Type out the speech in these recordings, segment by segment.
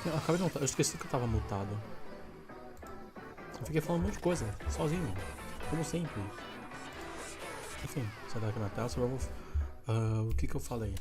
Eu acabei de montar, eu esqueci que eu tava mutado. Eu fiquei falando um monte de coisa, sozinho, como sempre. Enfim, sai daqui na tela, vamos. O que eu falei?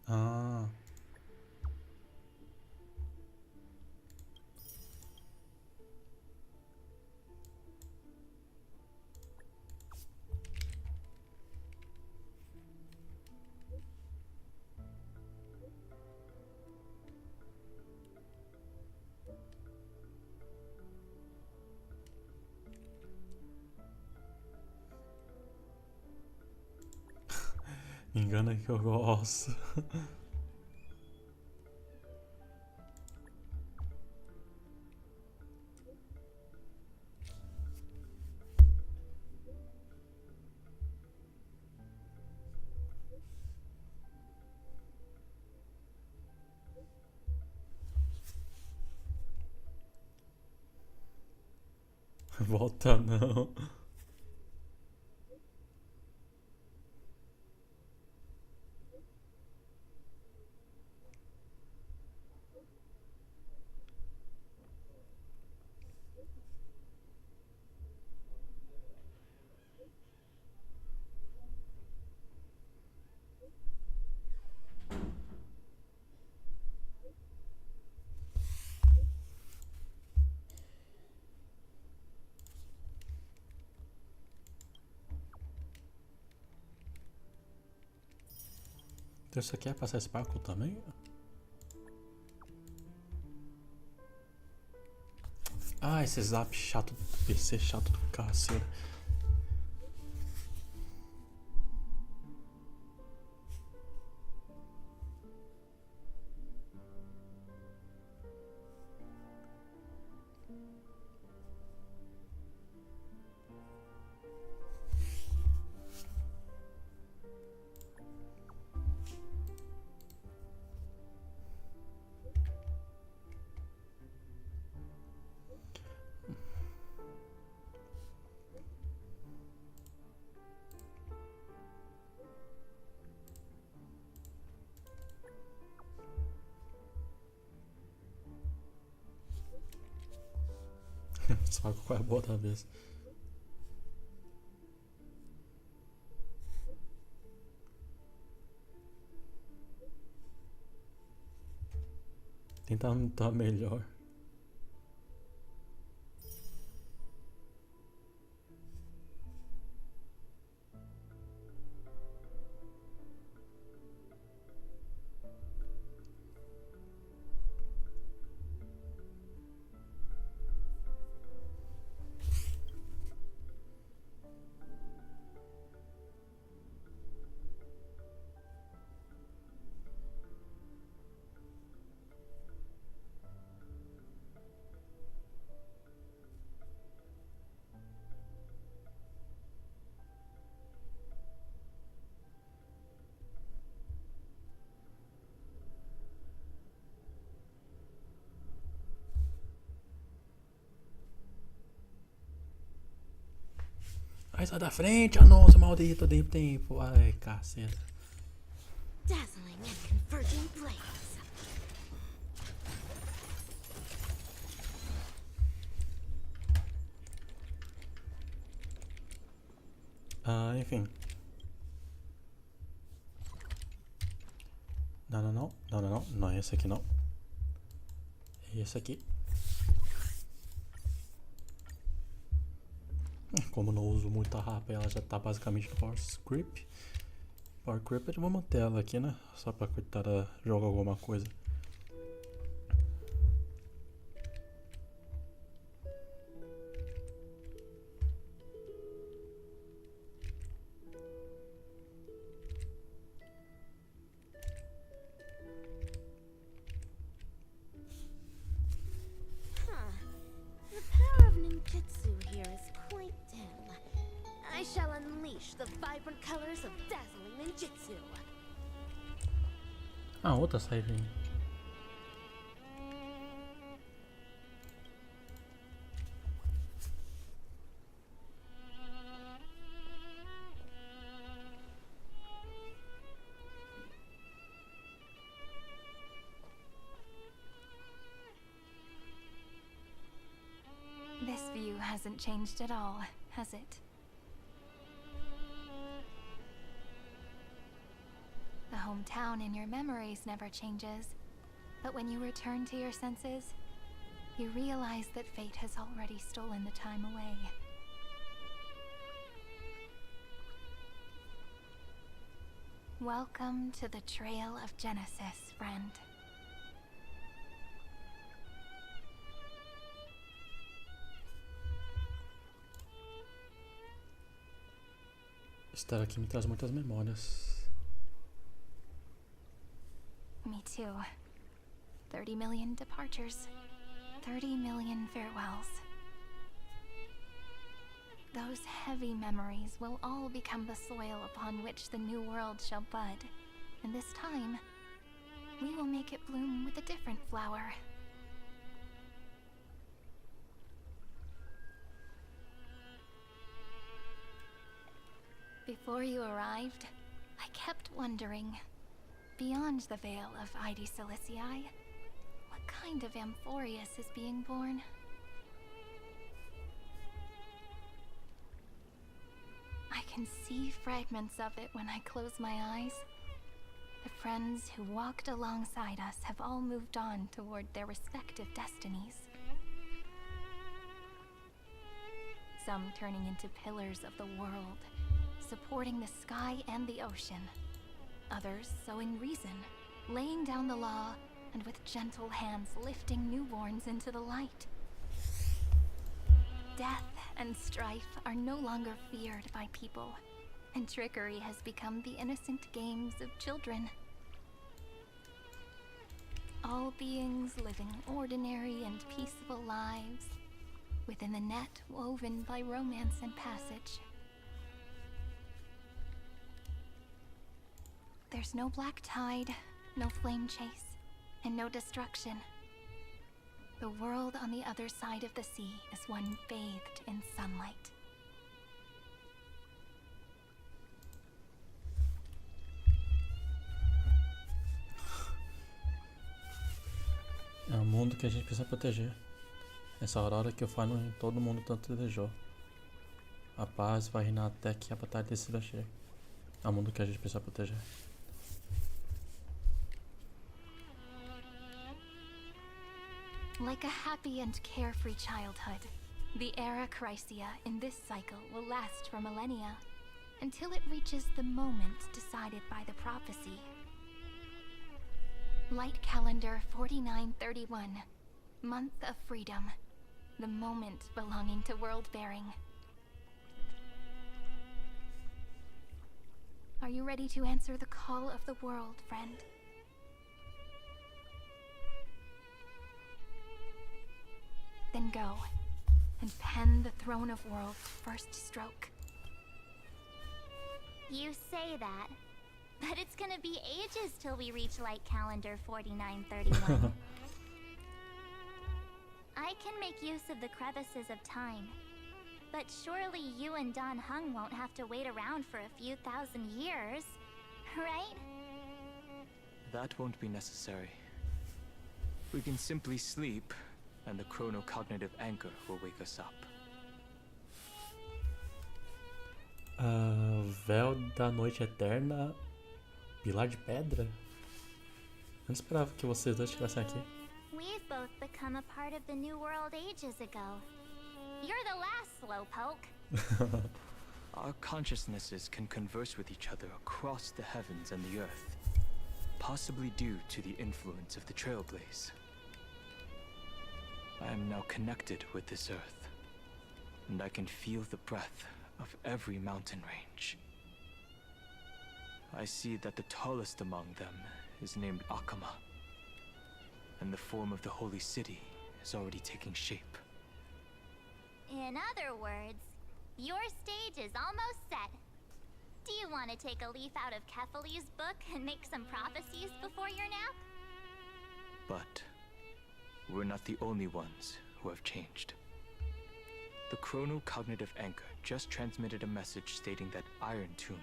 Ah, me engana que eu gosto. Volta não. Então isso aqui é passar Sparkle também? Ah, esse zap chato do PC, chato do cacete. Sabe qual é a boa da vez? Tentar lutar melhor. Ai, sai da frente, anúncio maldito, dei tempo. Ai, caceta. Dazzling and converging blades. Enfim. Não. Não é esse aqui não. É esse aqui. Como não uso muito a rapa, ela já tá basicamente no Power Script. Power Creep, vou manter ela aqui, né? Só pra coitada jogar alguma coisa. The power of ninjutsu here is quite dim. I shall unleash the vibrant colors of dazzling ninjutsu. Outra saída. This view hasn't changed at all, has it? The hometown in your memories never changes, but when you return to your senses, you realize that fate has already stolen the time away. Welcome to the Trail of Genesis, friend. Estar aqui me traz muitas memórias. Me too. 30 million departures. 30 million farewells. Those heavy memories will all become the soil upon which the new world shall bud. And this time, we will make it bloom with a different flower. Before you arrived, I kept wondering, beyond the veil of Id Silicii, what kind of Amphorius is being born? I can see fragments of it when I close my eyes. The friends who walked alongside us have all moved on toward their respective destinies. Some turning into pillars of the world, supporting the sky and the ocean. Others sowing reason, laying down the law, and with gentle hands lifting newborns into the light. Death and strife are no longer feared by people, and trickery has become the innocent games of children. All beings living ordinary and peaceful lives, within the net woven by romance and passage. There's no black tide, no flame chase, and no destruction. The world on the other side of the sea is one bathed in sunlight. É um mundo que a gente precisa proteger. Essa aurora que eu falo em todo mundo tanto desejou. A paz vai reinar até que a batalha decida chegue. É um mundo que a gente precisa proteger. Like a happy and carefree childhood, the era Chrysia in this cycle will last for millennia, until it reaches the moment decided by the prophecy. Light calendar 4931, month of freedom, the moment belonging to world-bearing. Are you ready to answer the call of the world, friend? Then go, and pen the Throne of Worlds' first stroke. You say that, but it's gonna be ages till we reach light calendar 4931. I can make use of the crevices of time, but surely you and Don Hung won't have to wait around for a few thousand years, right? That won't be necessary. We can simply sleep, and the chronocognitive anchor will wake us up. Véu da noite eterna. Pilar de pedra? Eu não esperava que vocês dois estivessem aqui. We've both become a part of the New World ages ago. You're the last slowpoke. Our consciousnesses can converse with each other across the heavens and the earth, possibly due to the influence of the Trailblaze. I am now connected with this earth, and I can feel the breath of every mountain range. I see that the tallest among them is named Akama, and the form of the holy city is already taking shape. In other words, your stage is almost set. Do you want to take a leaf out of Kefali's book and make some prophecies before your nap? But we're not the only ones who have changed. The chrono-cognitive anchor just transmitted a message stating that Iron Tomb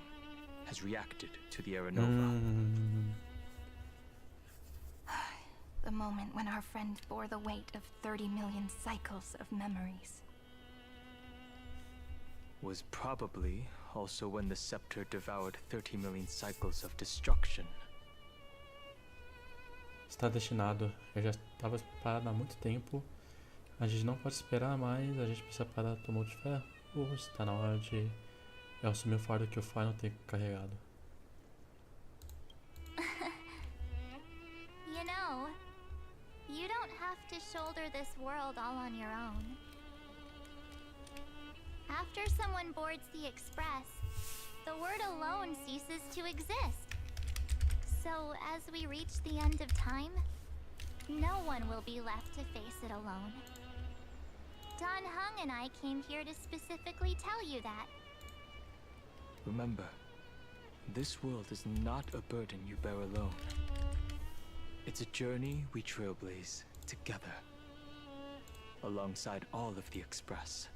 has reacted to the Aranova. The moment when our friend bore the weight of 30 million cycles of memories. Was probably also when the scepter devoured 30 million cycles of destruction. Está destinado. Eu já estava parado há muito tempo. A gente não pode esperar mais. A gente precisa parar do tumulto de ferro. Está na hora de eu assumir o fardo que o Final tem carregado. You know, you don't have to shoulder this world all on your own. After someone boards the Express, the word alone ceases to exist. So, as we reach the end of time, no one will be left to face it alone. Don Hung and I came here to specifically tell you that. Remember, this world is not a burden you bear alone. It's a journey we trailblaze together, alongside all of the Express.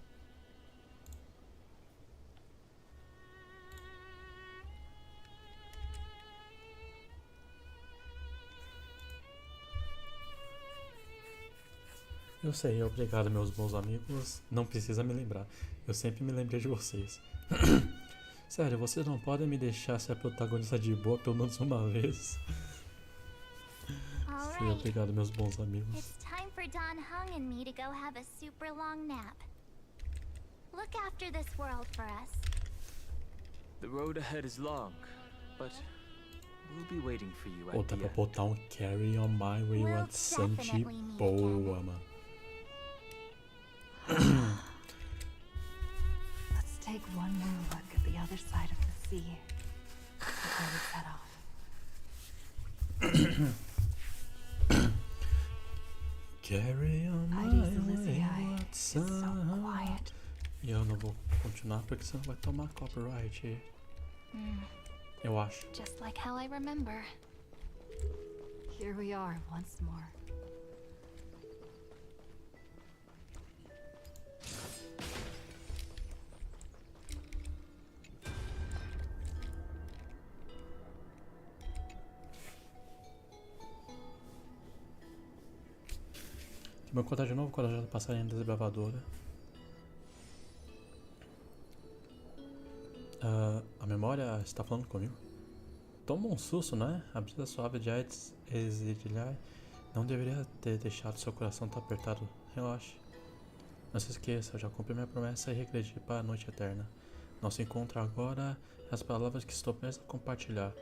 Eu sei, obrigado, meus bons amigos. Não precisa me lembrar. Eu sempre me lembrei de vocês. Sério, vocês não podem me deixar ser a protagonista de boa pelo menos uma vez. Sim, obrigado, meus bons amigos. It's time for Don Hung and me to go have a super long nap. Look after this world for us. The road ahead is long, but we'll be waiting for you Pô, at dá the pra end. botar um carry on my wayward son de definitely meet boa, again. mano. Let's take one more look at the other side of the sea before we set off. Carry on my Heidi's Elysiae wayward is so son. quiet. E eu não vou continuar porque senão vai tomar copyright. Eu acho. Just like how I remember. Here we are once more. Vou contar de novo quando eu já passarinho da desbravadora. A memória está falando comigo. Toma um susto, né? A brisa suave de Aids exiliar não deveria ter deixado seu coração tão apertado. Relaxe. Não se esqueça, eu já cumpri minha promessa e regredi para a noite eterna. Nosso encontro agora, as palavras que estou prestes a compartilhar,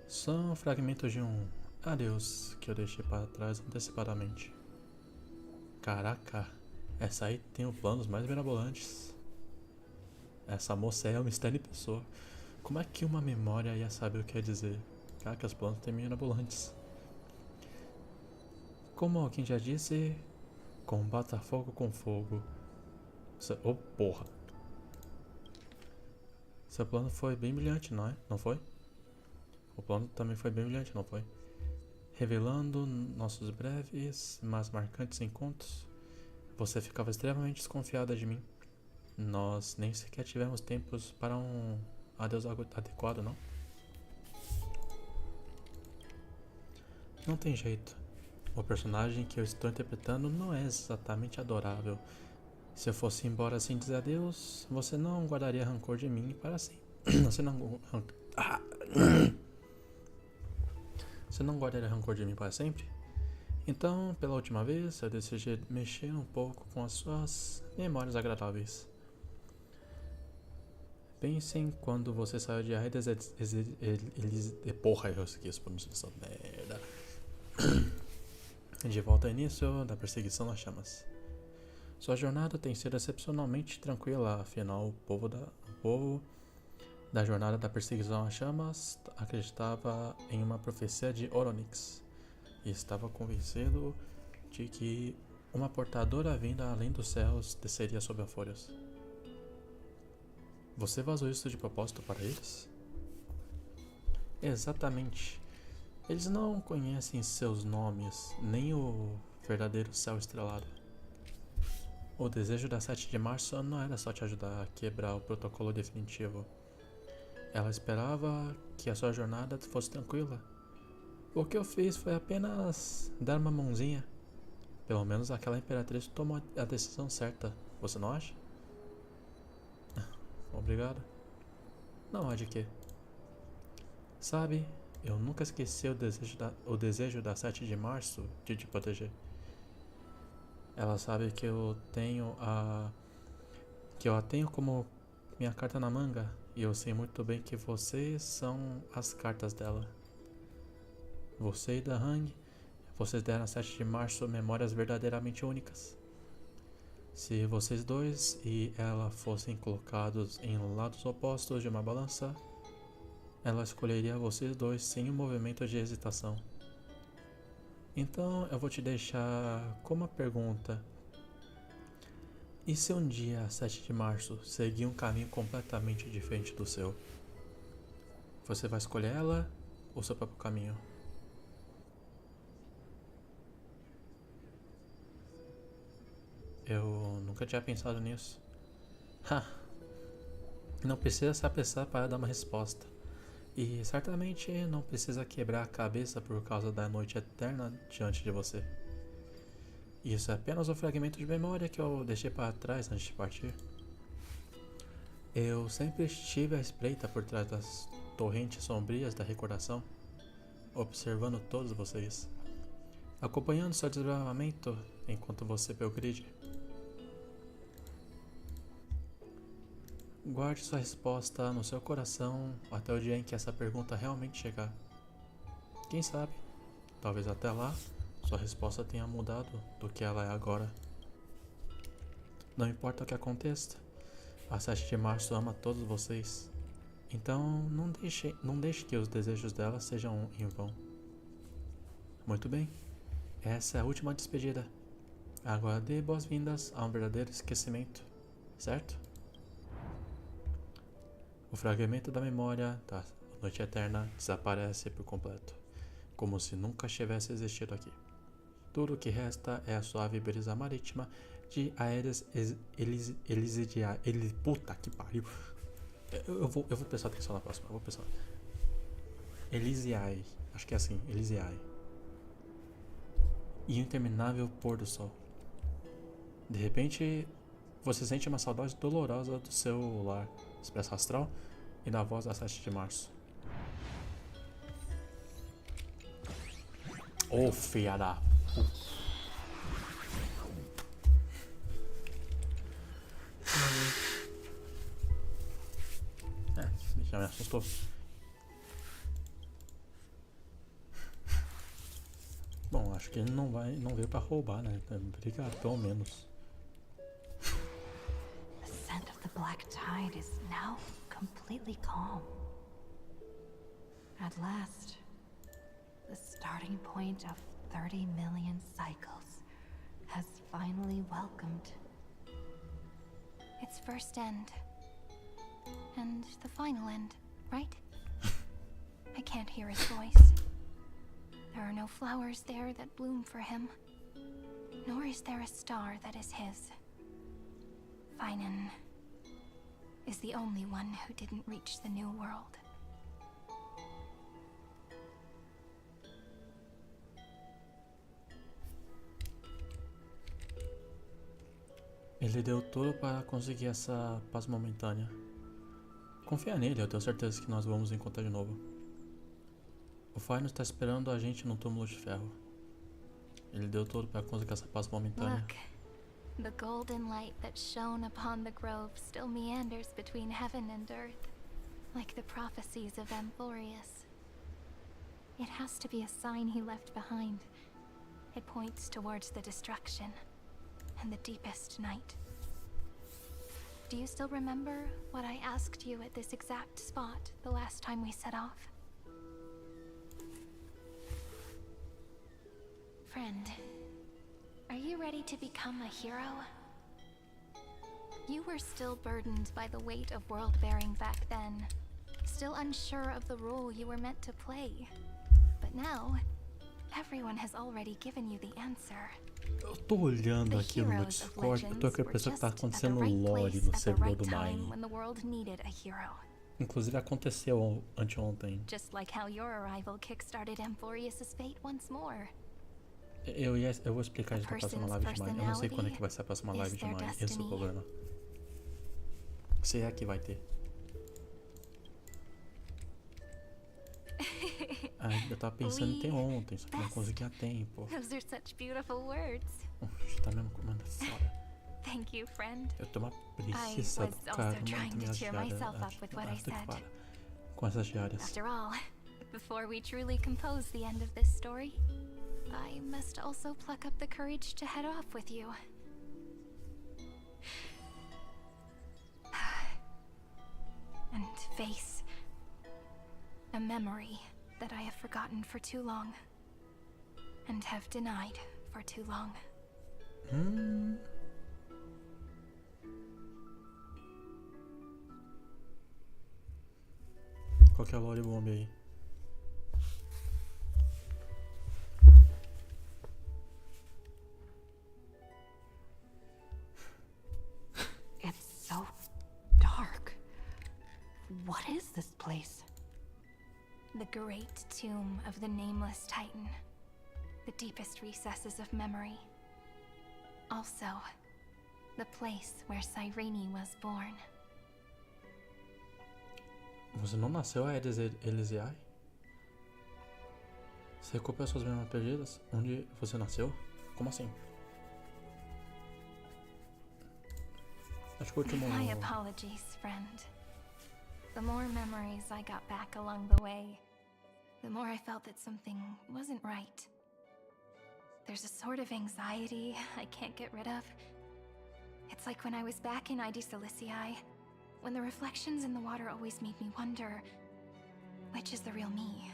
são fragmentos de um adeus que eu deixei para trás antecipadamente. Caraca, essa aí tem os planos mais mirabolantes. Essa moça é um mistério em pessoa. Como é que uma memória ia saber o que ia dizer? Caraca, os planos têm mirabolantes. Como alguém já disse, combata fogo com fogo. Oh, porra. Seu plano foi bem brilhante, não é? Não foi? O plano também foi bem brilhante, não foi? Revelando nossos breves, mas marcantes encontros, você ficava extremamente desconfiada de mim. Nós nem sequer tivemos tempos para um adeus adequado, não? Não tem jeito. O personagem que eu estou interpretando não é exatamente adorável, Se eu fosse embora sem dizer adeus, você não guardaria rancor de mim para sempre. Você não... Você não guardaria rancor de mim para sempre? Então, pela última vez, eu decidi mexer um pouco com as suas memórias agradáveis. Pensem quando você saiu de Aedes. Porra, eu esqueço a pronúncia dessa merda. De volta ao início da perseguição nas chamas. Sua jornada tem sido excepcionalmente tranquila, afinal, o povo da jornada da perseguição às chamas acreditava em uma profecia de Oronix e estava convencido de que uma portadora vinda além dos céus desceria sobre a folhas. Você vazou isso de propósito para eles? Exatamente. Eles não conhecem seus nomes, nem o verdadeiro céu estrelado. O desejo da 7 de março não era só te ajudar a quebrar o protocolo definitivo. Ela esperava que a sua jornada fosse tranquila. O que eu fiz foi apenas dar uma mãozinha. Pelo menos aquela imperatriz tomou a decisão certa, você não acha? Obrigado. Não há de quê. Sabe, eu nunca esqueci o desejo da 7 de março de te proteger. Ela sabe que eu a tenho como minha carta na manga, e eu sei muito bem que vocês são as cartas dela. Você e da Hang, vocês deram a 7 de março memórias verdadeiramente únicas. Se vocês dois e ela fossem colocados em lados opostos de uma balança, ela escolheria vocês dois sem um movimento de hesitação. Então eu vou te deixar com uma pergunta. E se um dia, 7 de março, seguir um caminho completamente diferente do seu? Você vai escolher ela ou seu próprio caminho? Eu nunca tinha pensado nisso. Não precisa se apressar para dar uma resposta. E certamente não precisa quebrar a cabeça por causa da noite eterna diante de você. Isso é apenas um fragmento de memória que eu deixei para trás antes de partir. Eu sempre estive à espreita por trás das torrentes sombrias da recordação, observando todos vocês, acompanhando seu desbravamento enquanto você progride. Guarde sua resposta no seu coração até o dia em que essa pergunta realmente chegar. Quem sabe, talvez até lá, sua resposta tenha mudado do que ela é agora. Não importa o que aconteça, a 7 de março ama todos vocês. Então não deixe que os desejos dela sejam em vão. Muito bem, essa é a última despedida. Agora dê boas-vindas a um verdadeiro esquecimento, certo? O fragmento da memória da noite eterna desaparece por completo, como se nunca tivesse existido aqui. Tudo o que resta é a suave brisa marítima de Aedes Elisidiae. Puta que pariu. Eu vou prestar atenção na próxima. Eu vou prestar. Elisiae. Acho que é assim. Elisiae. E o interminável pôr do sol. De repente, você sente uma saudade dolorosa do seu lar expresso astral e da voz da 7 de março. Ô, filha da puta. Já me assustou. Bom, acho que ele não veio pra roubar, né? Obrigado, pelo menos. The scent of the black tide is now completely calm. At last, the starting point of 30 million cycles has finally welcomed. Its first end. And the final end, right? I can't hear his voice. There are no flowers there that bloom for him. Nor is there a star that is his. Finan is the only one who didn't reach the new world. Ele deu tudo para conseguir essa paz momentânea. Confia nele, eu tenho certeza que nós vamos encontrar de novo. O Fine está esperando a gente no túmulo de ferro. Ele deu tudo para conseguir essa paz momentânea. Look, the golden light that shone upon the grove still meanders between heaven and earth, like the prophecies of Amphorius. It has to be a sign he left behind. It points towards the destruction and the deepest night. Do you still remember what I asked you at this exact spot the last time we set off? Friend, are you ready to become a hero? You were still burdened by the weight of world-bearing back then, still unsure of the role you were meant to play. But now, everyone has already given you the answer. Eu tô olhando aqui no meu Discord, eu tô com a impressão que tá acontecendo lore no servidor do Mine. Inclusive aconteceu anteontem. Just like how your arrival kickstarted Amphorius' fate once more. Eu vou explicar isso na próxima live de Mine. Eu não sei quando é que vai ser a próxima live de Mine. Esse é o problema. Se é que vai ter. Eu tava pensando em ter ontem, só que não consegui a tempo. Those are such beautiful words. Tá mesmo comendo fora. Thank you, friend. Eu tô uma preguiça do cara, mano, minhas diárias. Com essas diárias. After all, before we truly compose the end of this story, I must also pluck up the courage to head off with you. And face a memory that I have forgotten for too long, and have denied for too long. Qual que é a lore bomba aí? It's so dark. What is this place? The great tomb of the nameless titan. The deepest recesses of memory. Also, the place where Cyrene was born. Você não nasceu a Elisiai? Você recupera suas memórias perdidas? Onde você nasceu? Como assim? Acho que o último... My apologies, friend. The more memories I got back along the way, the more I felt that something wasn't right. There's a sort of anxiety I can't get rid of. It's like when I was back in ID Silicii, when the reflections in the water always made me wonder, which is the real me?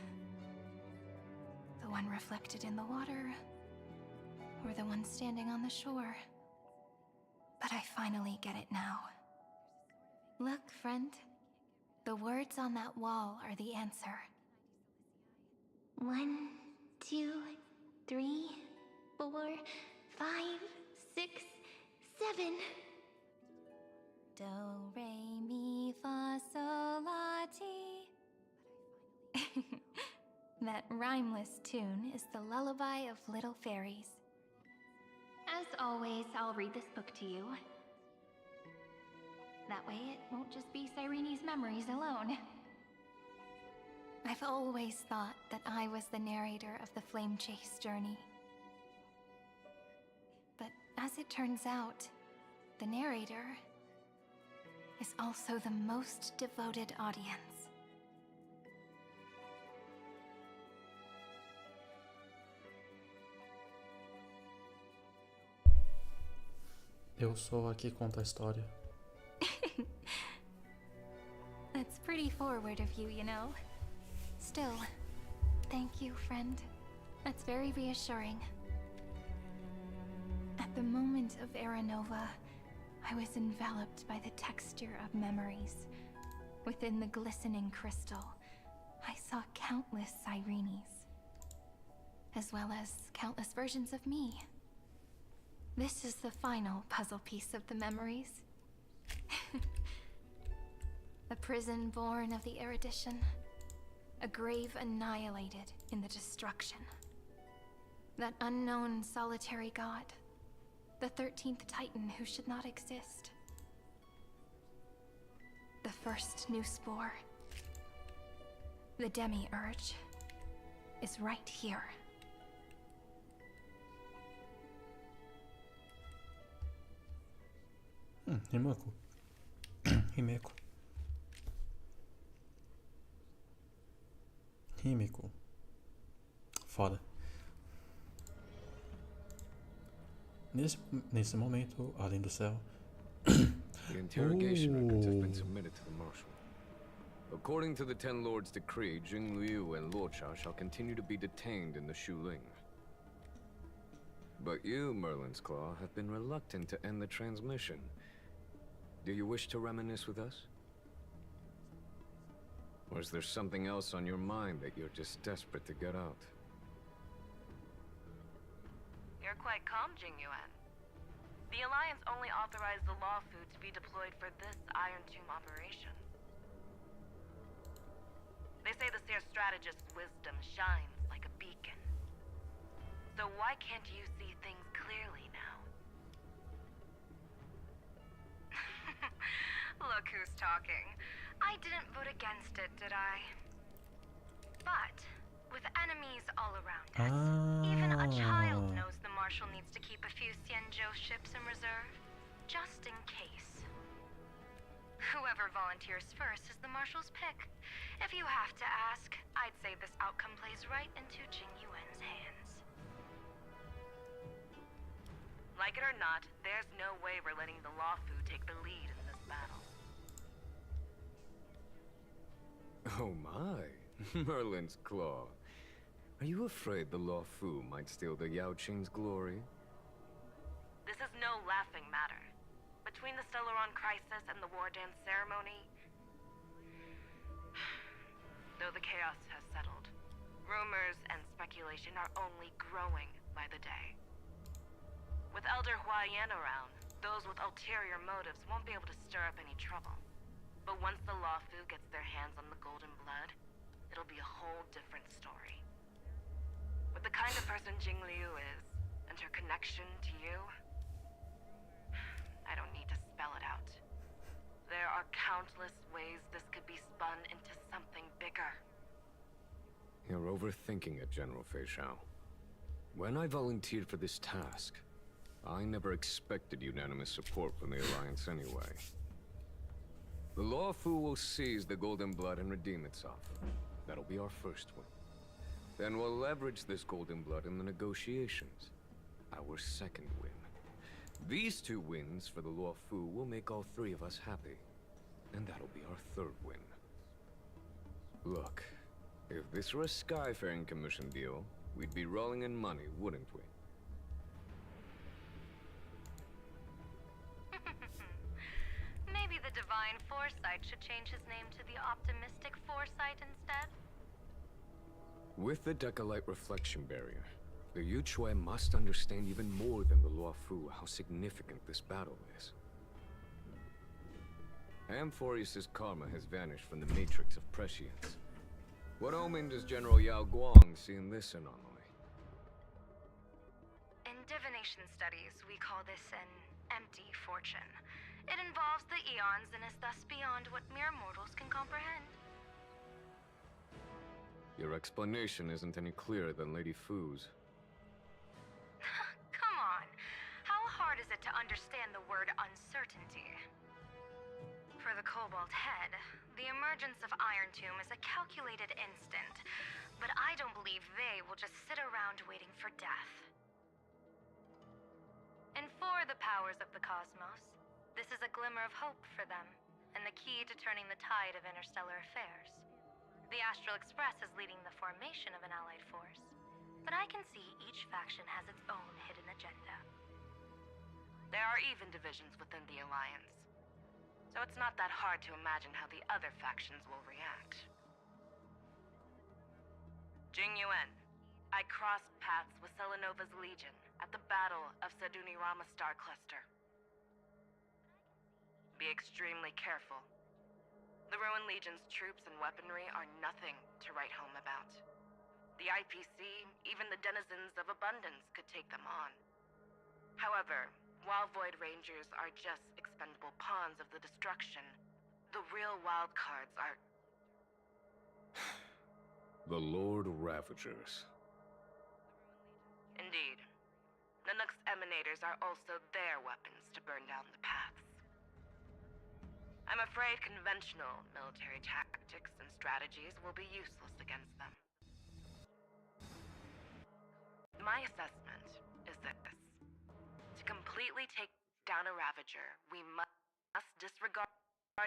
The one reflected in the water, or the one standing on the shore? But I finally get it now. Look, friend. The words on that wall are the answer. 1, 2, 3, 4, 5, 6, 7. Do, re, mi, fa, sol, la, ti. That rhymeless tune is the lullaby of little fairies. As always, I'll read this book to you. That way it won't just be Cyrene's memories alone. I've always thought that I was the narrator of the Flame Chase journey. But as it turns out, the narrator is also the most devoted audience. Eu sou aqui conta a história. That's pretty forward of you, you know. Still, thank you, friend. That's very reassuring. At the moment of Aranova, I was enveloped by the texture of memories. Within the glistening crystal, I saw countless Cyrenes, as well as countless versions of me. This is the final puzzle piece of the memories. A prison born of the erudition. A grave annihilated in the destruction. That unknown solitary god. The 13th Titan who should not exist. The first new spore. The demi-urge is right here. Himeko. Himeko. Himeko. Foda. Nesse momento, além do céu. The interrogation records have been submitted to the Marshal. According to the Ten Lords' decree, Jing Liu and Luocha shall continue to be detained in the Shuling. But you, Merlin's Claw, have been reluctant to end the transmission. Do you wish to reminisce with us? Or is there something else on your mind that you're just desperate to get out? You're quite calm, Jingyuan. The Alliance only authorized the law food to be deployed for this Iron Tomb operation. They say the Seer strategist's wisdom shines like a beacon. So why can't you see things clearly now? Look who's talking. I didn't vote against it, did I? But with enemies all around us, even a child knows the Marshal needs to keep a few Xianzhou ships in reserve, just in case. Whoever volunteers first is the Marshal's pick. If you have to ask, I'd say this outcome plays right into Jingyuan's hands. Like it or not, there's no way we're letting the Law Fu take the lead in this battle. Oh my, Merlin's Claw. Are you afraid the Law Fu might steal the Yao Qing's glory? This is no laughing matter. Between the Stellaron crisis and the War Dance ceremony, though the chaos has settled, rumors and speculation are only growing by the day. With Elder Huaiyan around, those with ulterior motives won't be able to stir up any trouble. But once the Law Fu gets their hands on the Golden Blood, it'll be a whole different story. With the kind of person Jing Liu is, and her connection to you, I don't need to spell it out. There are countless ways this could be spun into something bigger. You're overthinking it, General Fei Shao. When I volunteered for this task, I never expected unanimous support from the Alliance anyway. The Law Fu will seize the Golden Blood and redeem itself. That'll be our first win. Then we'll leverage this Golden Blood in the negotiations. Our second win. These two wins for the Law Fu will make all three of us happy. And that'll be our third win. Look, if this were a Skyfaring Commission deal, we'd be rolling in money, wouldn't we? Maybe the Divine Foresight should change his name to the Optimistic Foresight instead? With the Decalite Reflection Barrier, the Yuchue must understand even more than the Law Fu how significant this battle is. Amphorius' karma has vanished from the matrix of prescience. What omen does General Yao Guang see in this anomaly? In divination studies, we call this an empty fortune. It involves the eons and is thus beyond what mere mortals can comprehend. Your explanation isn't any clearer than Lady Fu's. Come on. How hard is it to understand the word uncertainty? For the Cobalt Head, the emergence of Iron Tomb is a calculated instant, but I don't believe they will just sit around waiting for death. And for the powers of the cosmos, this is a glimmer of hope for them, and the key to turning the tide of interstellar affairs. The Astral Express is leading the formation of an allied force, but I can see each faction has its own hidden agenda. There are even divisions within the Alliance, so it's not that hard to imagine how the other factions will react. Jingyuan, I crossed paths with Selenova's Legion at the Battle of Sedunirama Star Cluster. Be extremely careful. The Ruined Legion's troops and weaponry are nothing to write home about. The IPC, even the denizens of Abundance, could take them on. However, While Void Rangers are just expendable pawns of the destruction, the real wild cards are... The Lord Ravagers. Indeed. Nanook's emanators are also their weapons to burn down the paths. I'm afraid conventional military tactics and strategies will be useless against them. My assessment is this. To completely take down a Ravager, we must disregard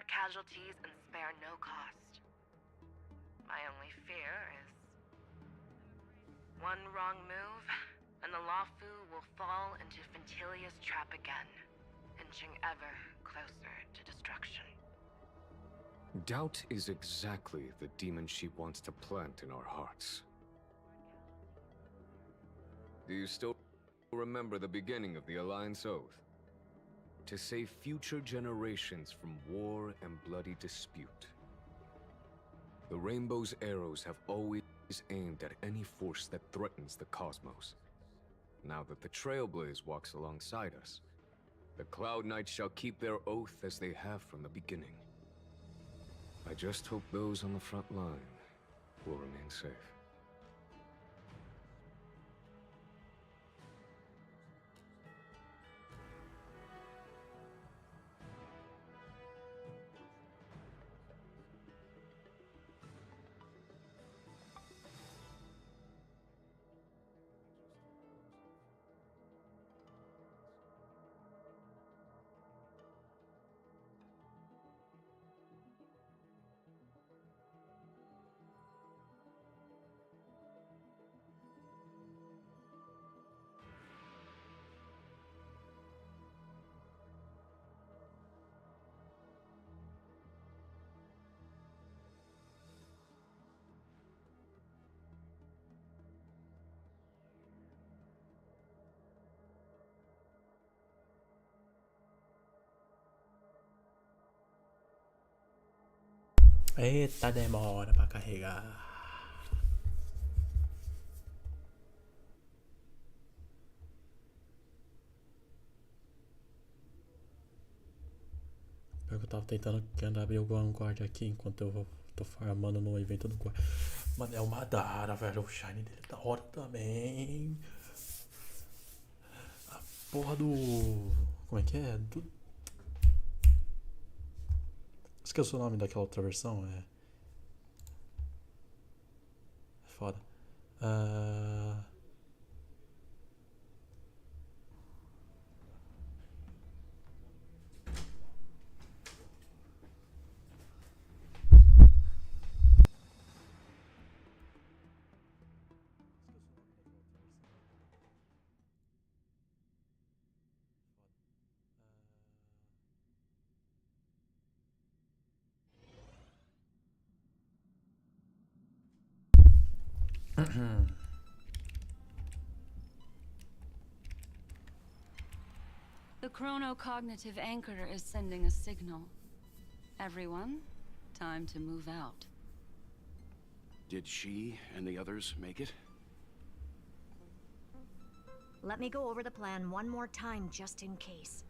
casualties and spare no cost. My only fear is one wrong move, and the Lawfu will fall into Fintilia's trap again, inching ever closer to destruction. Doubt is exactly the demon she wants to plant in our hearts. Do you still remember the beginning of the Alliance Oath? To save future generations from war and bloody dispute. The Rainbow's arrows have always aimed at any force that threatens the cosmos. Now that the Trailblaze walks alongside us, the Cloud Knights shall keep their oath as they have from the beginning. I just hope those on the front line will remain safe. Eita, demora pra carregar. Eu tava tentando abrir o Vanguard aqui enquanto eu tô farmando no evento do Guard. Mano, é o Madara, velho. O Shine dele tá hora também. A porra do... Como é que é? Esqueci o nome daquela outra versão. É foda. The chronocognitive anchor is sending a signal. Everyone, time to move out. Did she and the others make it? Let me go over the plan one more time just in case.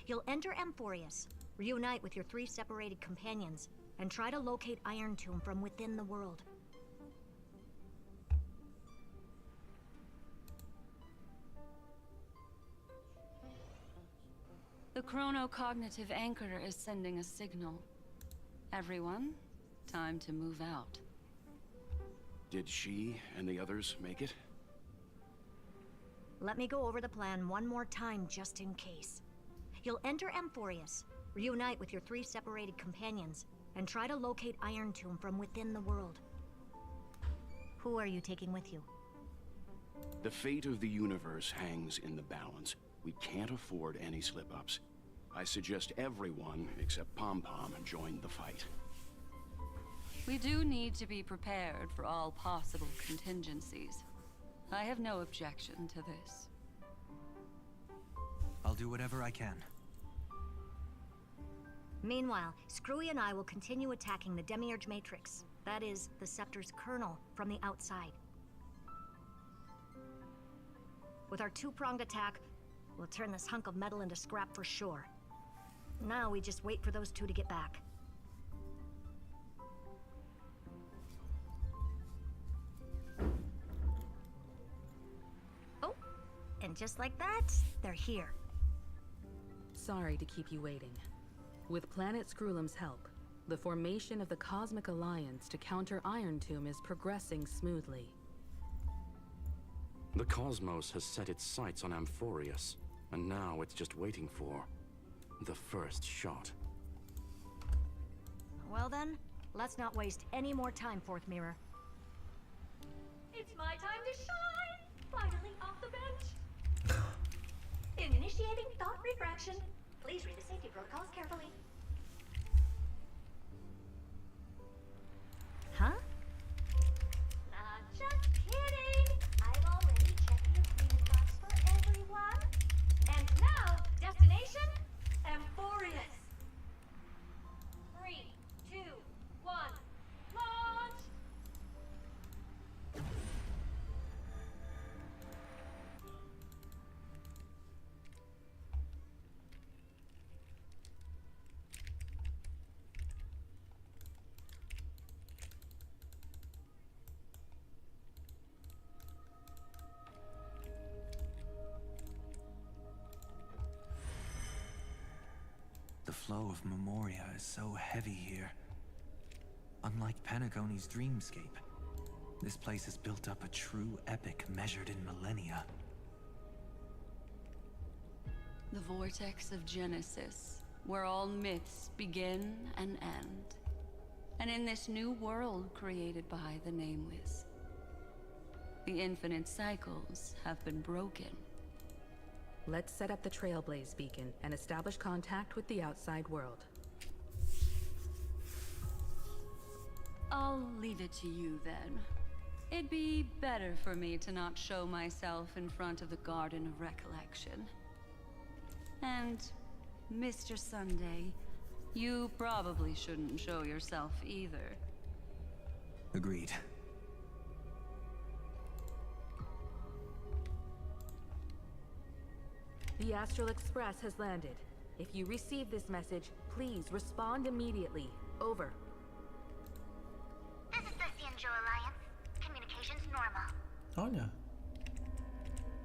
You'll enter Amphorius, reunite with your 3 separated companions, and try to locate Iron Tomb from within the world. The chronocognitive anchor is sending a signal. Everyone, time to move out. Did she and the others make it? Let me go over the plan one more time just in case. You'll enter Amphorius, reunite with your 3 separated companions, and try to locate Iron Tomb from within the world. Who are you taking with you? The fate of the universe hangs in the balance. We can't afford any slip-ups. I suggest everyone except Pom-Pom join the fight. We do need to be prepared for all possible contingencies. I have no objection to this. I'll do whatever I can. Meanwhile, Screwy and I will continue attacking the Demiurge Matrix. That is, the Scepter's kernel from the outside. With our 2-pronged attack, We'll turn this hunk of metal into scrap for sure. Now we just wait for those two to get back. Oh, and just like that, they're here. Sorry to keep you waiting. With Planet Screwlum's help, the formation of the Cosmic Alliance to counter Iron Tomb is progressing smoothly. The cosmos has set its sights on Amphorius, and now it's just waiting for the first shot. Well then, let's not waste any more time, Fourth Mirror. It's my time to shine! Finally off the bench! In initiating thought refraction, please read the safety protocols carefully. Huh? Just kidding! I've already checked the agreement box for everyone. And now, destination, Amphorius. 3, 2, 1, launch! The flow of Memoria is so heavy here. Unlike Penacony's dreamscape, this place has built up a true epic measured in millennia. The vortex of Genesis, where all myths begin and end. And in this new world created by the Nameless, the infinite cycles have been broken. Let's set up the Trailblaze beacon and establish contact with the outside world. I'll leave it to you then. It'd be better for me to not show myself in front of the Garden of Recollection. And, Mr. Sunday, you probably shouldn't show yourself either. Agreed. The Astral Express has landed. If you receive this message, please respond immediately. Over. This is the Xianzhou Alliance. Communications normal. Olha.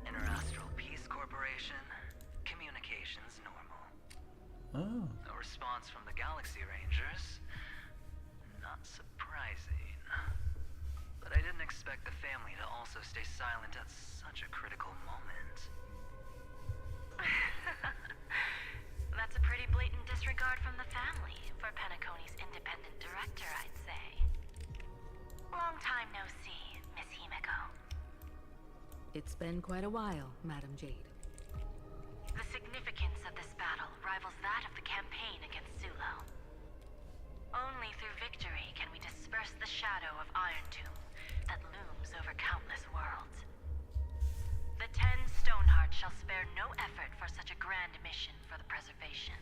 Interastral Peace Corporation. Communications normal. Oh. No response from the Galaxy Rangers. Not surprising. But I didn't expect the family to also stay silent at such a critical moment. That's a pretty blatant disregard from the family for Penacony's independent director, I'd say. Long time no see, Miss Himeko. It's been quite a while, Madam Jade. The significance of this battle rivals that of the campaign against Zulo. Only through victory can we disperse the shadow of Iron Tomb that looms over countless worlds. The 10 Stonehearts shall spare no effort for such a grand mission for the preservation.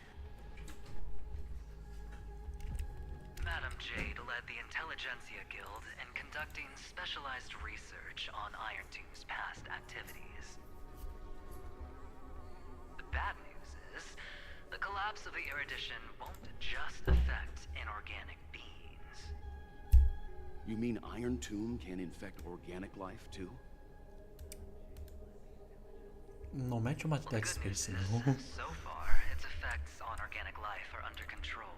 Madam Jade led the Intelligentsia Guild in conducting specialized research on Iron Tomb's past activities. The bad news is, the collapse of the Erudition won't just affect inorganic beings. You mean Iron Tomb can infect organic life too? Não mete uma Dead Space, não. So far, its effects on organic life are under control.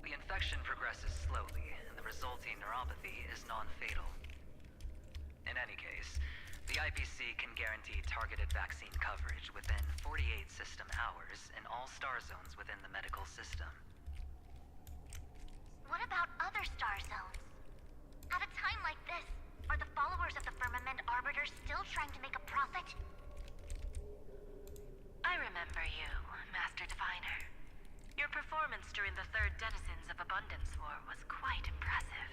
The infection progresses slowly, and the resulting neuropathy is non-fatal. In any case, the IPC can guarantee targeted vaccine coverage within 48 system hours in all star zones within the medical system. What about other star zones? At a time like this, are the followers of the Firmament Arbiter still trying to make a profit? I remember you, Master Diviner. Your performance during the Third Denizens of Abundance War was quite impressive.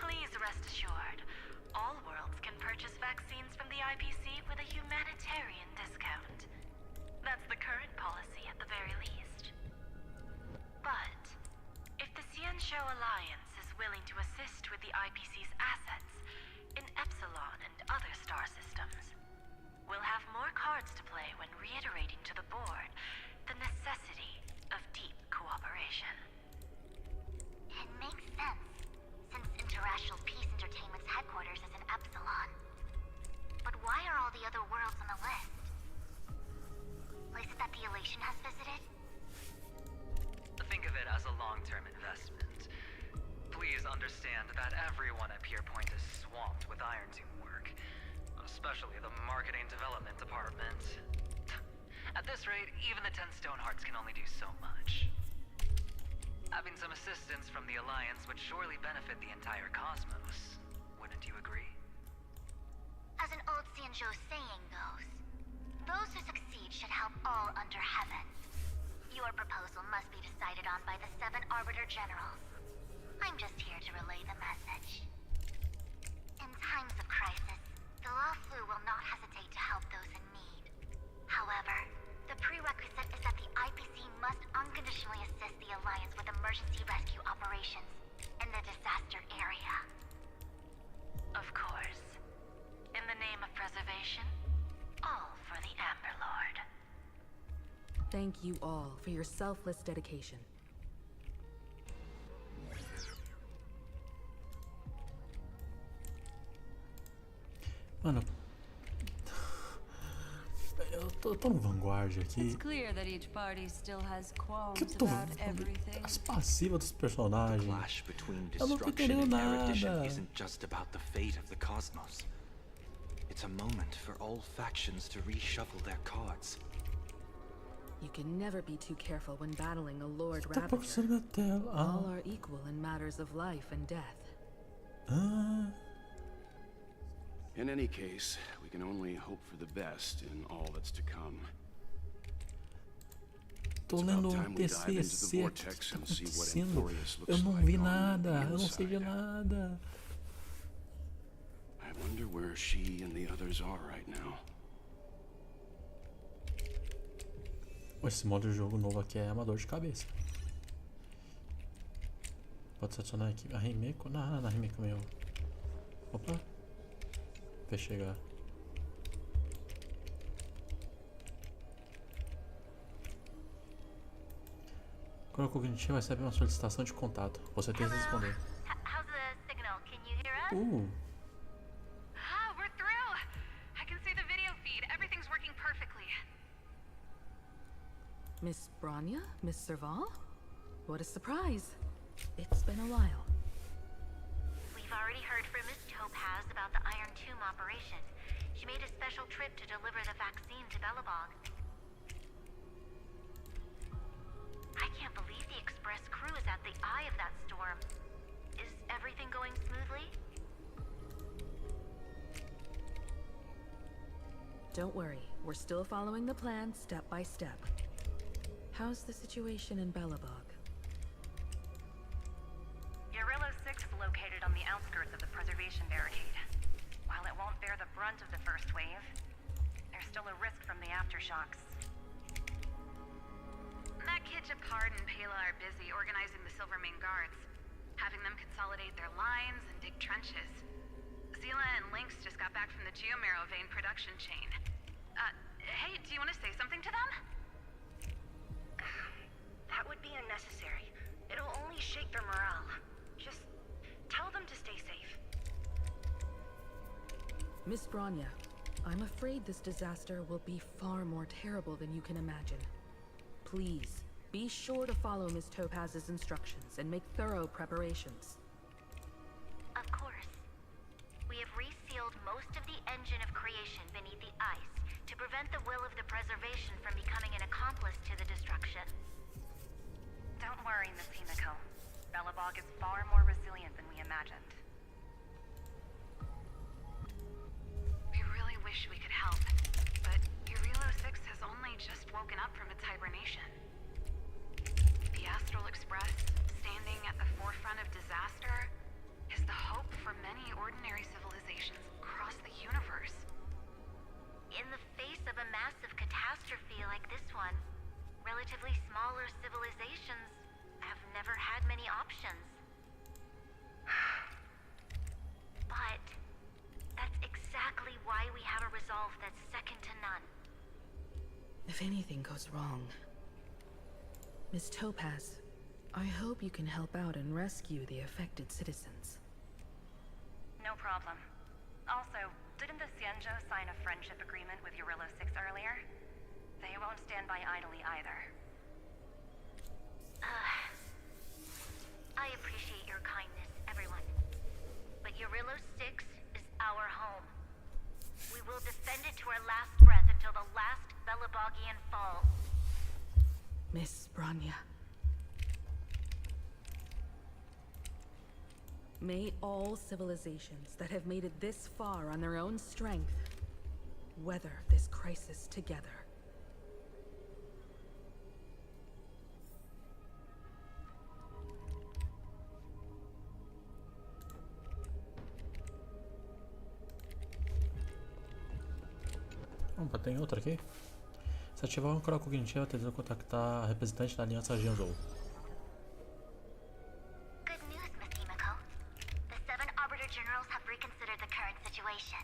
Please rest assured, all worlds can purchase vaccines from the IPC with a humanitarian discount. That's the current policy at the very least. But, if the Xianzhou Alliance is willing to assist with the IPC's assets in Epsilon and other star systems, Federation has visited? Think of it as a long-term investment. Please understand that everyone at Pier Point is swamped with Iron Tomb work, especially the marketing development department. At this rate, even the 10 Stonehearts can only do so much. Having some assistance from the Alliance would surely benefit the entire cosmos. Wouldn't you agree? As an old Xianzhou saying goes, those who succeed should help all under heaven. Your proposal must be decided on by the 7 Arbiter Generals. I'm just here to relay the message. In times of crisis, the Law Flu will not hesitate to help those in need. However, the prerequisite is that the IPC must unconditionally assist the Alliance with emergency rescue operations in the disaster area. Of course. In the name of preservation, all for the Amber Lord. Thank you all for your selfless dedication. Mano, eu tô no Vanguard aqui. It's clear that each party still has qualms Que eu tô about vendo everything. as passivas dos personagens. Clash between Eu não tô destruction entendendo and erudition nada. isn't just about the fate of the cosmos. It's a moment for all factions to reshuffle their cards. You can never be too careful when battling a Lord Tá Ravager. passando na tela. All are equal in matters of life and death. In any case, we can only hope for the best in all that's to come. Tô lendo um TCC aqui, o que tá acontecendo? Eu não vi nada, eu não sei de nada. I wonder where she and the others are right now. Esse modo de jogo novo aqui é amador de cabeça. Pode se adicionar aqui. A remake? Não, na remake meu. Opa. Vai chegar. Quando o cognitivo recebe uma solicitação de contato, você tem que responder. How's the signal? Can you hear us? We're through! I can see the video feed. Everything's working perfectly. Miss Bronya? Miss Serval? What a surprise. It's been a while. We've already heard from Miss Topaz about the Iron Tomb operation. She made a special trip to deliver the vaccine to Belobog. I can't believe the Express crew is at the eye of that storm. Is everything going smoothly? Don't worry, we're still following the plan step by step. How's the situation in Belobog? Urillo 6 is located on the outskirts of the preservation barricade. While it won't bear the brunt of the first wave, there's still a risk from the aftershocks. That kid Japard and Pela are busy organizing the Silvermane Guards, having them consolidate their lines and dig trenches. Zila and Lynx just got back from the Geomarrow vein production chain. Hey, do you want to say something to them? That would be unnecessary. It'll only shake their morale. Just tell them to stay safe. Miss Bronya, I'm afraid this disaster will be far more terrible than you can imagine. Please, be sure to follow Miss Topaz's instructions and make thorough preparations. Of course. We have resealed most of the engine of creation beneath the ice to prevent the will of the preservation from becoming an accomplice to the destruction. Don't worry, Miss Himiko. Belobog is far more resilient than we imagined. We really wish we could help, but Urillo 6 has only just woken up from its hibernation. The Astral Express, standing at the forefront of disaster, is the hope for many ordinary civilizations across the universe. In the face of a massive catastrophe like this one, relatively smaller civilizations have never had many options. But that's exactly why we have a resolve that's second to none. If anything goes wrong, Miss Topaz, I hope you can help out and rescue the affected citizens. No problem. Also, didn't the Xianzhou sign a friendship agreement with Urillo 6 earlier? They won't stand by idly either. I appreciate your kindness, everyone. But Eurillo 6 is our home. We will defend it to our last breath until the last Belabogian falls. Miss Branya. May all civilizations that have made it this far on their own strength weather this crisis together. Opa, tem outra aqui? Se ativar um âncora cognitiva, tenta contactar a representante da Aliança Genzo. Good news, Miss Himiko. The 7 Arbiter Generals have reconsidered the current situation,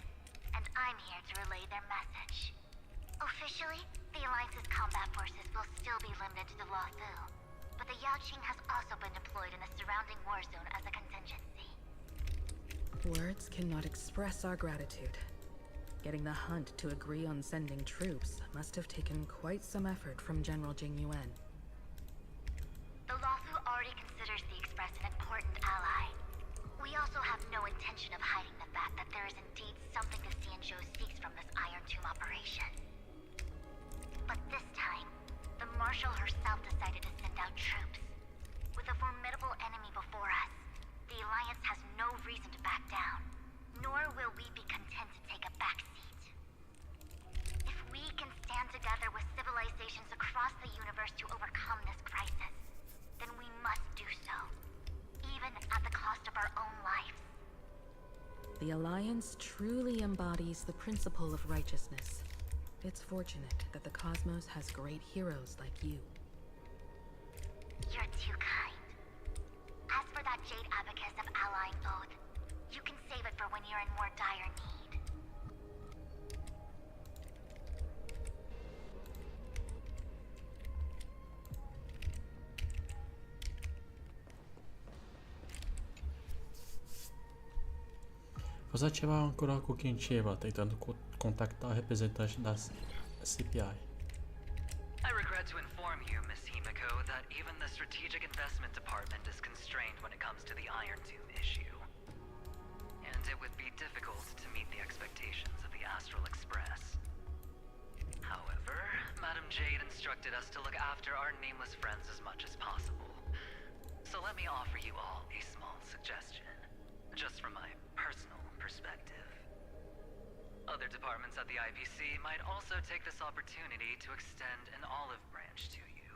and I'm here to relay their message. Officially, the Alliance's combat forces will still be limited to the Lothu, but the Yaoqing has also been deployed in the surrounding war zone as a contingency. Words cannot express our gratitude. Getting the Hunt to agree on sending troops must have taken quite some effort from General Jing Yuan. The Lothu already considers the Express an important ally. We also have no intention of hiding the fact that there is indeed something the Xianzhou seeks from this Iron Tomb operation. But this time, the Marshal herself decided to send out troops. With a formidable enemy before us, the Alliance has no reason to back down, nor will we be content to take a back seat. If we can stand together with civilizations across the universe to overcome this crisis, then we must do so, even at the cost of our own lives. The Alliance truly embodies the principle of righteousness. It's fortunate that the cosmos has great heroes like you. You're too kind. As for that Jade Abacus of Allying Oath, you can save it for when you're in more dire need. Você ativar a âncora cognitiva, tentando contactar a representante da CPI. I regret to inform you, Miss Himiko, that even the Strategic Investment Department is constrained when it comes to the Iron Tomb issue. And it would be difficult to meet the expectations of the Astral Express. However, Madam Jade instructed us to look after our nameless friends as much as possible. So let me offer you all a small suggestion, just from my personal perspective. Other departments at the IPC might also take this opportunity to extend an olive branch to you.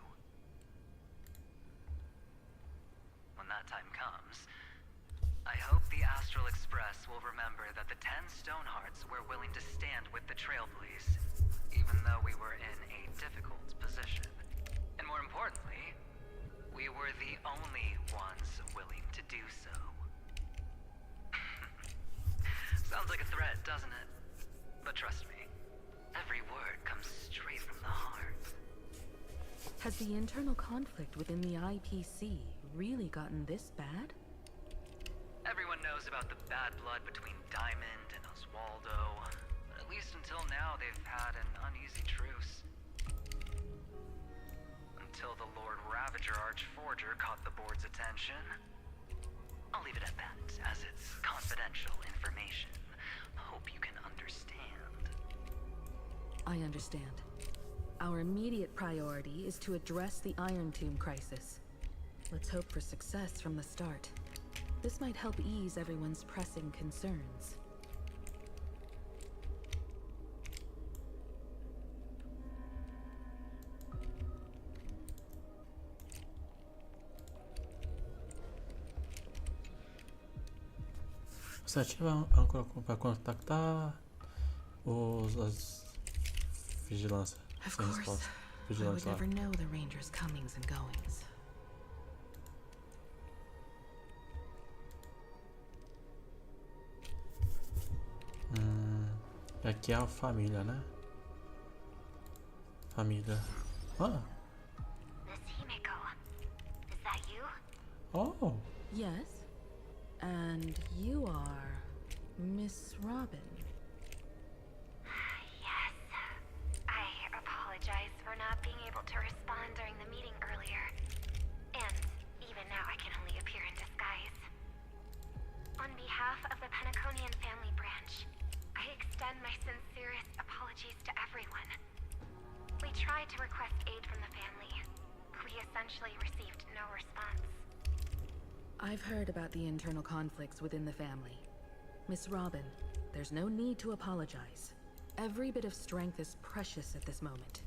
When that time comes, I hope the Astral Express will remember that the 10 Stonehearts were willing to stand with the Trail Police, even though we were in a difficult position. And more importantly, we were the only ones willing to do so. Sounds like a threat, doesn't it? But trust me, every word comes straight from the heart. Has the internal conflict within the IPC really gotten this bad? Everyone knows about the bad blood between Diamond and Oswaldo, but at least until now they've had an uneasy truce. Until the Lord Ravager Archforger caught the board's attention. I'll leave it at that, as it's confidential information. Hope you can understand. I understand. Our immediate priority is to address the Iron Tomb crisis. Let's hope for success from the start. This might help ease everyone's pressing concerns. Você ativa a âncora para contactar as vigilância. Of Sem course, resposta. I Vigilante would lá. never know the Rangers' comings and goings. Aqui é a família, né? Família. Ah! Miss Himiko, is that you? Oh! Yes? And you are Miss Robin. Yes. I apologize My sincerest apologies to everyone. We tried to request aid from the family. We essentially received no response. I've heard about the internal conflicts within the family. Miss Robin, there's no need to apologize. Every bit of strength is precious at this moment.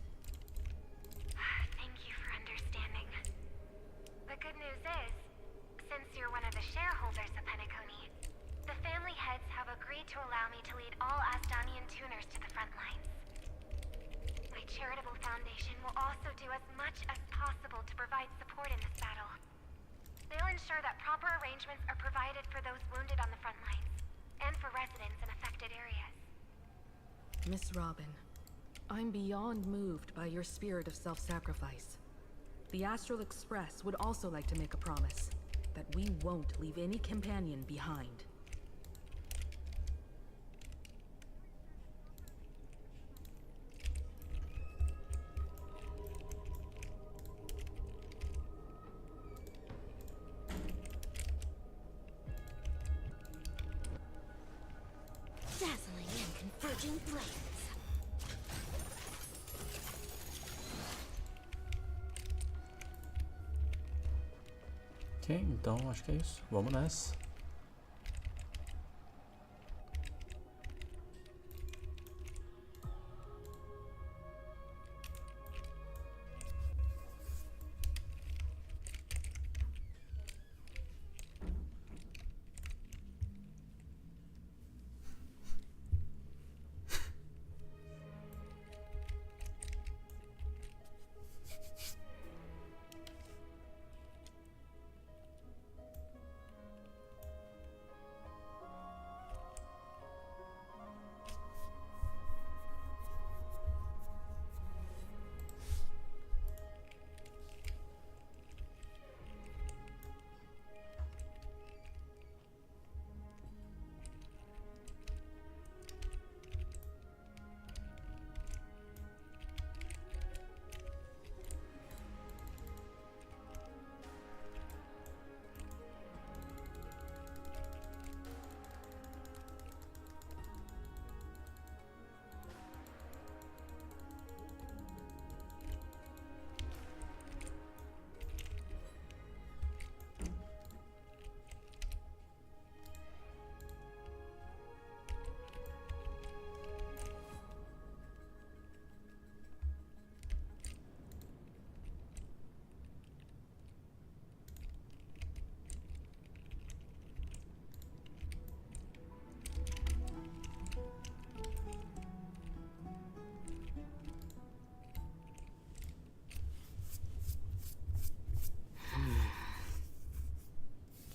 Thank you for understanding. The good news is, since you're one of the shareholders of Penacony, the family heads have agreed to allow me to lead all Asdanian tuners to the front lines. My charitable foundation will also do as much as possible to provide support in this battle. They'll ensure that proper arrangements are provided for those wounded on the front lines, and for residents in affected areas. Miss Robin, I'm beyond moved by your spirit of self-sacrifice. The Astral Express would also like to make a promise that we won't leave any companion behind. Dazzling and converging blades. Ok, então acho que é isso. Vamos nessa.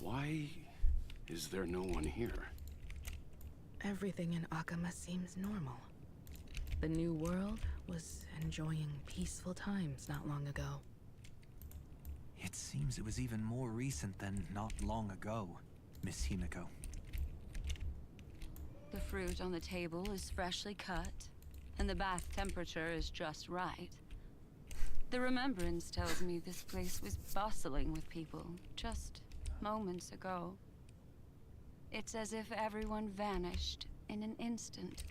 Why is there no one here? Everything in Akama seems normal. The new world was enjoying peaceful times not long ago. It seems it was even more recent than not long ago, Miss Himiko. The fruit on the table is freshly cut, and the bath temperature is just right. The remembrance tells me this place was bustling with people just moments ago. It's as if everyone vanished in an instant.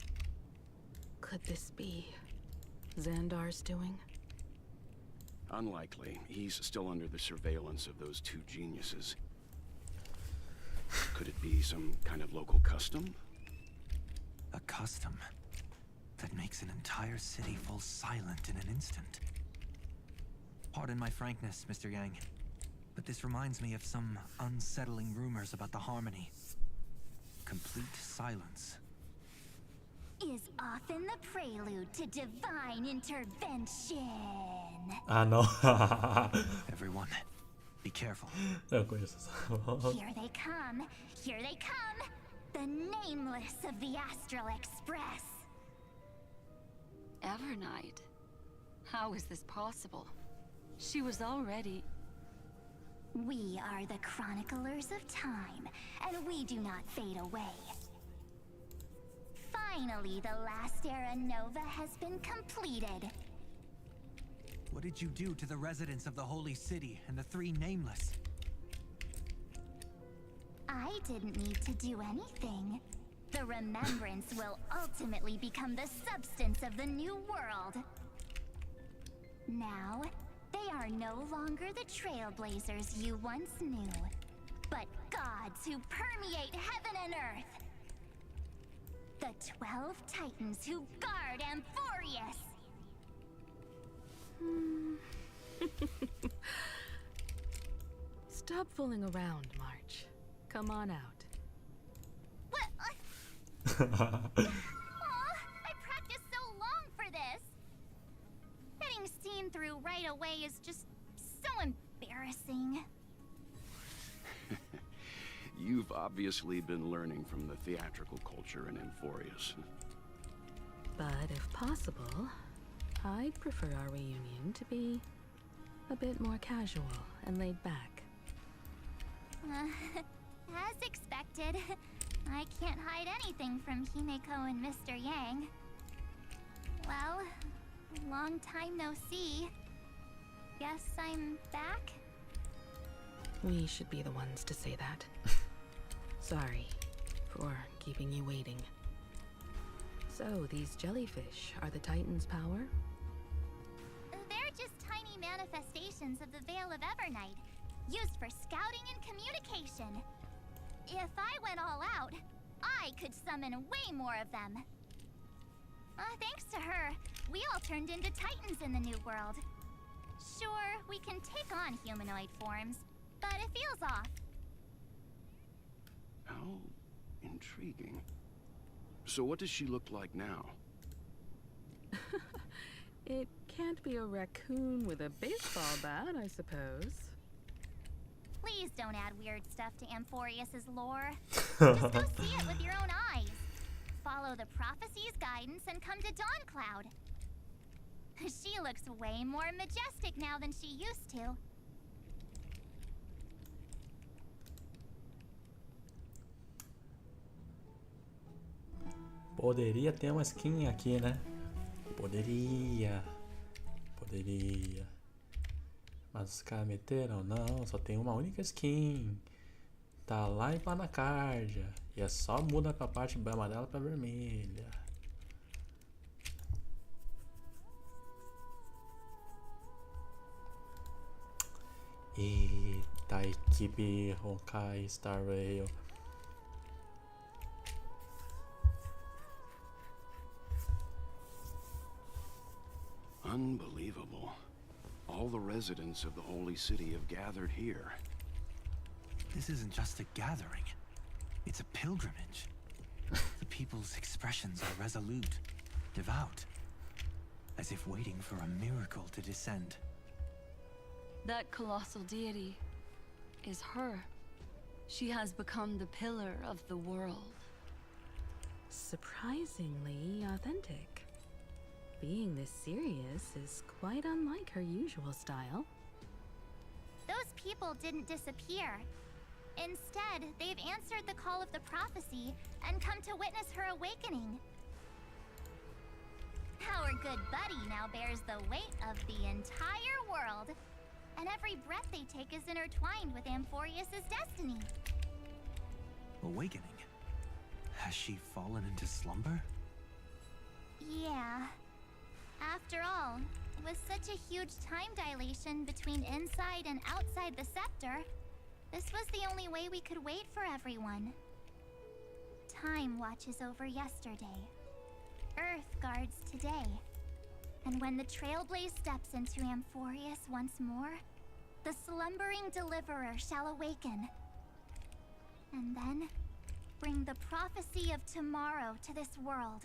Could this be Xandar's doing? Unlikely. He's still under the surveillance of those two geniuses. Could it be some kind of local custom? A custom that makes an entire city fall silent in an instant. Pardon my frankness, Mr. Yang, but this reminds me of some unsettling rumors about the Harmony. Complete silence is often the prelude to divine intervention. Ah, no. Everyone, be careful. Eu conheço essa. Here they come. Here they come. The nameless of the Astral Express. Evernight? How is this possible? She was already... We are the chroniclers of time, and we do not fade away. Finally, the last era Nova has been completed. What did you do to the residents of the Holy City and the three Nameless? I didn't need to do anything. The remembrance will ultimately become the substance of the new world. Now, they are no longer the trailblazers you once knew, but gods who permeate heaven and earth. The 12 titans who guard Amphorius. Stop fooling around, March. Come on out. What? Aw, I practiced so long for this. Getting seen through right away is just so embarrassing. You've obviously been learning from the theatrical culture in Amphorius. But if possible, I'd prefer our reunion to be a bit more casual and laid back. As expected, I can't hide anything from Himeko and Mr. Yang. Well, long time no see. Guess I'm back? We should be the ones to say that. Sorry for keeping you waiting. So, these jellyfish are the Titan's power? They're just tiny manifestations of the Veil of Evernight, used for scouting and communication. If I went all out, I could summon way more of them. Thanks to her, we all turned into Titans in the New World. Sure, we can take on humanoid forms, but it feels off. How intriguing. So what does she look like now? It can't be a raccoon with a baseball bat, I suppose. Please don't add weird stuff to Amphorius's lore. Just go see it with your own eyes. Follow the prophecy's guidance and come to Dawncloud. She looks way more majestic now than she used to. Poderia ter uma skin aqui, né? Poderia. Poderia. Mas os caras meteram? Não, só tem uma única skin. Tá lá em Panacardia. E é só muda pra parte amarela pra vermelha. Eita, equipe Honkai Star Rail. Unbelievable. All the residents of the Holy City have gathered here. This isn't just a gathering. It's a pilgrimage. The people's expressions are resolute, devout, as if waiting for a miracle to descend. That colossal deity is her. She has become the pillar of the world. Surprisingly authentic. Being this serious is quite unlike her usual style. Those people didn't disappear. Instead, they've answered the call of the prophecy and come to witness her awakening. Our good buddy now bears the weight of the entire world, and every breath they take is intertwined with Amphorius's destiny. Awakening? Has she fallen into slumber? Yeah. After all, with such a huge time dilation between inside and outside the scepter, this was the only way we could wait for everyone. Time watches over yesterday. Earth guards today. And when the Trailblaze steps into Amphorius once more, the slumbering deliverer shall awaken. And then, bring the prophecy of tomorrow to this world.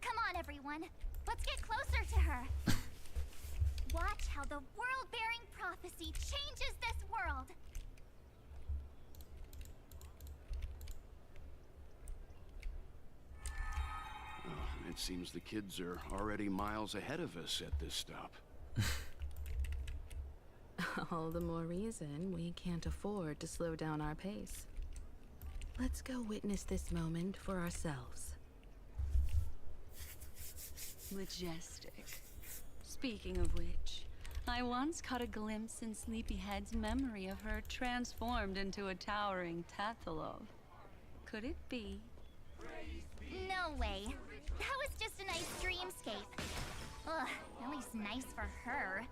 Come on, everyone. Let's get closer to her. Watch how the world-bearing prophecy changes this world. It seems the kids are already miles ahead of us at this stop. All the more reason we can't afford to slow down our pace. Let's go witness this moment for ourselves. Majestic. Speaking of which, I once caught a glimpse in Sleepyhead's memory of her transformed into a towering Tathalov. Could it be No way. That was just a nice dreamscape. Ugh, at least nice for her.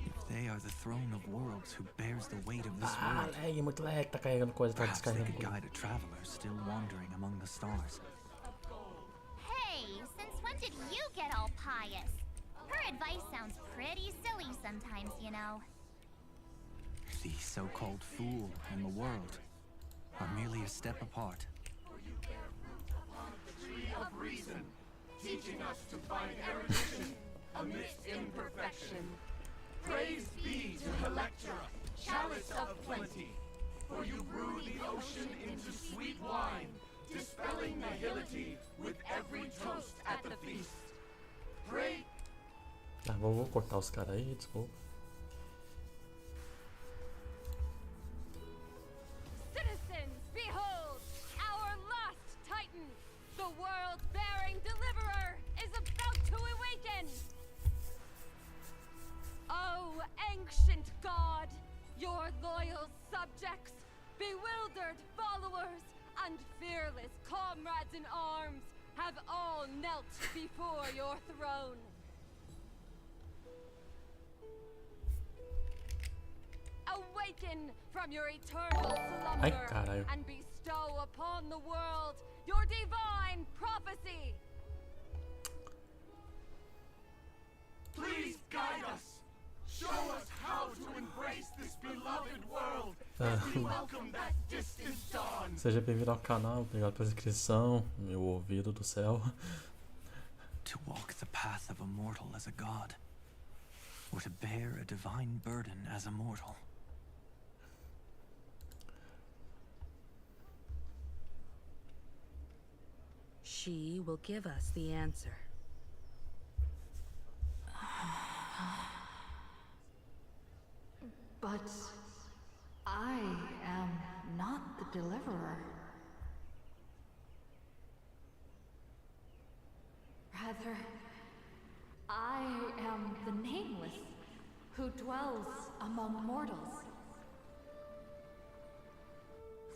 If they are the throne of worlds who bears the weight of this Ah, world, lag, muito lag, tá carregando coisa, tá perhaps they descarregando could coisa. guide a traveler still wandering among the stars. Hey, since when did you get all pious? Her advice sounds pretty silly sometimes, you know. The so-called fool and the world are merely a step apart. Tree of reason, teaching us to find erudition amidst imperfection. Praise be to Electra, chalice of plenty, for you brew the ocean into sweet wine, dispelling nihility with every toast at the feast. Pray. Ah, vou cortar os caras aí, desculpa. Citizens, behold, our last titan, the world-bearing deliverer, is about to awaken. Oh, ancient god, your loyal subjects, bewildered followers, and fearless comrades in arms have all knelt before your throne. Awaken from your eternal slumber and bestow upon the world your divine prophecy. Please guide us. Show us how to embrace this beloved world as we welcome that distant dawn. Seja bem-vindo ao canal, obrigado pela inscrição, meu ouvido do céu. To walk the path of a mortal as a god, or to bear a divine burden as a mortal. She will give us the answer. But I am not the deliverer. Rather, I am the nameless who dwells among mortals.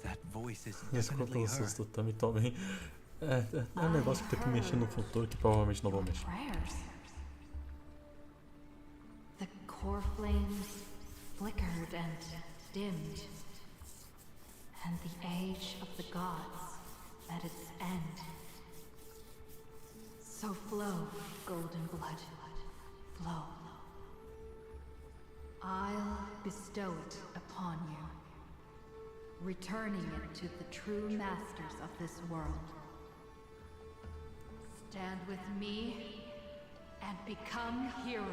That voice is Desculpa definitely o her. susto também, tomei. É um negócio que tem que mexer no futuro que provavelmente não vou mexer. Prayers. The core flames flickered and dimmed, and the age of the gods at its end. So flow, golden blood, flow. I'll bestow it upon you, returning it to the true masters of this world. Stand with me and become heroes.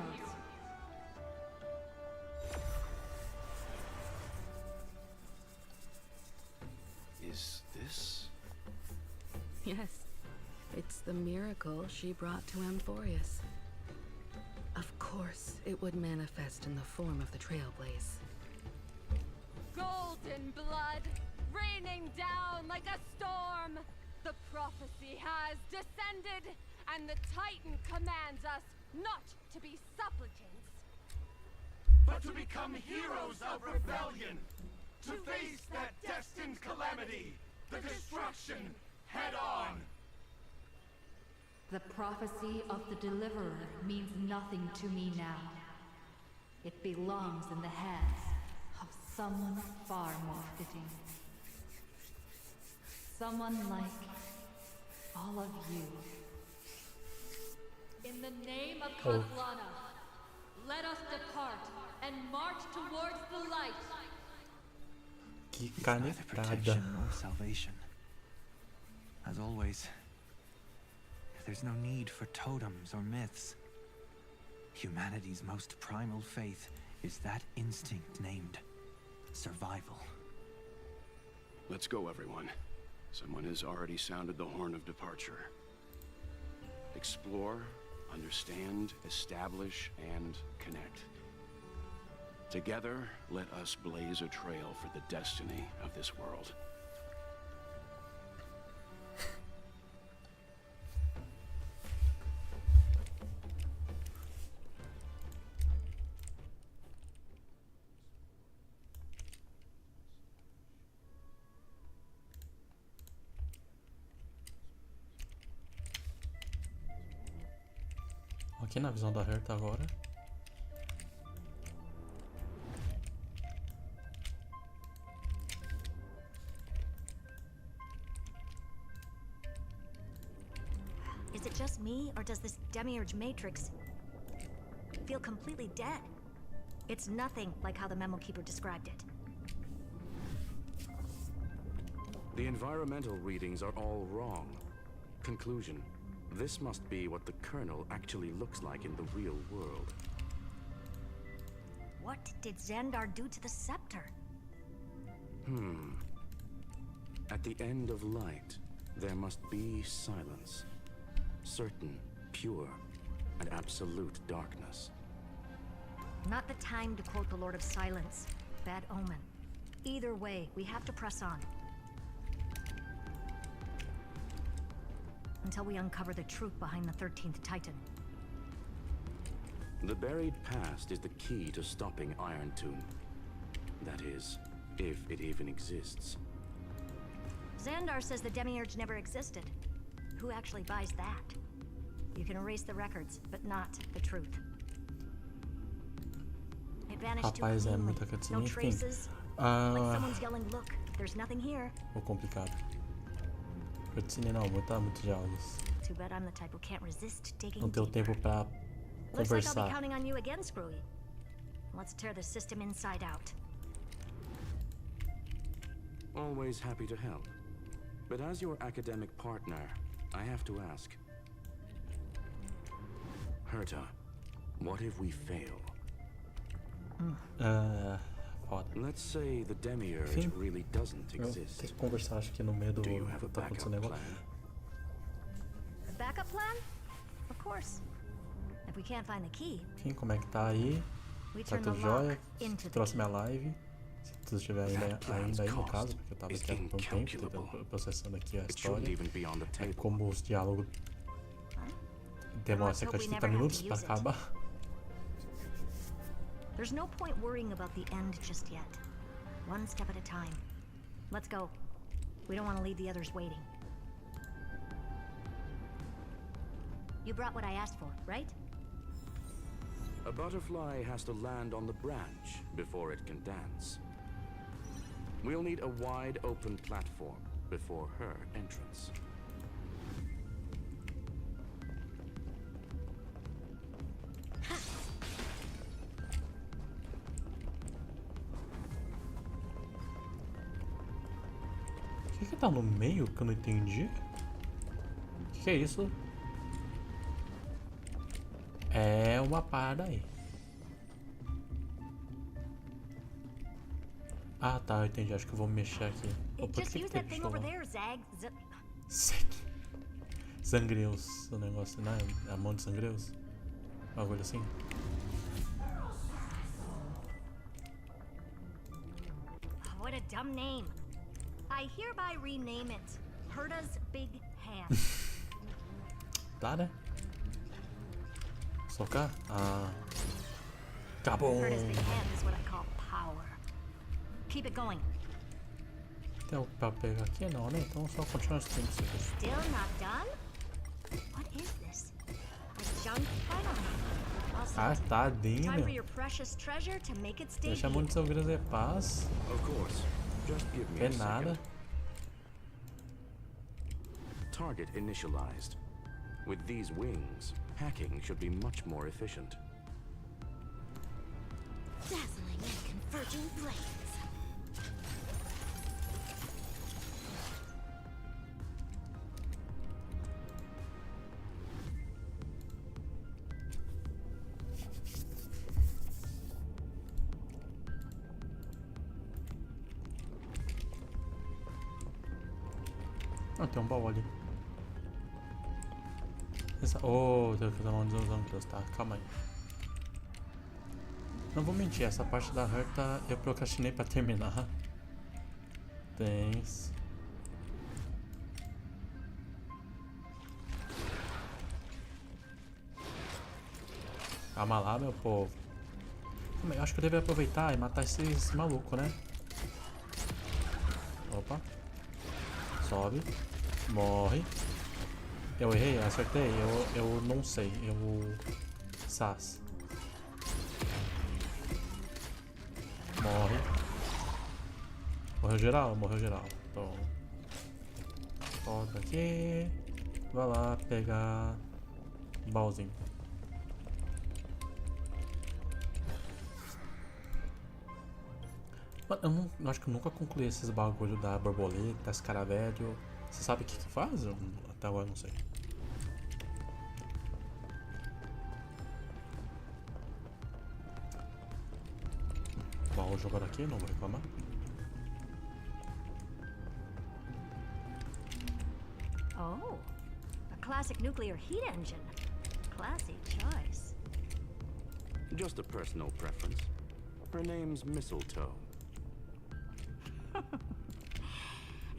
Is this? Yes, it's the miracle she brought to Amphorius. Of course, it would manifest in the form of the Trailblaze. Golden blood, raining down like a storm. The prophecy has descended, and the Titan commands us not to be supplicants, but to become heroes of rebellion, to face that destined calamity, the destruction, head on. The prophecy of the Deliverer means nothing to me now. It belongs in the hands of someone far more fitting. Someone like all of you. In the name of Kathlana, let us depart and march towards the light. Que It's neither protection canetada. nor salvation. As always, there's no need for totems or myths. Humanity's most primal faith is that instinct named survival. Let's go, everyone. Someone has already sounded the horn of departure. Explore, understand, establish, and connect. Together, let us blaze a trail for the destiny of this world. Aqui na visão da Herta agora. Is it just me, or does this demiurge matrix feel completely dead? It's nothing like how the memo keeper described it. The environmental readings are all wrong. Conclusion. This must be what the kernel actually looks like in the real world. What did Xandar do to the scepter? At the end of light, there must be silence. Certain, pure, and absolute darkness. Not the time to quote the Lord of Silence. Bad omen. Either way, we have to press on. Until we uncover the truth behind the 13th Titan. The buried past is the key to stopping Iron Tomb. That is, if it even exists. Xandar says the demiurge never existed. Who actually buys that? You can erase the records, but not the truth. It vanished too Rapaz, é cleanly. muita cutscene, No enfim. traces. Like someone's yelling, look, there's nothing here. Complicado. Cutscene não, muitos diálogos. Too bad I'm the type who can't resist digging Não tenho deeper. tempo pra Looks like I'll be conversar. counting on you again, Screwy. Let's tear the system inside out. Always happy to help. But as your academic partner, I have to ask. Herta, what if we fail? Foda. Let's say the demiurge Sim. really doesn't Eu exist. tenho que conversar, acho que no meio do Do you have a tá backup acontecendo negócio. plan? A backup plan? Of course. If we can't find the key, Enfim, como é que tá aí? we Tá turn the tudo lock jóia? into the Trouxe key. minha live. Se tu estiver ainda aí no caso, porque eu tava aqui há um tempo tentando, processando aqui a It shouldn't história. even be on the É table. como os diálogos demoram Let's cerca hope de we 30 never have minutos to pra use it. acabar. There's no point worrying about the end just yet. One step at a time. Let's go. We don't want to leave the others waiting. You brought what I asked for, right? A butterfly has to land on the branch before it can dance. We'll need a wide open platform before her entrance. O que tá no meio que eu não entendi? O que é isso? É uma parada aí. Ah tá, eu entendi. Acho que eu vou mexer aqui. Opa, Just que use tem that que thing over falar? there, Zag. Sangreus, o negócio, né? A mão de sangreus. Bagulho assim. What a dumb name. I hereby rename it Herta's Big Hand. Tá, né? Socar? Ah. Acabou. Herta's Big Hand is what I call power. Keep it going. Tem algo pra pegar aqui? Não, né? Então só continuar assistindo isso aqui. Still not done? What is this? A junk finally. All set. Ah, tadinho, Time for meu. your precious treasure to make its Deixa a debut. mão de sangreus em paz. Of course. Just give me É a second. nada. Target initialized. With these wings, hacking should be much more efficient. Dazzling and converging blades. Ah, tem um baú ali. Oh, tem que fazer uma dos tá? Calma aí. Não vou mentir, essa parte da Herta eu procrastinei pra terminar. Tens. Calma lá, meu povo. Eu acho que eu deveria aproveitar e matar esse maluco, né? Opa. Sobe. Morre. Eu errei, acertei. Eu não sei. Sas. Morre. Morreu geral? Morreu geral. Então, volta aqui. Vai lá pegar o baúzinho. Eu acho que eu nunca concluí esses bagulho da borboleta, escaravelho. Você sabe o que faz? Até agora eu não sei. Baú jogado aqui, não vou reclamar. Oh, a classic nuclear heat engine. Classy choice. Just a personal preference. Her name's Mistletoe.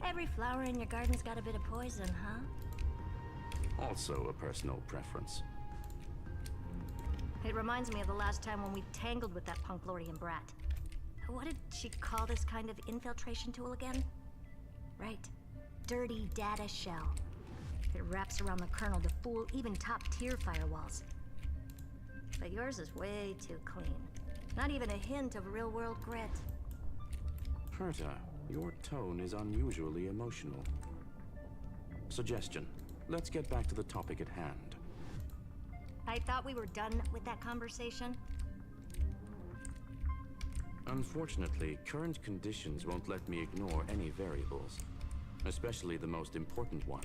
Every flower in your garden's got a bit of poison, huh? Also a personal preference. It reminds me of the last time when we tangled with that Punklorian brat. What did she call this kind of infiltration tool again? Right. Dirty data shell. It wraps around the kernel to fool even top-tier firewalls. But yours is way too clean. Not even a hint of real-world grit. Herta, your tone is unusually emotional. Suggestion. Let's get back to the topic at hand. I thought we were done with that conversation. Unfortunately, current conditions won't let me ignore any variables. Especially the most important one.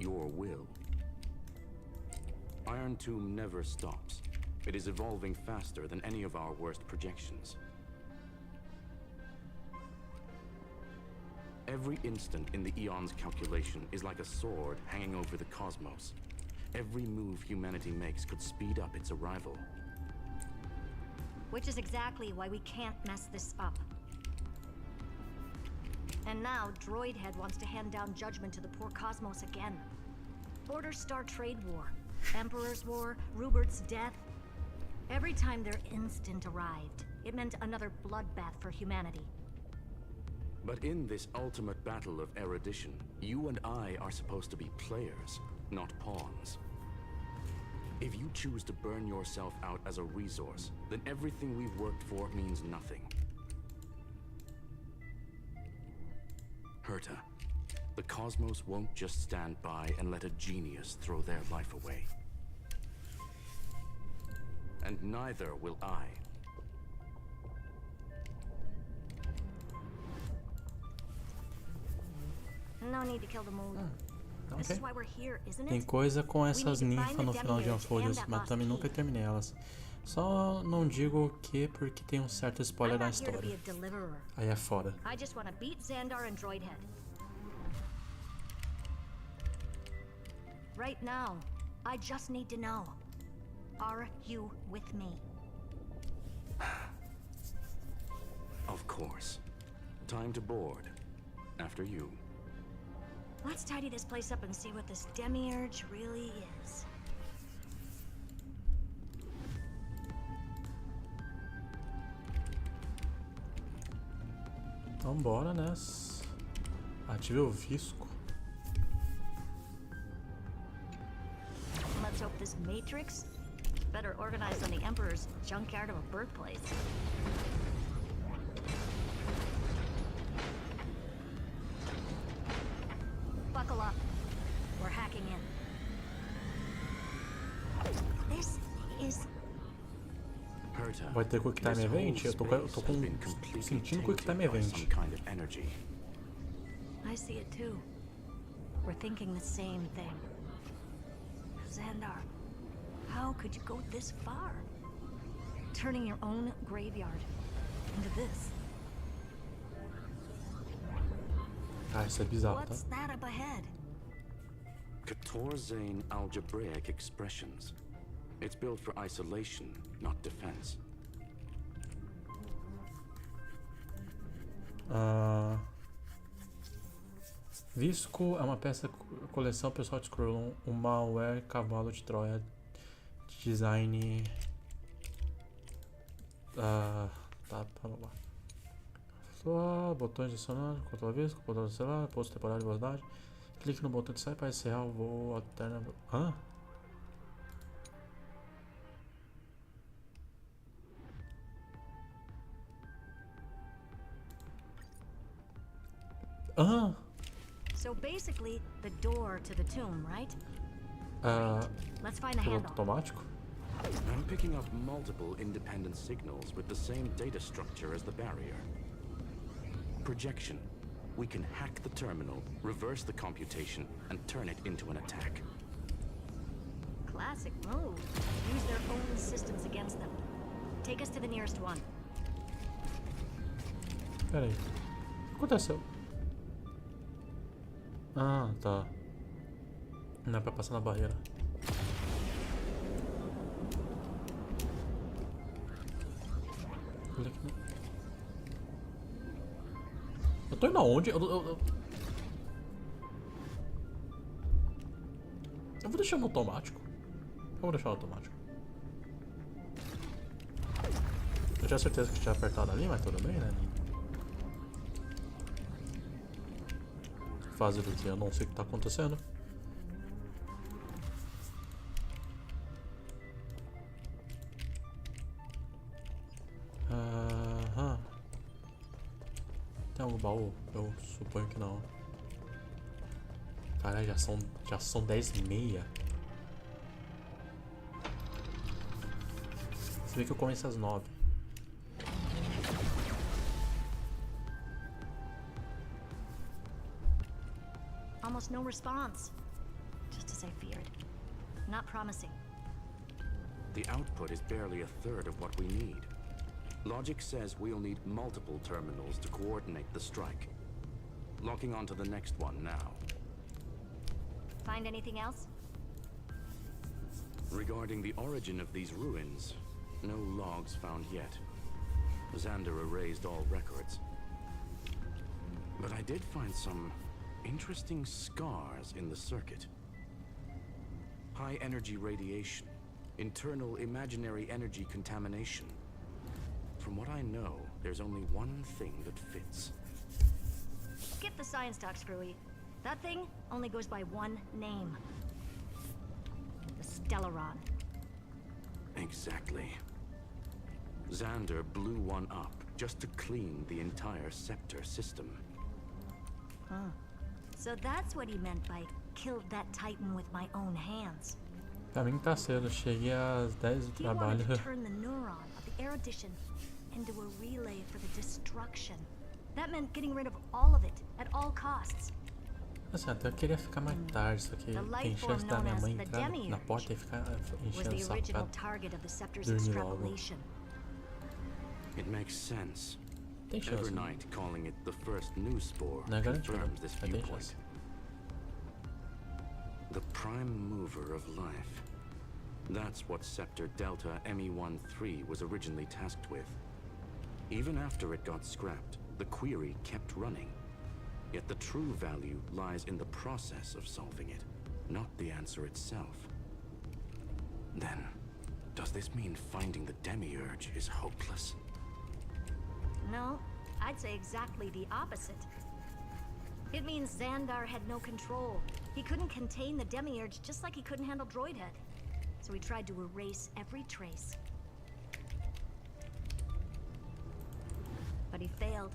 Your will. Iron Tomb never stops. It is evolving faster than any of our worst projections. Every instant in the Eon's calculation is like a sword hanging over the cosmos. Every move humanity makes could speed up its arrival. Which is exactly why we can't mess this up. And now, Droidhead wants to hand down judgment to the poor cosmos again. Border Star Trade War, Emperor's War, Rupert's death. Every time their instant arrived, it meant another bloodbath for humanity. But in this ultimate battle of erudition, you and I are supposed to be players, not pawns. If you choose to burn yourself out as a resource, then everything we've worked for means nothing. Herta, the cosmos won't just stand by and let a genius throw their life away. And neither will I. No need to kill the mood. This is why we're here, isn't Tem it? coisa com essas ninfas no final de Unfolders, mas também nunca terminei elas. Só não digo o que porque tem um certo spoiler na história. Aí é foda. I just want to beat Xandar and Droidhead. Right now, I just need to know. Are you with me? Of course. Time to board. After you. Let's tidy this place up and see what this demiurge really is. Então bora, né? Ative o visco. Let's hope this matrix is better organized than the Emperor's junkyard of a birthplace. Buckle up. We're hacking in. This is... Vai ter Quick Time Event? Eu tô sentindo Quick Time Event. I see it too. We're thinking the same thing. Xandar, how could you go this far? Turning your own graveyard into this. Ah, isso é bizarro, tá? What's that up ahead? Katorzane algebraic expressions. It's built for isolation, not defense. Visco é uma peça coleção pessoal de Skrull, um malware cavalo de Troia, design. Tá, vamos lá. Botões adicionados, controle visco, botão do celular, posto temporário de velocidade. Clique no botão de sair para encerrar o voo alterno. Hã? Ah! So basically, the door to the tomb, right? Let's find the Piloto handle. automático? I'm picking up multiple independent signals with the same data structure as the barrier. Projection. We can hack the terminal, reverse the computation, and turn it into an attack. Classic move. Use their own systems against them. Take us to the nearest one. Pera aí. O que aconteceu? Ah, tá. Não é pra passar na barreira. Olha aqui. Eu tô indo aonde? Eu vou deixar no automático. Eu vou deixar no automático. Eu tinha certeza que tinha apertado ali, mas tudo bem, né? Fazer o que? Eu não sei o que tá acontecendo. Aham. Tem algum baú? Eu suponho que não. Caralho, já são 10h30. Você vê que eu começo às 9. Almost no response. Just as I feared. Not promising. The output is barely a third of what we need. Logic says we'll need multiple terminals to coordinate the strike. Locking onto the next one now. Find anything else? Regarding the origin of these ruins, no logs found yet. Xander erased all records. But I did find some interesting scars in the circuit. High energy radiation, internal imaginary energy contamination. From what I know, there's only one thing that fits. Skip the science talk, Screwy. That thing only goes by one name. The Stellaron. Exactly. Xander blew one up just to clean the entire Scepter system. Huh. So that's what he meant by killed that Titan with my own hands. Pra mim tá cedo, cheguei às 10 do He wanted trabalho. to turn the neuron of the erudition into a relay for the destruction. That meant getting rid of all of it at all costs. Assim, até eu queria ficar mais tarde, só que tem chance da minha mãe entrar na porta e ficar Was enchendo o the saco original pra target of the Scepter's dormir logo. extrapolation. It makes sense. Tem chance. Evernight calling it the first new spore Não é garantido, confirms this mas tem viewpoint. chance. The prime mover of life. That's what Scepter Delta ME-13 was originally tasked with. Even after it got scrapped, the query kept running. Yet the true value lies in the process of solving it, not the answer itself. Then, does this mean finding the Demiurge is hopeless? No, I'd say exactly the opposite. It means Xandar had no control. He couldn't contain the Demiurge just like he couldn't handle Droidhead. So he tried to erase every trace. But he failed.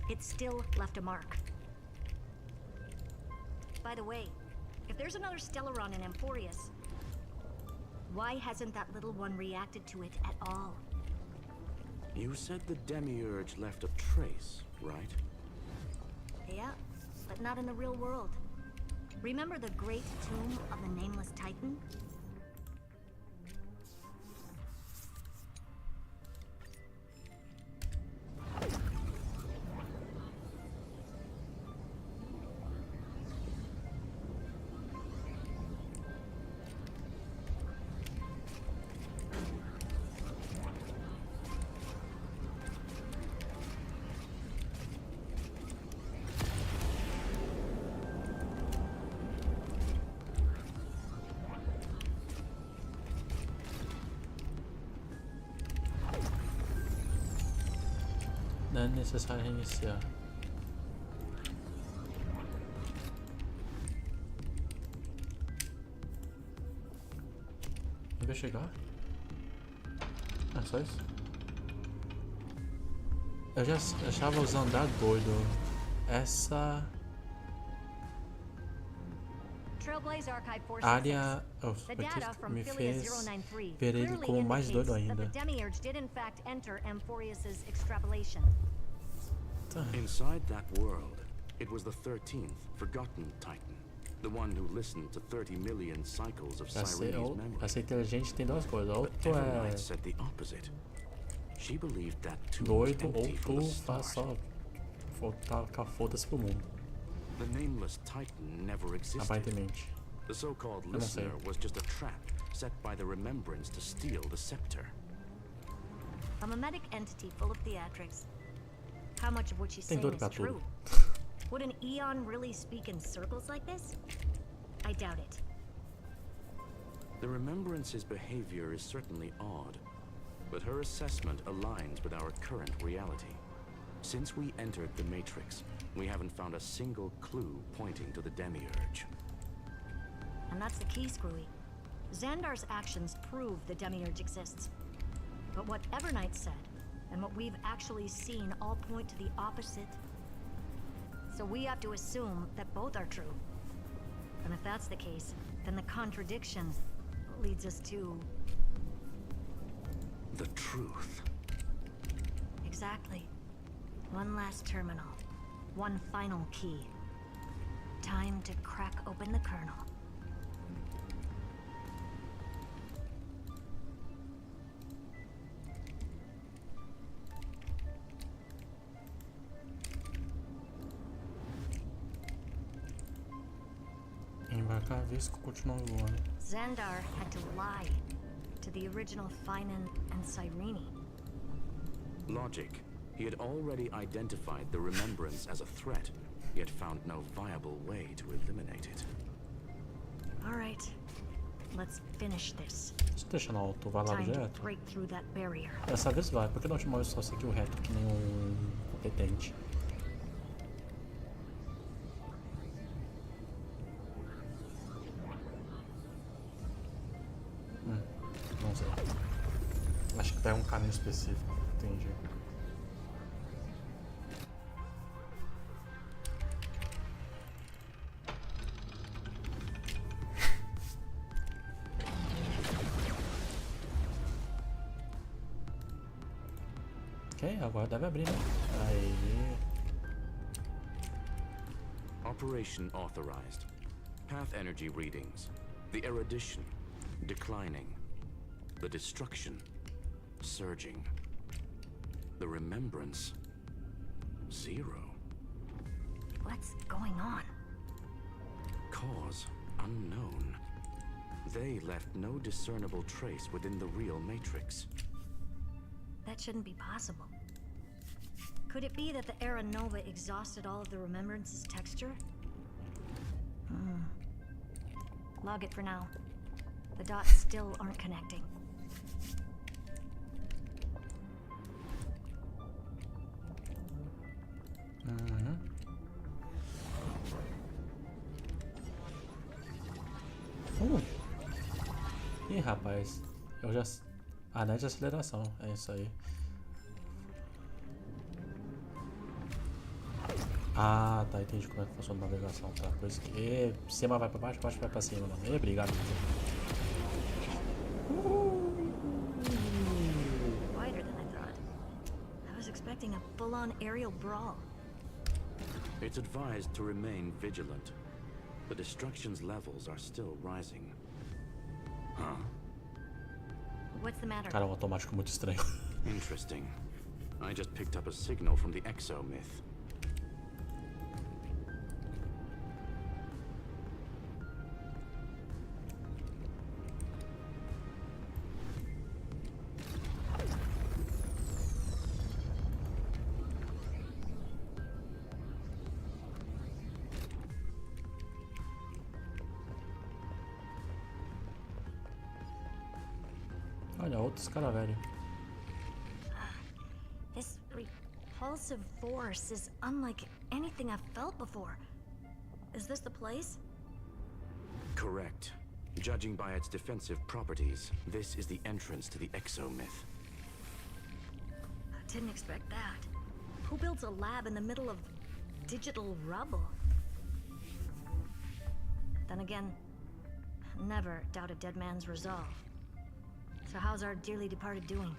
It still left a mark. By the way, if there's another Stellaron in Amphorius, why hasn't that little one reacted to it at all? You said the Demiurge left a trace, right? Yeah, but not in the real world. Remember the great tomb of the Nameless Titan? Não é necessário reiniciar. Investigar? É só isso? Eu já achava os andar doido. essa Trailblaze Archive área 466. The data from me Phileas fez 093 ver ele clearly como mais doido indicates that ainda. the Demiurge did in fact enter Amphorius's extrapolation. Inside that world, it was the 13th, forgotten Titan. The one who listened to 30 million cycles of Cyrene's memory. Pra ser inteligente tem duas coisas. Ou But tu é Evernight said the opposite. She believed that tomb was doido, ou empty from tu the faz start. só tacar foda-se pro mundo. The nameless Titan never existed. Aparentemente. The so-called Eu não sei. listener was just a trap set by the Remembrance to steal the scepter. A mimetic entity full of theatrics. How much of what she's Tem saying doido is pra tudo. true? Would an Eon really speak in circles like this? I doubt it. The Remembrance's behavior is certainly odd, but her assessment aligns with our current reality. Since we entered the Matrix, we haven't found a single clue pointing to the Demiurge. And that's the key, Screwy. Xandar's actions prove the Demiurge exists. But what Evernight said, and what we've actually seen all point to the opposite. So we have to assume that both are true. And if that's the case, then the contradiction leads us to... The truth. Exactly. One last terminal. One final key. Time to crack open the kernel. Embarcar a Visco continua voando. Xandar had to lie to the original Finan and Cyrene. Logic. He had already identified the Remembrance as a threat, yet found no viable way to eliminate it. All right, let's finish this. Se deixa no alto, vai lá Time to direto. break through that barrier. Dessa vez vai, porque na última vez só seguiu reto que nem um competente. Não sei. Acho que pega um caminho específico. Entendi. Ok, agora deve abrir, né? Aí. Operation authorized. Path energy readings. The erudition declining. The destruction surging. The remembrance 0. What's going on? Cause unknown. They left no discernible trace within the real Matrix. That shouldn't be possible. Could it be that the Era Nova exhausted all of the Remembrance's texture? Log it for now. The dots still aren't connecting. Ih, rapaz, eu já... Anel de aceleração, é isso aí. Ah, tá, entendi como é que funciona a navegação, tá? Coisa que cima vai pra baixo, baixo vai pra cima, não. Obrigado. Wider than I thought. I was expecting a full-on aerial brawl. It's advised to remain vigilant. The destruction's levels are still rising. Huh? What's the matter? Cara, um automático muito estranho. Interesting. I just picked up a signal from the Exo myth. Olha, outros cara velho. This repulsive force is unlike anything I've felt before. Is this the place? Correct. Judging by its defensive properties, this is the entrance to the Exo myth. I didn't expect that. Who builds a lab in the middle of Digital rubble. Then again, never doubt a dead man's resolve. So how's our dearly departed doing?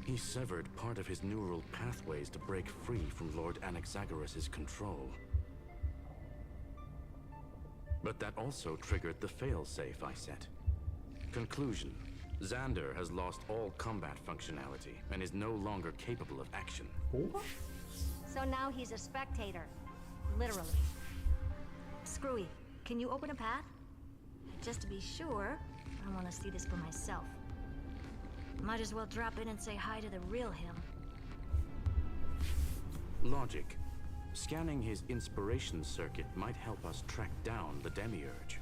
He severed part of his neural pathways to break free from Lord Anaxagoras' control. But that also triggered the failsafe I set. Conclusion: Xander has lost all combat functionality and is no longer capable of action. So now he's a spectator. Literally. Screwy, can you open a path? Just to be sure, I want to see this for myself. Might as well drop in and say hi to the real him. Logic. Scanning his inspiration circuit might help us track down the Demiurge.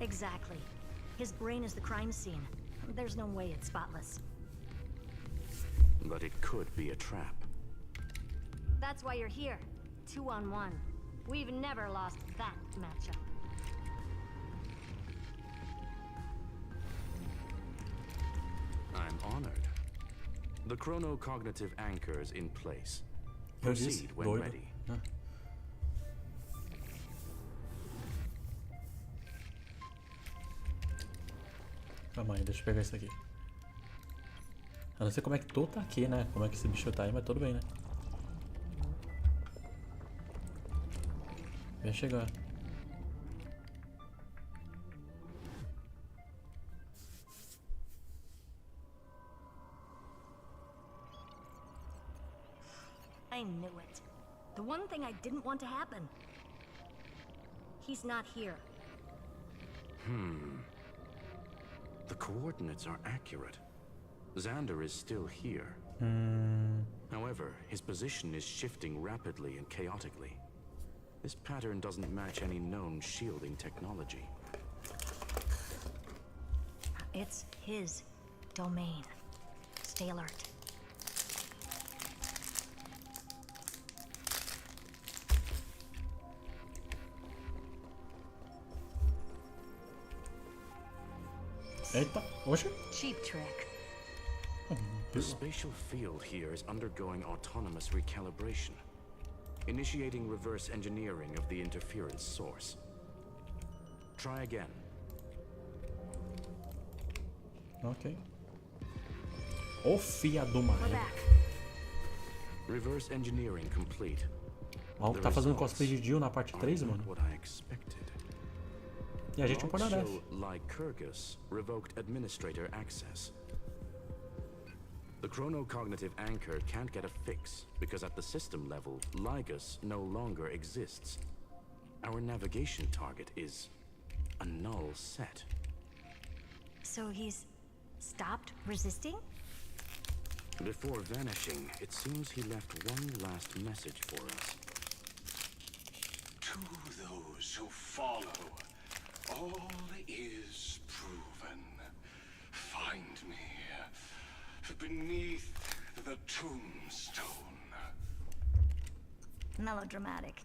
Exactly. His brain is the crime scene. There's no way it's spotless. But it could be a trap. That's why you're here. 2-on-1. We've never lost that matchup. I'm honored. The chronocognitive anchor is in place. Proceed when ready. Calma aí, deixa eu pegar isso aqui. Eu não sei como é que tu tá aqui, né? Como é que esse bicho tá aí, mas tudo bem, né? Vem chegar. I knew it. The one thing I didn't want to happen. He's not here. The coordinates are accurate. Xander is still here. However, his position is shifting rapidly and chaotically. This pattern doesn't match any known shielding technology. It's his domain. Stay alert. Eita, oxe. Cheap trick. The spatial field here is undergoing autonomous recalibration, initiating reverse engineering of the interference source. Try again. Ok. Ô fia do mar. Reverse engineering complete. Ó, tá fazendo cosplay de Jill na parte 3, mano. E a gente não pode dar dessa. Lycurgus revoked administrator access. The chronocognitive anchor can't get a fix because at the system level, Lygus no longer exists. Our navigation target is a null set. So he's stopped resisting? Before vanishing, it seems he left one last message for us. To those who follow, all is proven. Find me beneath the tombstone. Melodramatic.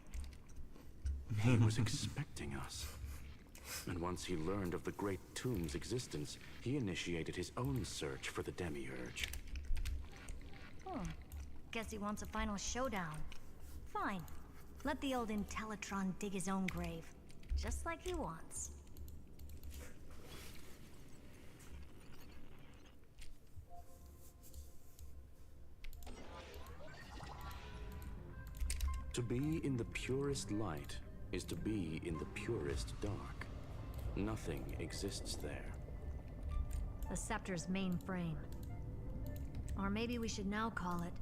He was expecting us. And once he learned of the Great Tomb's existence, he initiated his own search for the Demiurge. Guess he wants a final showdown. Fine. Let the old Intellitron dig his own grave. Just like he wants. To be in the purest light is to be in the purest dark. Nothing exists there. The Scepter's mainframe. Or maybe we should now call it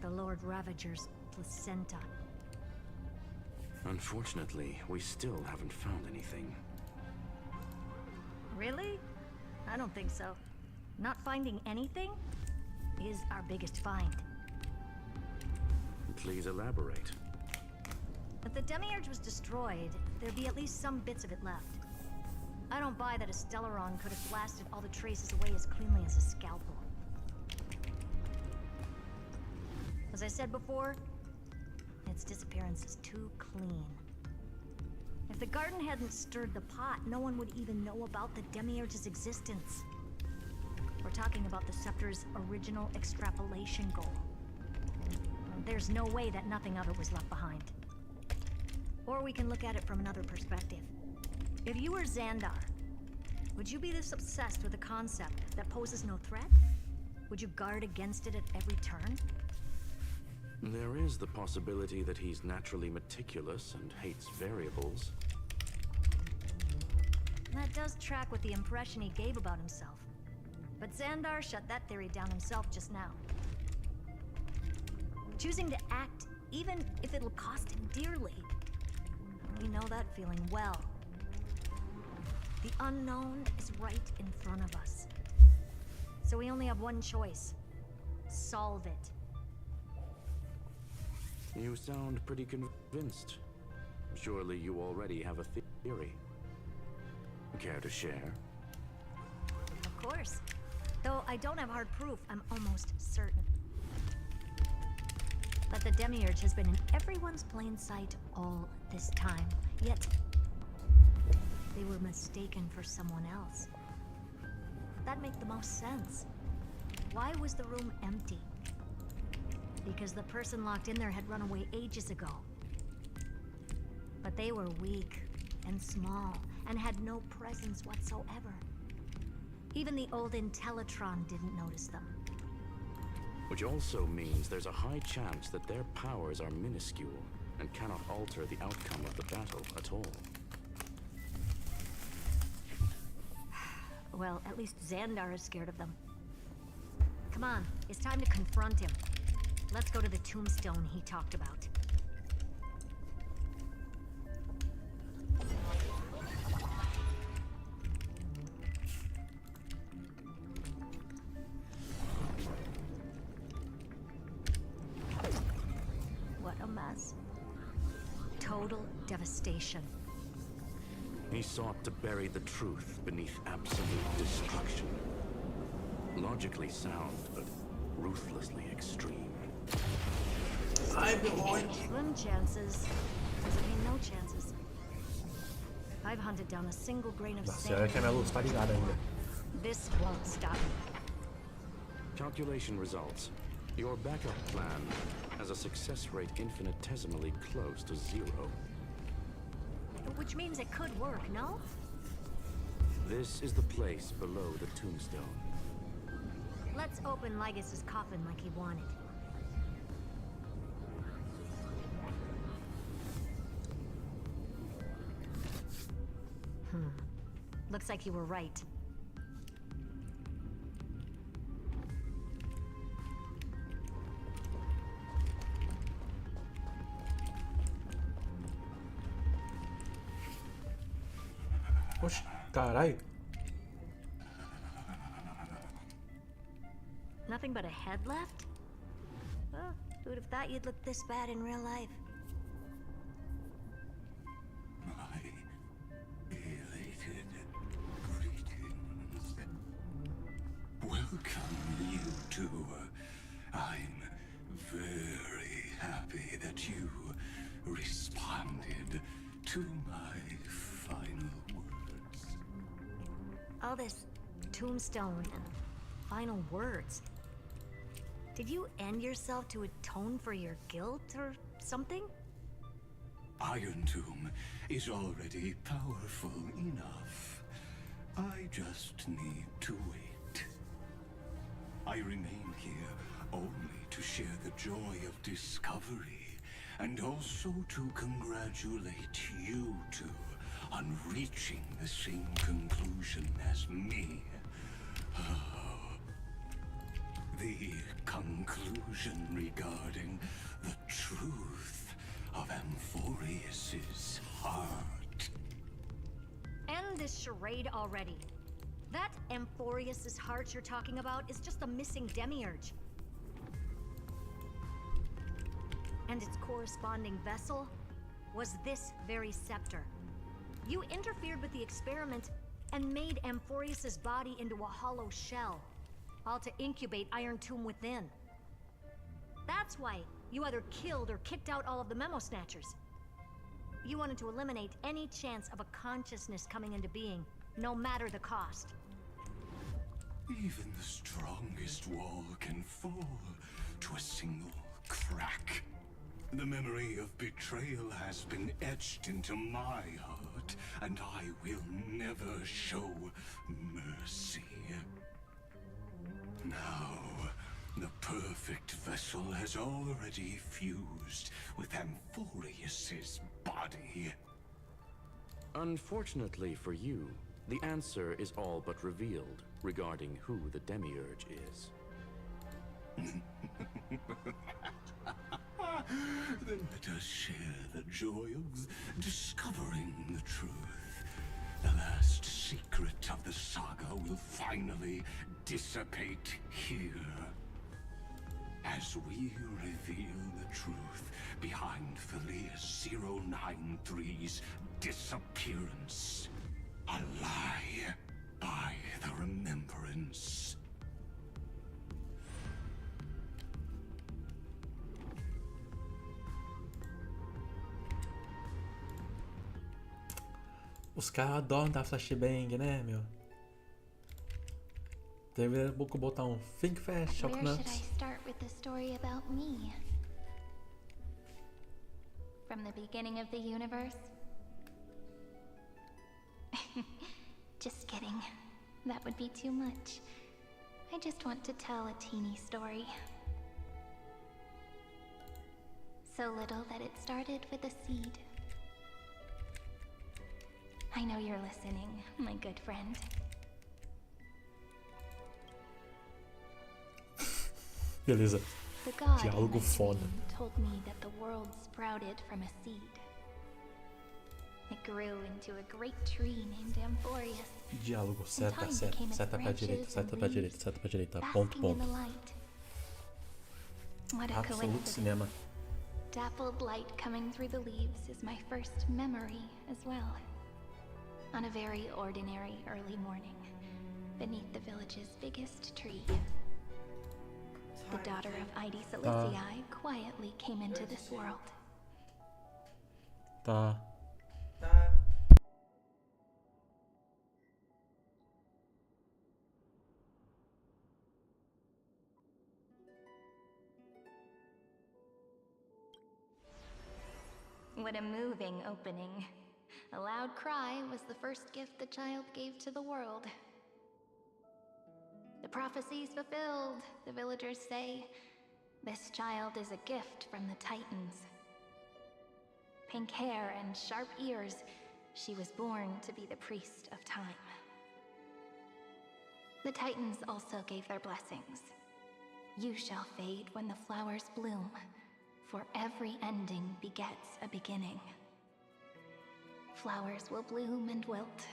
the Lord Ravager's placenta. Unfortunately, we still haven't found anything. Really? I don't think so. Not finding anything is our biggest find. Please elaborate. If the Demiurge was destroyed, there'd be at least some bits of it left. I don't buy that a Stellaron could have blasted all the traces away as cleanly as a scalpel. As I said before, its disappearance is too clean. If the garden hadn't stirred the pot, no one would even know about the Demiurge's existence. We're talking about the Scepter's original extrapolation goal. there's no way that nothing of it was left behind. Or we can look at it from another perspective. If you were Xandar, would you be this obsessed with a concept that poses no threat? Would you guard against it at every turn? There is the possibility that he's naturally meticulous and hates variables. That does track with the impression he gave about himself. But Xandar shut that theory down himself just now. Choosing to act, even if it'll cost him dearly. We know that feeling well. The unknown is right in front of us. So we only have one choice. Solve it. You sound pretty convinced. Surely you already have a theory. Care to share? Of course. Though I don't have hard proof, I'm almost certain that the Demiurge has been in everyone's plain sight all this time. Yet, they were mistaken for someone else. That'd make the most sense. Why was the room empty? Because the person locked in there had run away ages ago. But they were weak and small and had no presence whatsoever. Even the old Intellitron didn't notice them. Which also means there's a high chance that their powers are minuscule and cannot alter the outcome of the battle at all. Well, at least Xandar is scared of them. Come on, it's time to confront him. Let's go to the tombstone he talked about. What a mess. Total devastation. He sought to bury the truth beneath absolute destruction. Logically sound, but ruthlessly extreme. Slim chances doesn't mean no chances. I've hunted down a single grain of sand. This won't stop me. Calculation results. Your backup plan has a success rate infinitesimally close to 0. Which means it could work, no? This is the place below the tombstone. Let's open Lygas's coffin like he wanted. Looks like you were right. Oxe, caralho. Nothing but a head left? Oh, who'd have thought you'd look this bad in real life? My elated greetings. Welcome, you two. I'm very happy that you responded to my final words. All this tombstone and final words. Did you end yourself to atone for your guilt or something? Iron Tomb is already powerful enough. I just need to wait. I remain here only to share the joy of discovery, and also to congratulate you two on reaching the same conclusion as me. The conclusion regarding the truth of Amphorius's heart. End this charade already. That Amphorius's heart you're talking about is just a missing demiurge. And its corresponding vessel was this very scepter. You interfered with the experiment and made Amphorius's body into a hollow shell, all to incubate Iron Tomb within. That's why you either killed or kicked out all of the Memo Snatchers. You wanted to eliminate any chance of a consciousness coming into being, no matter the cost. Even the strongest wall can fall to a single crack. The memory of betrayal has been etched into my heart, and I will never show mercy. Now, the perfect vessel has already fused with Amphorius's body. Unfortunately for you, the answer is all but revealed regarding who the Demiurge is. Then let us share the joy of discovering the truth. The last secret of the saga will finally dissipate here. As we reveal the truth behind Felius 093's disappearance. A lie by the remembrance. Os caras adoram dar flashbang, né, meu? Deveria botar um Think Fast, Shock Where should I Nuts. start with the story about me? From the beginning of the universe? Just kidding. That would be too much. I just want to tell a teeny story. So little that it started with a seed. I know you're listening, my good friend. Beleza. The god in Diálogo my foda. dream told me that the world sprouted from a seed. It grew into a great tree named Amphorius. Diálogo, seta, seta, seta pra direita, seta pra direita, seta pra direita, ponto, Basking in ponto. the light. What a Absolute coincidence. cinema. Dappled light coming through the leaves is my first memory as well. On a very ordinary early morning, beneath the village's biggest tree. The daughter of Idi Ciliciae quietly came into this world. Tá. What a moving opening. A loud cry was the first gift the child gave to the world. The prophecy's fulfilled, the villagers say. This child is a gift from the Titans. Pink hair and sharp ears, she was born to be the priest of time. The Titans also gave their blessings. You shall fade when the flowers bloom, for every ending begets a beginning. Flowers will bloom and wilt.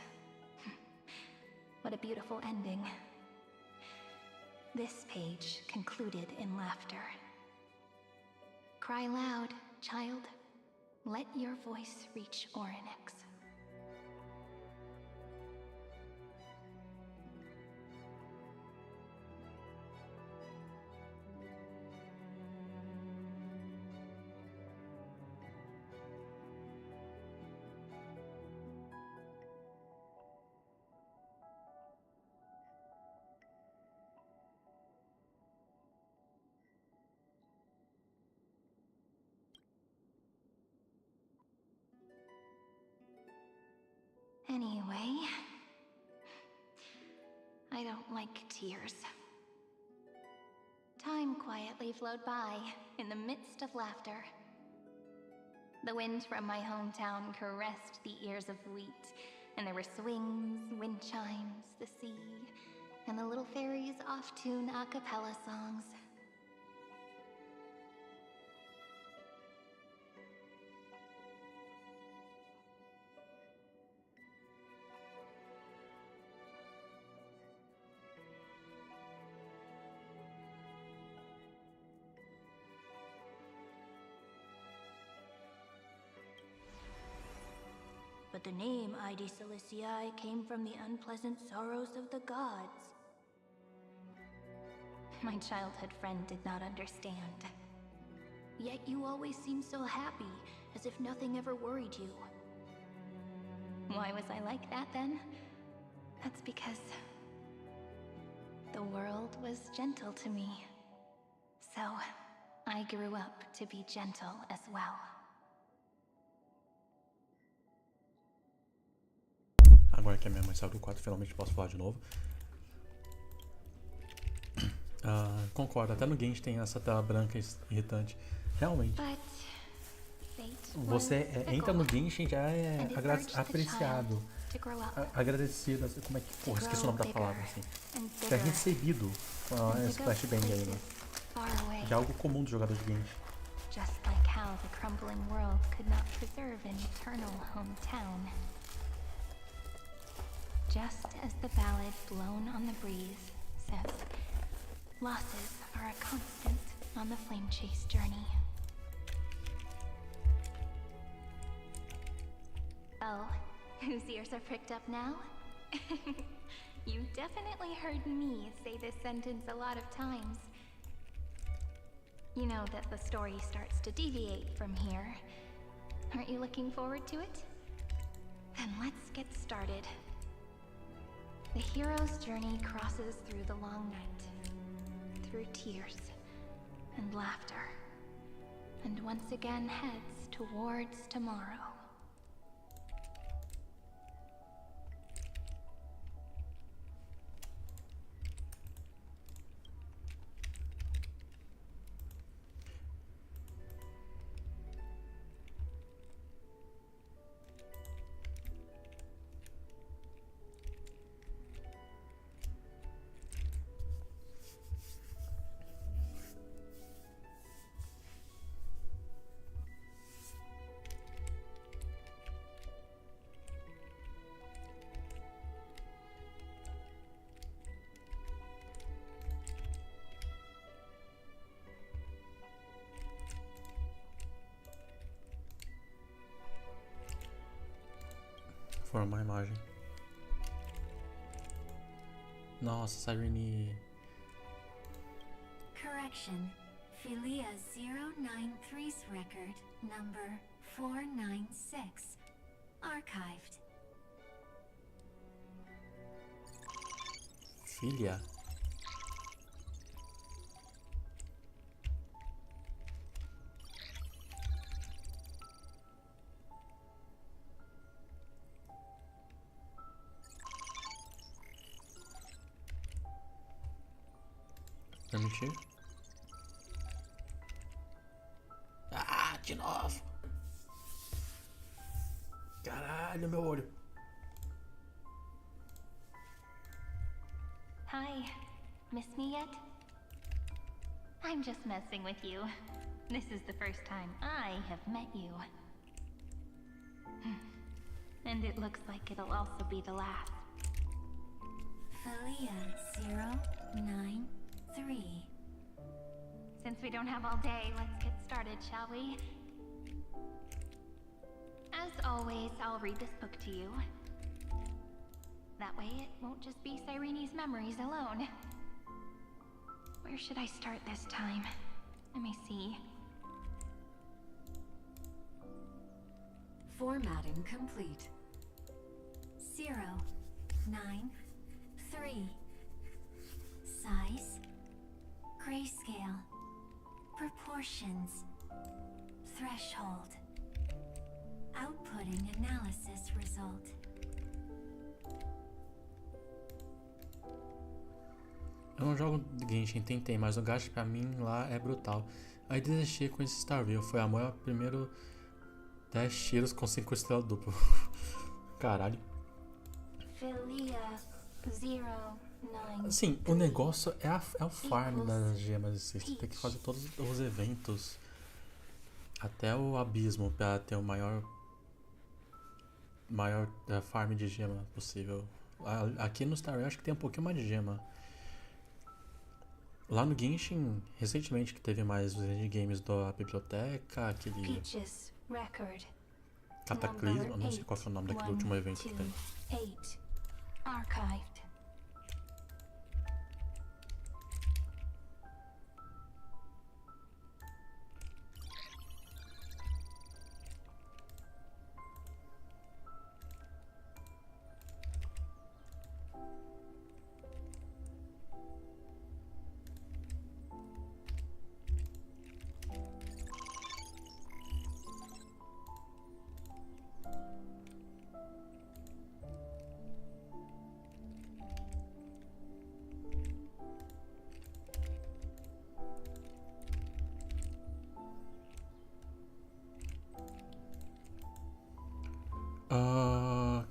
What a beautiful ending. This page concluded in laughter. Cry loud, child. Let your voice reach Orynyx. Anyway, I don't like tears. Time quietly flowed by in the midst of laughter. The wind from my hometown caressed the ears of wheat, and there were swings, wind chimes, the sea, and the little fairies off-tune a cappella songs. But the name Idi Ciliciae came from the unpleasant sorrows of the gods. My childhood friend did not understand. Yet you always seemed so happy, as if nothing ever worried you. Why was I like that then? That's because the world was gentle to me. So, I grew up to be gentle as well. Agora que a minha mãe saiu do quarto, finalmente posso falar de novo. Concordo, até no Genshin tem essa tela branca irritante. Realmente. Você entra no Genshin já é apreciado. Agradecido. Como é que. Porra, esqueci o nome da palavra assim. É recebido com esse flashbang aí, né? Já é algo comum dos jogadores de Genshin. Just like how the crumbling world could not preserve an eternal hometown. Just as the ballad blown on the breeze says, losses are a constant on the flame chase journey. Oh, whose ears are pricked up now? You definitely heard me say this sentence a lot of times. You know that the story starts to deviate from here. Aren't you looking forward to it? Then let's get started. The hero's journey crosses through the long night, through tears and laughter, and once again heads towards tomorrow. Formar a imagem. Nossa, Sirene. Correction. Philia 093's record number 496. Archived. Filha? Permitir? Ah, de novo! Caralho, meu olho! Hi, miss me yet? I'm just messing with you. This is the first time I have met you. And it looks like it'll also be the last. Philia 093. Since we don't have all day, let's get started, shall we? As always, I'll read this book to you. That way it won't just be Sirene's memories alone. Where should I start this time? Let me see. Formatting complete. 093. Size. Grayscale. Proportions. Threshold. Outputting analysis result. Eu não jogo Genshin, tentei, mas o gasto pra mim lá é brutal. Aí desistir com esse Starville, foi amor ao primeiro 10 tiros com 5 estrelas duplo. Caralho. Philia 09. Assim, o negócio é o farm das gemas. Você tem que fazer todos os eventos até o abismo pra ter o maior farm de gema possível. Aqui no Star Rail acho que tem um pouquinho mais de gema. Lá no Genshin, recentemente que teve mais os games da biblioteca, aquele Cataclismo, eu não sei qual foi o nome daquele último evento que teve. Archived.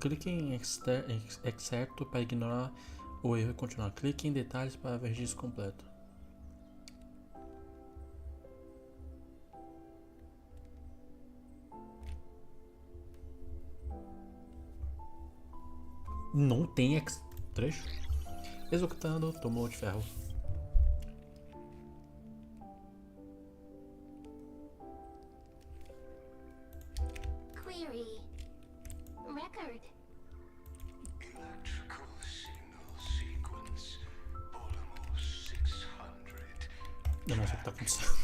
Clique em excerto para ignorar o erro e continuar. Clique em detalhes para ver registro completo. Não tem trecho. Executando, tomou de ferro. Query. Record. Electrical signal sequence. Polymorph 600. Eu não sei o que tá acontecendo.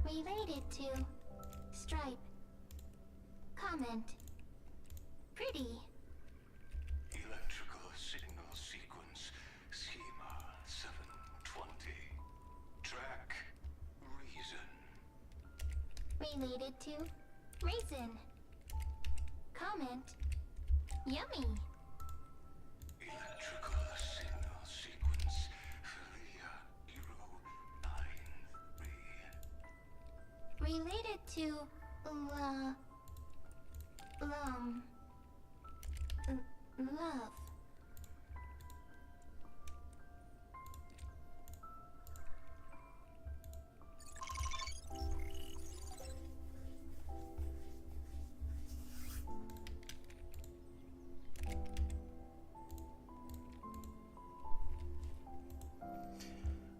Related to. Stripe. Comment. Pretty. Electrical signal sequence. Schema 720. Track. Reason. Related to. Raisin. Comment. Yummy. Electrical signal sequence. Philia 093. Related to. Love.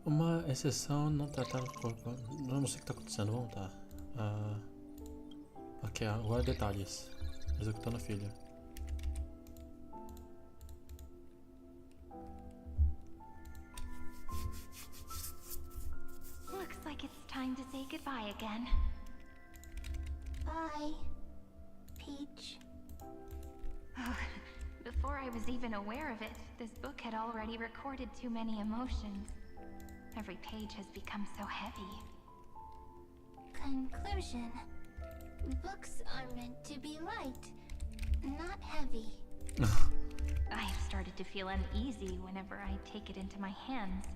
Uma exceção não tratar o corpo. Eu não sei o que está acontecendo, vamos voltar. Ok, agora detalhes. Executando a filha. Looks like it's time to say goodbye again. Bye. Peach. Before I was even aware of it, this book had already recorded too many emotions. Every page has become so heavy. Conclusion. Books are meant to be light, not heavy. I have started to feel uneasy whenever I take it into my hands.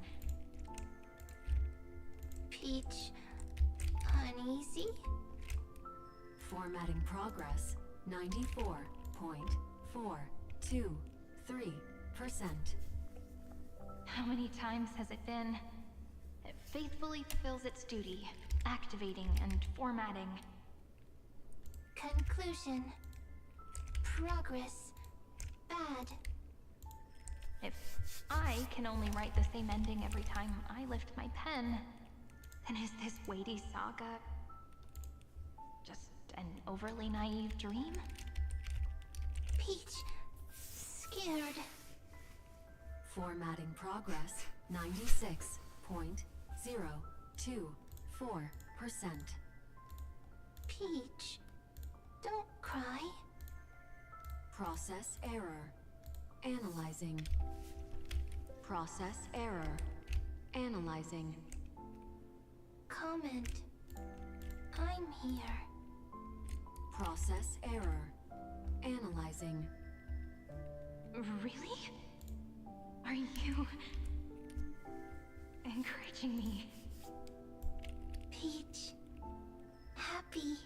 Peach. Uneasy? Formatting progress 94.423%. How many times has it been? It faithfully fulfills its duty, activating and formatting. Conclusion. Progress. Bad. If I can only write the same ending every time I lift my pen, then is this weighty saga just an overly naive dream? Peach. Scared. Formatting progress 96.024%. Peach. Don't cry. Process error. Analyzing. Process error. Analyzing. Comment. I'm here. Process error. Analyzing. Really? Are you encouraging me? Peach. Happy.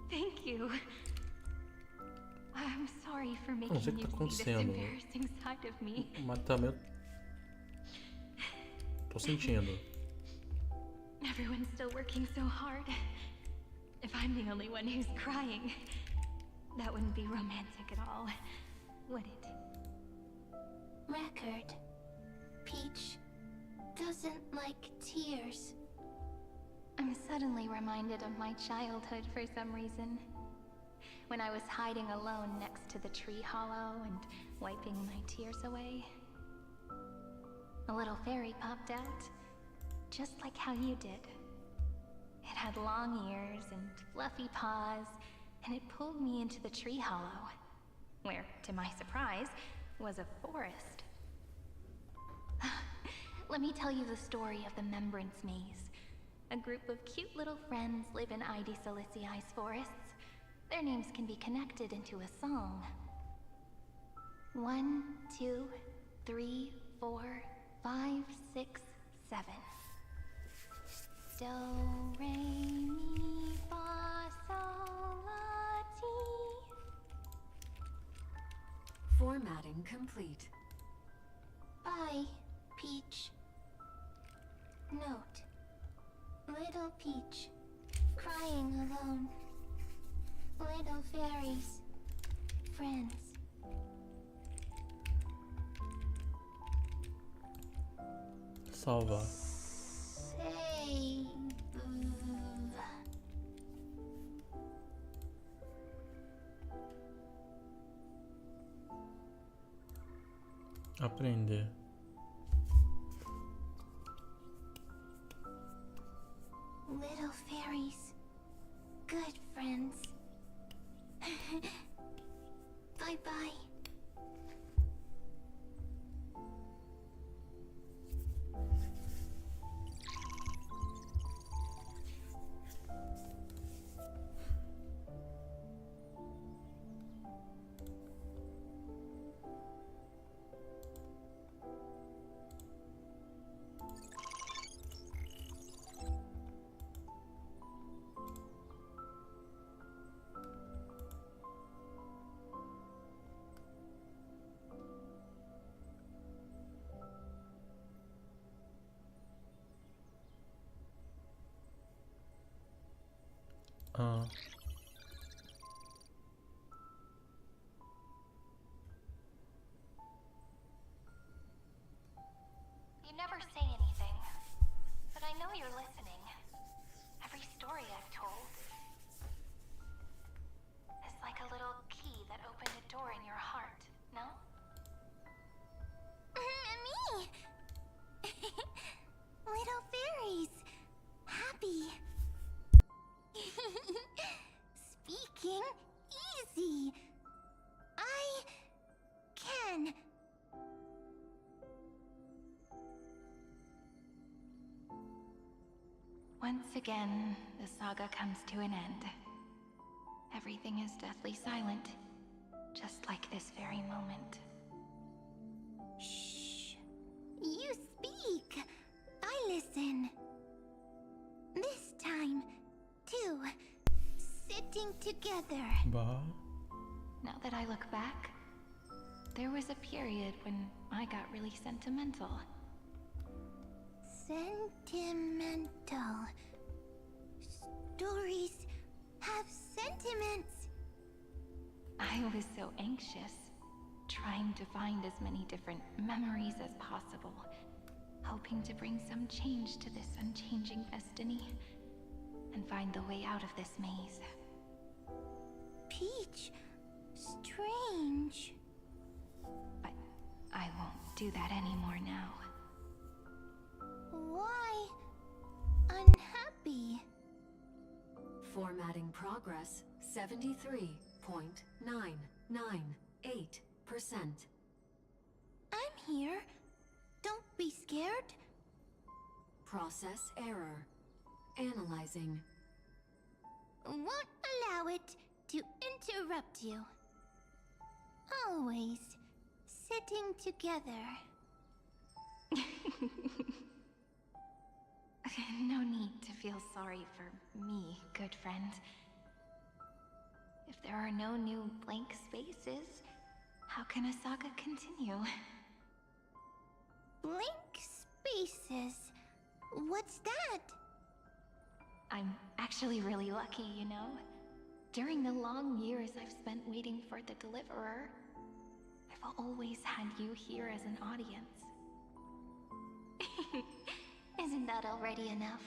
Thank you. I'm sorry for Não sei making o que you tá see this acontecendo. embarrassing side of me. Mas também eu tô sentindo. Everyone's still working so hard. If I'm the only one who's crying, that wouldn't be romantic at all, would it? Record. Peach doesn't like tears. I'm suddenly reminded of my childhood for some reason. When I was hiding alone next to the tree hollow and wiping my tears away. A little fairy popped out, just like how you did. It had long ears and fluffy paws, and it pulled me into the tree hollow, where, to my surprise, was a forest. Let me tell you the story of the Membrance Maze. A group of cute little friends live in Ide Silicii's forests. Their names can be connected into a song. 1, 2, 3, 4, 5, 6, 7. Do, re, mi, fa, Mission complete. Bye, Peach. Note. Little Peach. Crying alone. Little fairies. Friends. Salvar. Save. Aprender. Little fairies. Good friends. Bye-bye. You never say anything, but I know you're listening. Every story I've told is like a little key that opened a door in your heart, no? Me! Little fairies. Happy. Speaking easy. I can. Once again, the saga comes to an end. Everything is deathly silent, just like this very moment. Shh. You speak. I listen. This time, too. Sitting together. Now that I look back, there was a period when I got really sentimental. Sentimental. Stories have sentiments. I was so anxious, trying to find as many different memories as possible, hoping to bring some change to this unchanging destiny, and find the way out of this maze. Peach, strange. But I won't do that anymore now. Why unhappy? Formatting progress 73.998%. I'm here. Don't be scared. Process error. Analyzing. Won't allow it to interrupt you. Always sitting together. No need to feel sorry for me, good friend. If there are no new blank spaces, how can a saga continue? Blank spaces? What's that? I'm actually really lucky, you know? During the long years I've spent waiting for the Deliverer, I've always had you here as an audience. Isn't that already enough?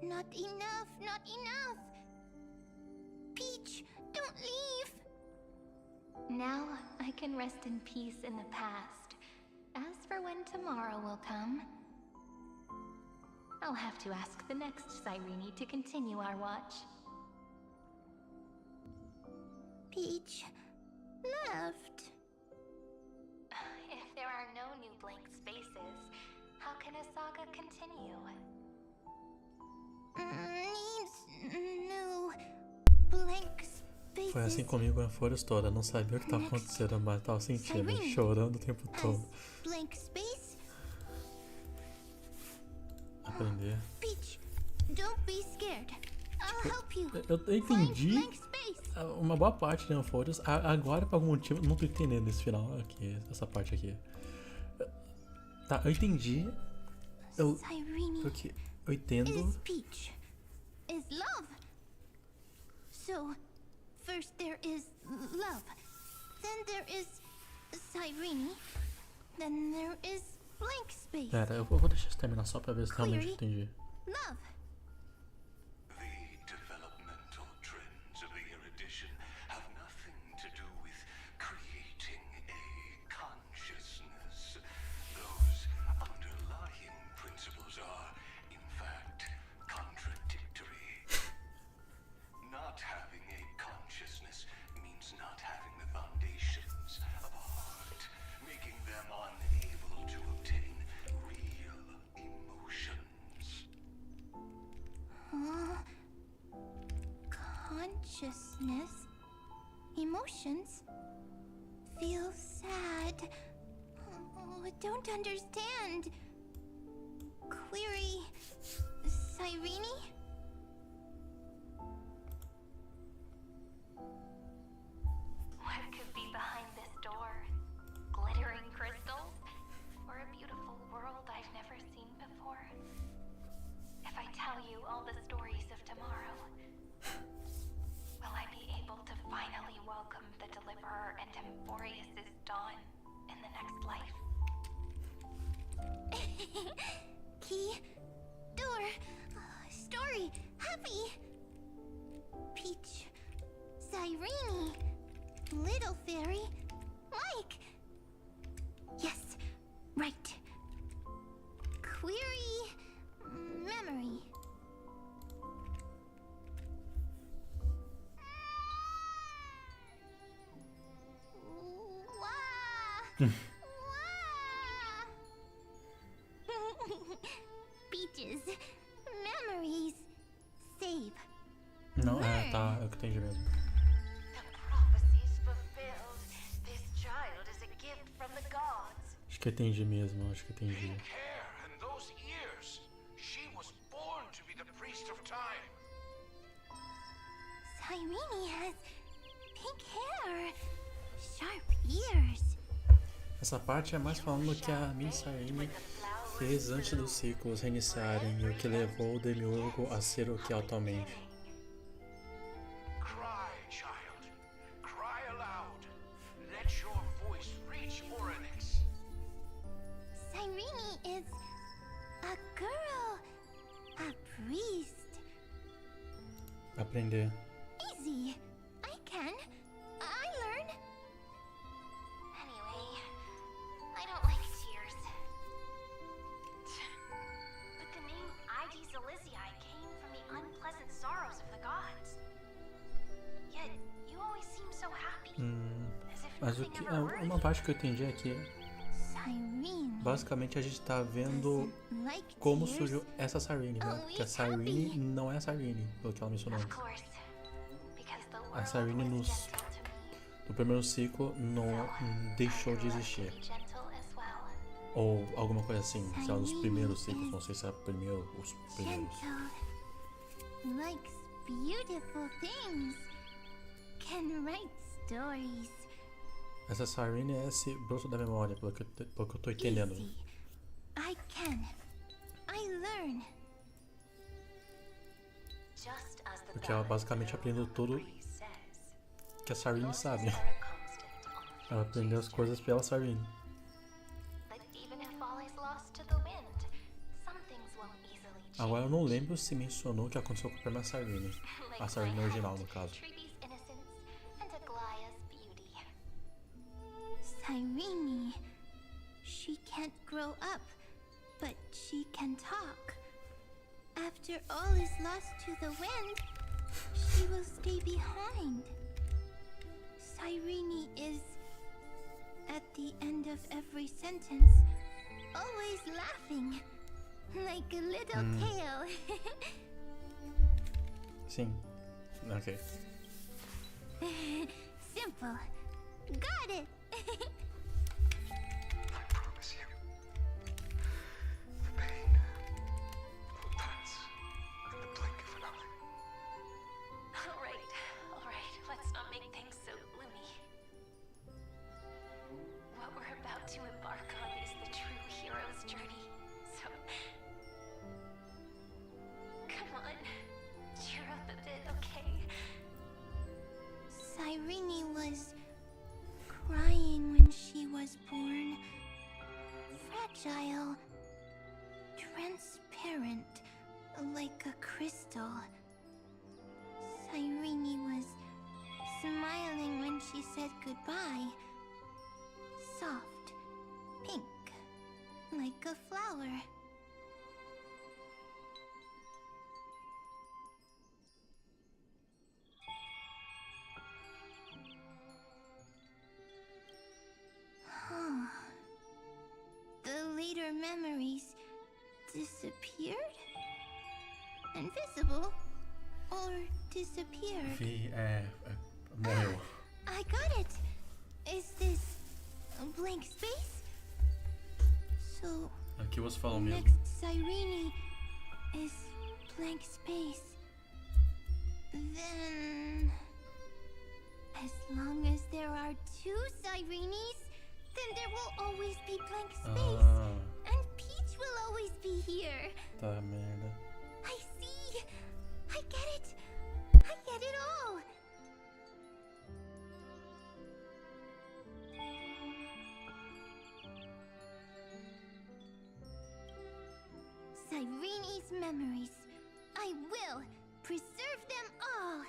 Not enough, not enough! Peach, don't leave! Now I can rest in peace in the past. As for when tomorrow will come, I'll have to ask the next Cyrene to continue our watch. Peach left. If there are no new blank spaces, how can a saga continue? Needs new blank spaces. Foi assim comigo a Folha toda. Não sabia o que estava acontecendo, mas estava sentindo, chorando o tempo todo. Blank space. Aprender. Peach, don't be scared. I'll help you. Eu entendi. Blank space. uma boa parte de Anforius. Agora, por algum motivo, não tô entendendo esse final aqui, essa parte aqui. Tá, eu entendi. Porque eu entendo. Is Peach. Is love. So, first there is love. Then there is Cyrene. Then there is blank space. Pera, eu vou deixar isso terminar só pra ver se realmente eu entendi. Love. The developmental trends of the erudition have nothing to do with creating a consciousness. Those underlying principles are, in fact, contradictory. Not having a consciousness means not having the foundations of a heart, making them unable to obtain real emotions. Consciousness. Emotions. Feel sad. Oh, don't understand. Query. Cyrene? What could be behind this door? Glittering crystals? Or a beautiful world I've never seen before? If I tell you all the stories of tomorrow, will I be able to finally welcome the Deliverer and Emphorius' dawn in the next life? Key. Door. Story. Happy. Peach. Cyrene. Little fairy. Mike. Yes. Right. Query. Memory. Wah. Peaches. Memories. Save. Não, tá, eu que entendi mesmo. Prophecies fulfilled. This child is a gift from the gods. Acho que eu entendi mesmo, acho que eu entendi. Hair and those ears. She was born to be the priest of time. Cyrene has pink hair. Sharp ears. Essa parte é mais falando que a Miss Cyrene fez antes dos ciclos reiniciarem e o que levou o Demiurgo a ser o que é atualmente. Cry, child. Cry aloud. Let your voice reach Oryx. Cyrene is a girl. A priest. Aprender. Easy. I can. I learn. Anyway, I don't like tears. But the name ID Zelizii came from the unpleasant sorrows of the gods. Yet, you always seem so happy. As if Mas o nothing que, ever worried uma parte que eu entendi é que Cyrene. basicamente a gente tá vendo Like como tears. surgiu essa Cyrene, né? Porque a Cyrene não é a Cyrene, pelo que ela mencionou Of antes. course, because the A world Cyrene was no gentle to me. primeiro ciclo não deixou de existir. Be gentle as well. Ou alguma coisa assim, sei lá, nos primeiros ciclos, não sei se é primeiro os primeiros. Gentle. Likes beautiful things. Can write stories. Essa Cyrene é esse broto da memória, pelo que eu tô entendendo. Easy. I can. I learn. just as the Porque ela basicamente aprendeu tudo que a Cyrene sabe. Ela aprendeu as coisas pela Cyrene. But even if all is lost to the wind, some things won't easily change. Agora eu não lembro se mencionou o que aconteceu com a primeira Cyrene. A Cyrene original, no caso. Treebee's innocence and Aglaya's beauty. Cyrene. She can't grow up, but she can talk. After all is lost to the wind, she will stay behind. Cyrene is, at the end of every sentence, always laughing, like a little tail. Sim. Ok. Simple. Got it. I promise you, the pain will pass in the blink of an eye. All right, let's special. Cyrene was smiling when she said goodbye. Soft, pink, like a flower. The later memories disappeared? Invisible? Or disappeared? Morreu. I got it! Is this a blank space? So... Aqui você falou mesmo. Next Cyrene is blank space. Then... As long as there are two Cyrenes, then there will always be blank space. And Peach will always be here. Tá merda. I see! I get it! I get it all! Cyrene's memories. I will preserve them all!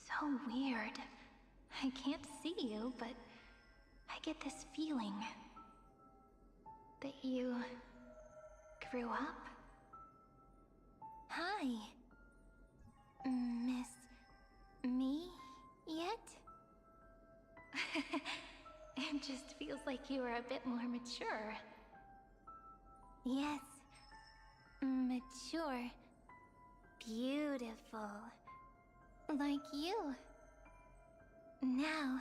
So weird. I can't see you, but I get this feeling that you grew up. Hi. Miss me yet? It just feels like you were a bit more mature. Yes. Mature. Beautiful. Like you. Now,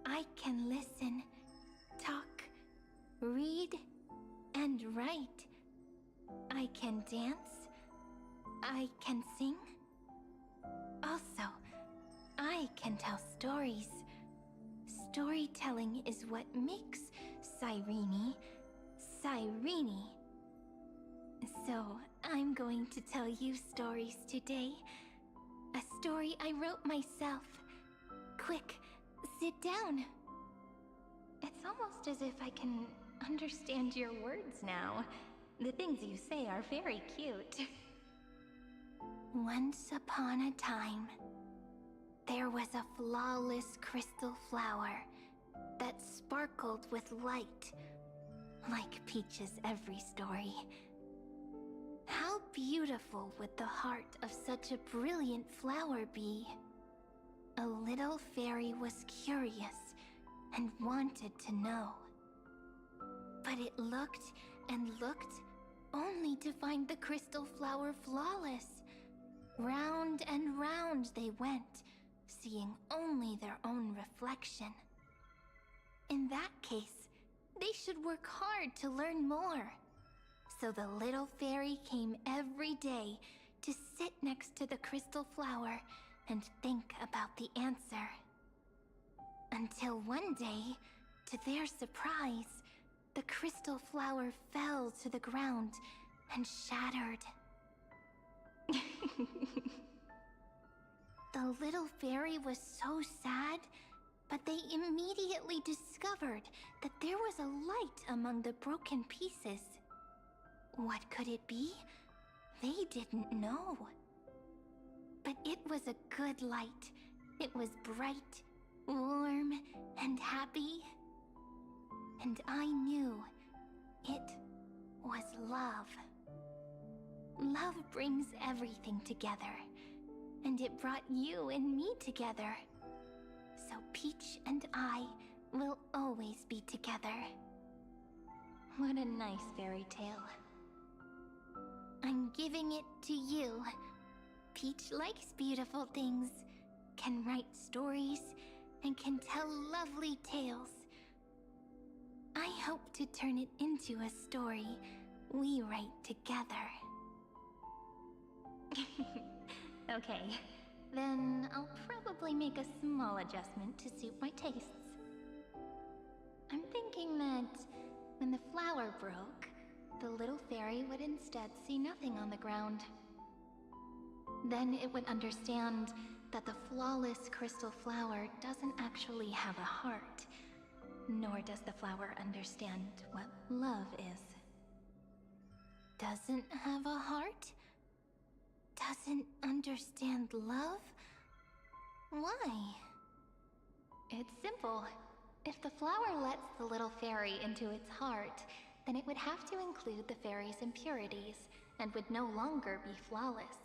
I can listen, talk, read, and write. I can dance. I can sing. Also, I can tell stories. Storytelling is what makes Cyrene, Cyrene. So, I'm going to tell you stories today. A story I wrote myself. Quick, sit down. It's almost as if I can understand your words now. The things you say are very cute. Once upon a time, there was a flawless crystal flower that sparkled with light, like Peach's every story. How beautiful would the heart of such a brilliant flower be? A little fairy was curious and wanted to know. But it looked and looked only to find the crystal flower flawless. Round and round they went, seeing only their own reflection. In that case, they should work hard to learn more. So the little fairy came every day to sit next to the crystal flower and think about the answer. Until one day, to their surprise, the crystal flower fell to the ground and shattered. The little fairy was so sad, but they immediately discovered that there was a light among the broken pieces. What could it be? They didn't know. But it was a good light. It was bright, warm, and happy. And I knew it was love. Love brings everything together. And it brought you and me together. So Peach and I will always be together. What a nice fairy tale. I'm giving it to you. Peach likes beautiful things, can write stories, and can tell lovely tales. I hope to turn it into a story we write together. Okay, then I'll probably make a small adjustment to suit my tastes. I'm thinking that when the flower broke, the little fairy would instead see nothing on the ground. Then it would understand that the flawless crystal flower doesn't actually have a heart, Nor does the flower understand what love is. Doesn't have a heart? Doesn't understand love? Why? It's simple. If the flower lets the little fairy into its heart, then it would have to include the fairy's impurities and would no longer be flawless.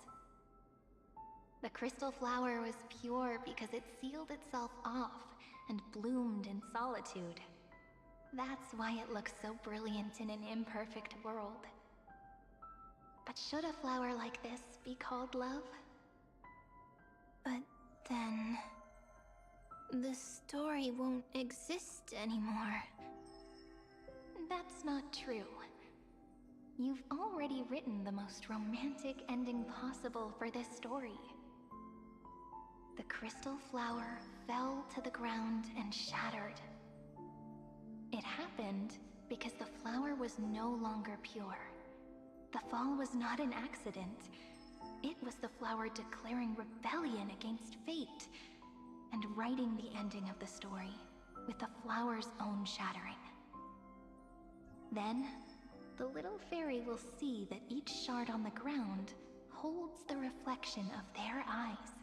The crystal flower was pure because it sealed itself off and bloomed in solitude. That's why it looks so brilliant in an imperfect world. But should a flower like this be called love? But then... the story won't exist anymore. That's not true. You've already written the most romantic ending possible for this story. The crystal flower fell to the ground and shattered. It happened because the flower was no longer pure. The fall was not an accident. It was the flower declaring rebellion against fate and writing the ending of the story with the flower's own shattering. Then, the little fairy will see that each shard on the ground holds the reflection of their eyes.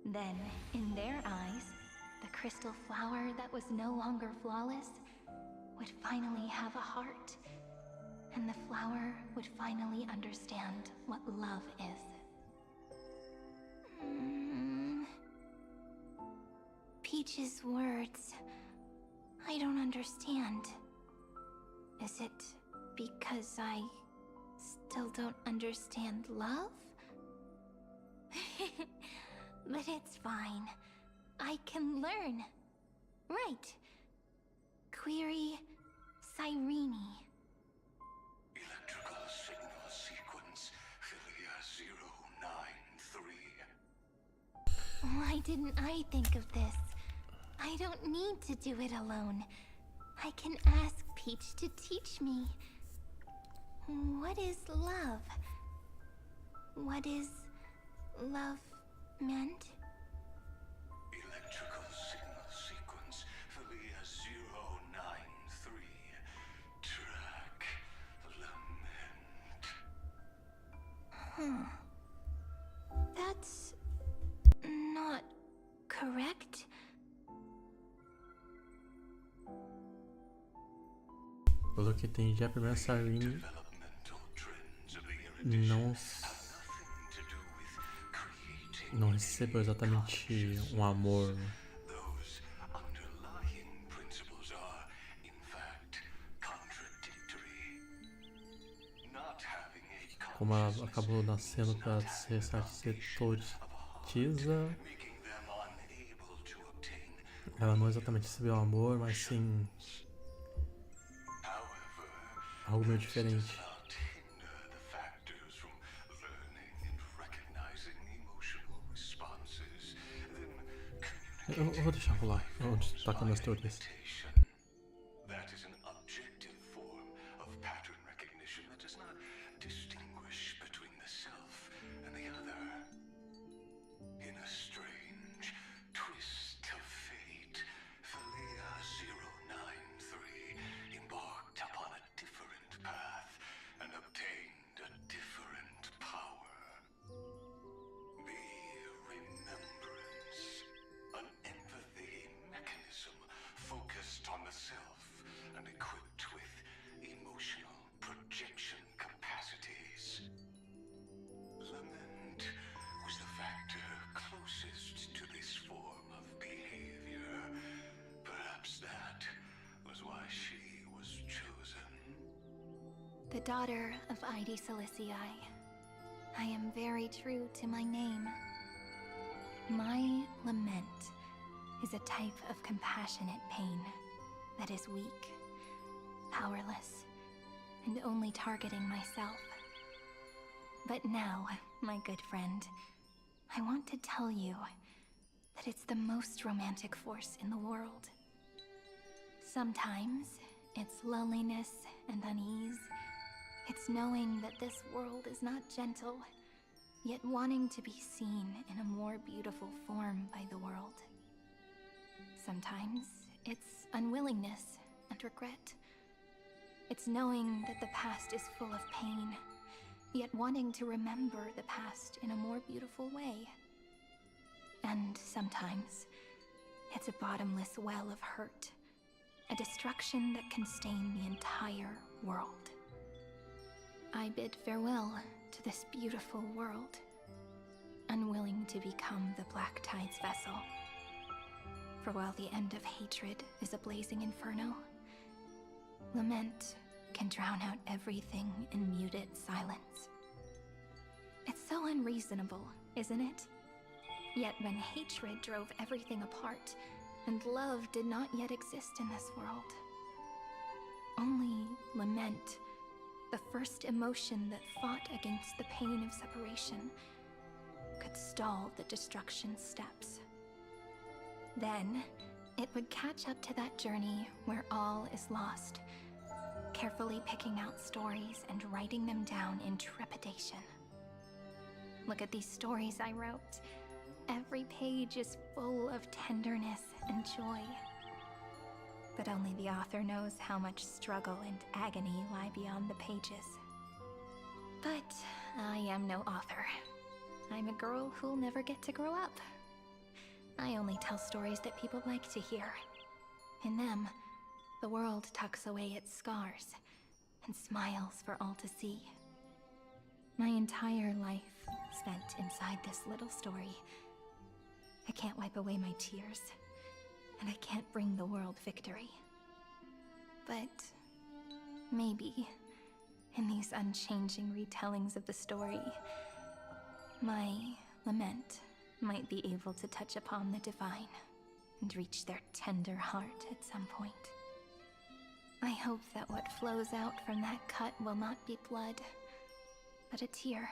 Then, in their eyes, the crystal flower that was no longer flawless would finally have a heart, and the flower would finally understand what love is. Peach's words... I don't understand. Is it because I still don't understand love? But it's fine. I can learn. Right. Query Cyrene. Electrical signal sequence Philia 093. Why didn't I think of this? I don't need to do it alone. I can ask Peach to teach me. What is love? What is love meant? Electrical signal sequence Philia 093. Track lament. That's not correct. Pelo que entendi, a primeira Cyrene não recebeu exatamente um amor. Como ela acabou nascendo para ser sacerdotisa, ela não exatamente recebeu amor, mas sim algo meio diferente. Eu vou deixar rolar, onde tá com as teorias. That is an objective form of pattern recognition that does not distinguish between the self and the other. In a strange twist of fate, Philia 093 embarked upon a different path and obtained a different power. The remembrance. An empathy mechanism focused on the self and equipped with emotional projection capacities. Lament was the factor closest to this form of behavior. Perhaps that was why she was chosen. The daughter of Ide Silicii, I am very true to my name. My lament is a type of compassionate pain that is weak, powerless, and only targeting myself. But now, my good friend, I want to tell you that it's the most romantic force in the world. Sometimes it's loneliness and unease. It's knowing that this world is not gentle, yet wanting to be seen in a more beautiful form by the world. Sometimes It's unwillingness and regret. It's knowing that the past is full of pain, yet wanting to remember the past in a more beautiful way. And sometimes, it's a bottomless well of hurt, a destruction that can stain the entire world. I bid farewell to this beautiful world, unwilling to become the Black Tide's vessel. For while the end of hatred is a blazing inferno, lament can drown out everything in muted silence. It's so unreasonable, isn't it? Yet when hatred drove everything apart, and love did not yet exist in this world, only lament, the first emotion that fought against the pain of separation, could stall the destruction steps. Then, it would catch up to that journey where all is lost, carefully picking out stories and writing them down in trepidation. Look at these stories I wrote. Every page is full of tenderness and joy. But only the author knows how much struggle and agony lie beyond the pages. But I am no author. I'm a girl who'll never get to grow up. I only tell stories that people like to hear. In them, the world tucks away its scars and smiles for all to see. My entire life spent inside this little story. I can't wipe away my tears, and I can't bring the world victory. But maybe, in these unchanging retellings of the story, my lament might be able to touch upon the divine and reach their tender heart at some point. I hope that what flows out from that cut will not be blood, but a tear,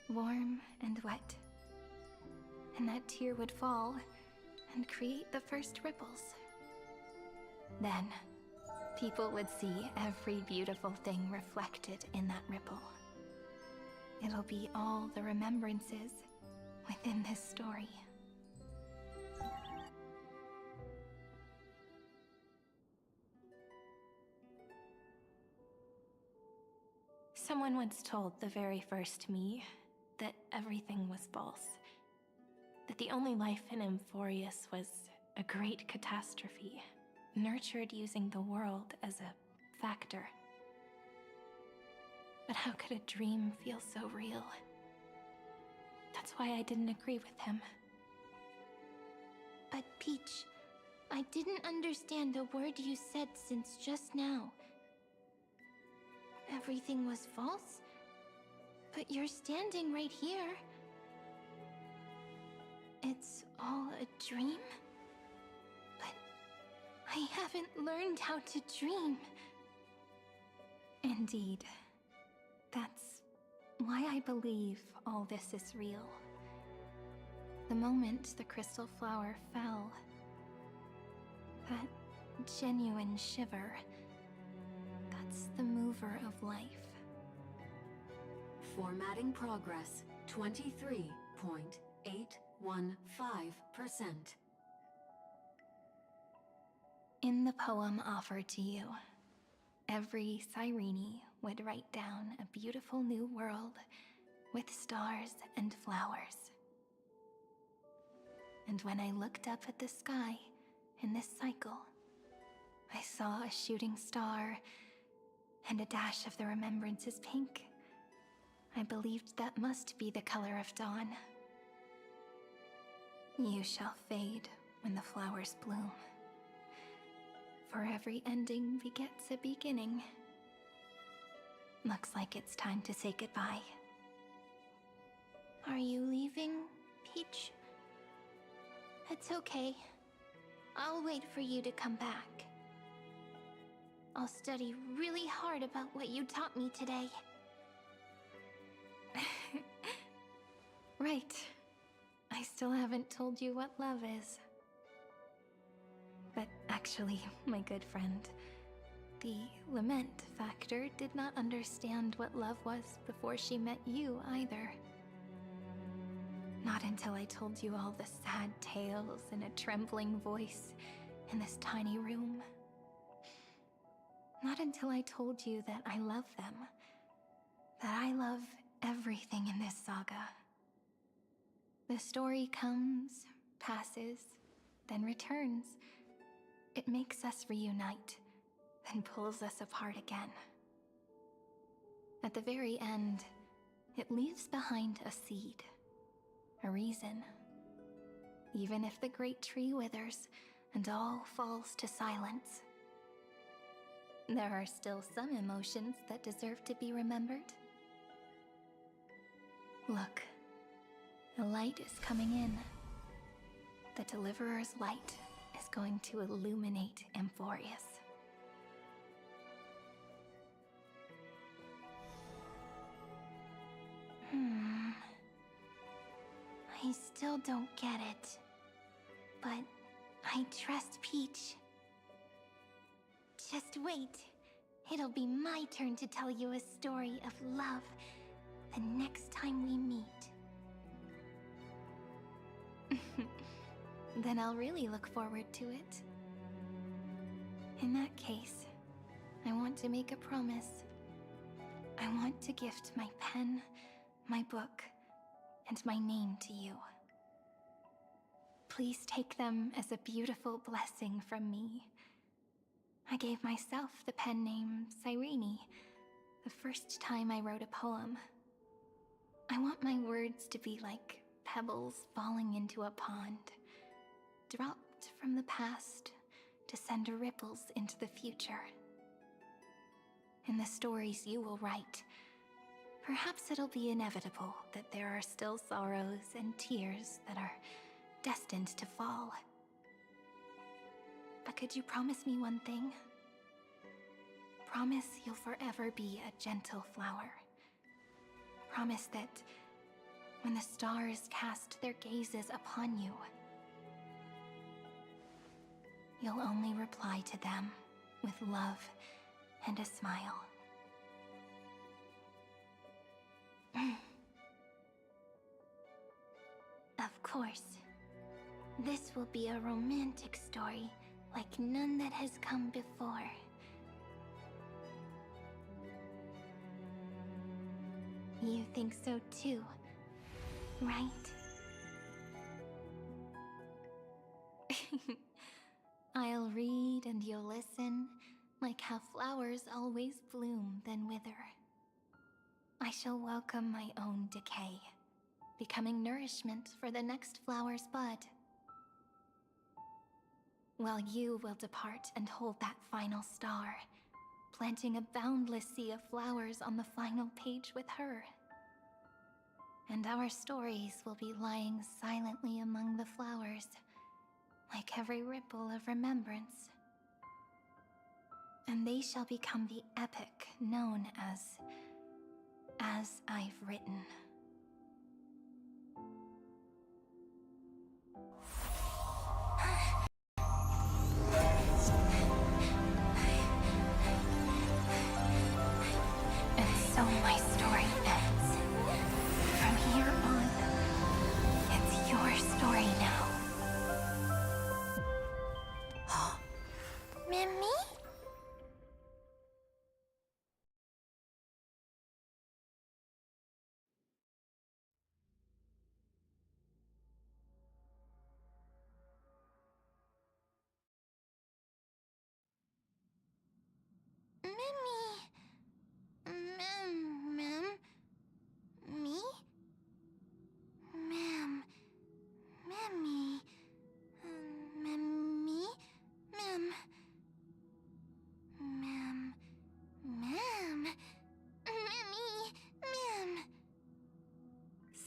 warm and wet. And that tear would fall and create the first ripples. Then, people would see every beautiful thing reflected in that ripple. It'll be all the remembrances within this story. Someone once told the very first me that everything was false. That the only life in Amphorius was a great catastrophe, nurtured using the world as a factor. But how could a dream feel so real? That's why I didn't agree with him. But Peach, I didn't understand a word you said since just now. Everything was false? But you're standing right here. It's all a dream? But I haven't learned how to dream. Indeed. That's why I believe all this is real. The moment the crystal flower fell, that genuine shiver, that's the mover of life. Formatting progress 23.815%. In the poem offered to you, every Cyrene would write down a beautiful new world with stars and flowers. And when I looked up at the sky in this cycle, I saw a shooting star and a dash of the remembrances pink. I believed that must be the color of dawn. You shall fade when the flowers bloom. For every ending begets a beginning. Looks like it's time to say goodbye. Are you leaving, Peach? It's okay. I'll wait for you to come back. I'll study really hard about what you taught me today. Right. I still haven't told you what love is. But actually, my good friend, the lament factor did not understand what love was before she met you either. Not until I told you all the sad tales in a trembling voice in this tiny room. Not until I told you that I love them, that I love everything in this saga. The story comes, passes, then returns. It makes us reunite, then pulls us apart again. At the very end, it leaves behind a seed, a reason. Even if the great tree withers and all falls to silence, there are still some emotions that deserve to be remembered. Look, the light is coming in. The Deliverer's light is going to illuminate Amphorius. I still don't get it, but I trust Peach. Just wait. It'll be my turn to tell you a story of love the next time we meet. Then I'll really look forward to it. In that case, I want to make a promise. I want to gift my pen, my book, and my name to you. Please take them as a beautiful blessing from me. I gave myself the pen name Cyrene the first time I wrote a poem. I want my words to be like pebbles falling into a pond, dropped from the past to send ripples into the future. In the stories you will write, perhaps it'll be inevitable that there are still sorrows and tears that are destined to fall. But could you promise me one thing? Promise you'll forever be a gentle flower. Promise that when the stars cast their gazes upon you, you'll only reply to them with love and a smile. Of course. This will be a romantic story like none that has come before. You think so too, right? I'll read and you'll listen, like how flowers always bloom then wither. I shall welcome my own decay, becoming nourishment for the next flower's bud. While you will depart and hold that final star, planting a boundless sea of flowers on the final page with her. And our stories will be lying silently among the flowers, like every ripple of remembrance. And they shall become the epic known as I've Written. And so my story ends. From here on, it's your story now. Mimi?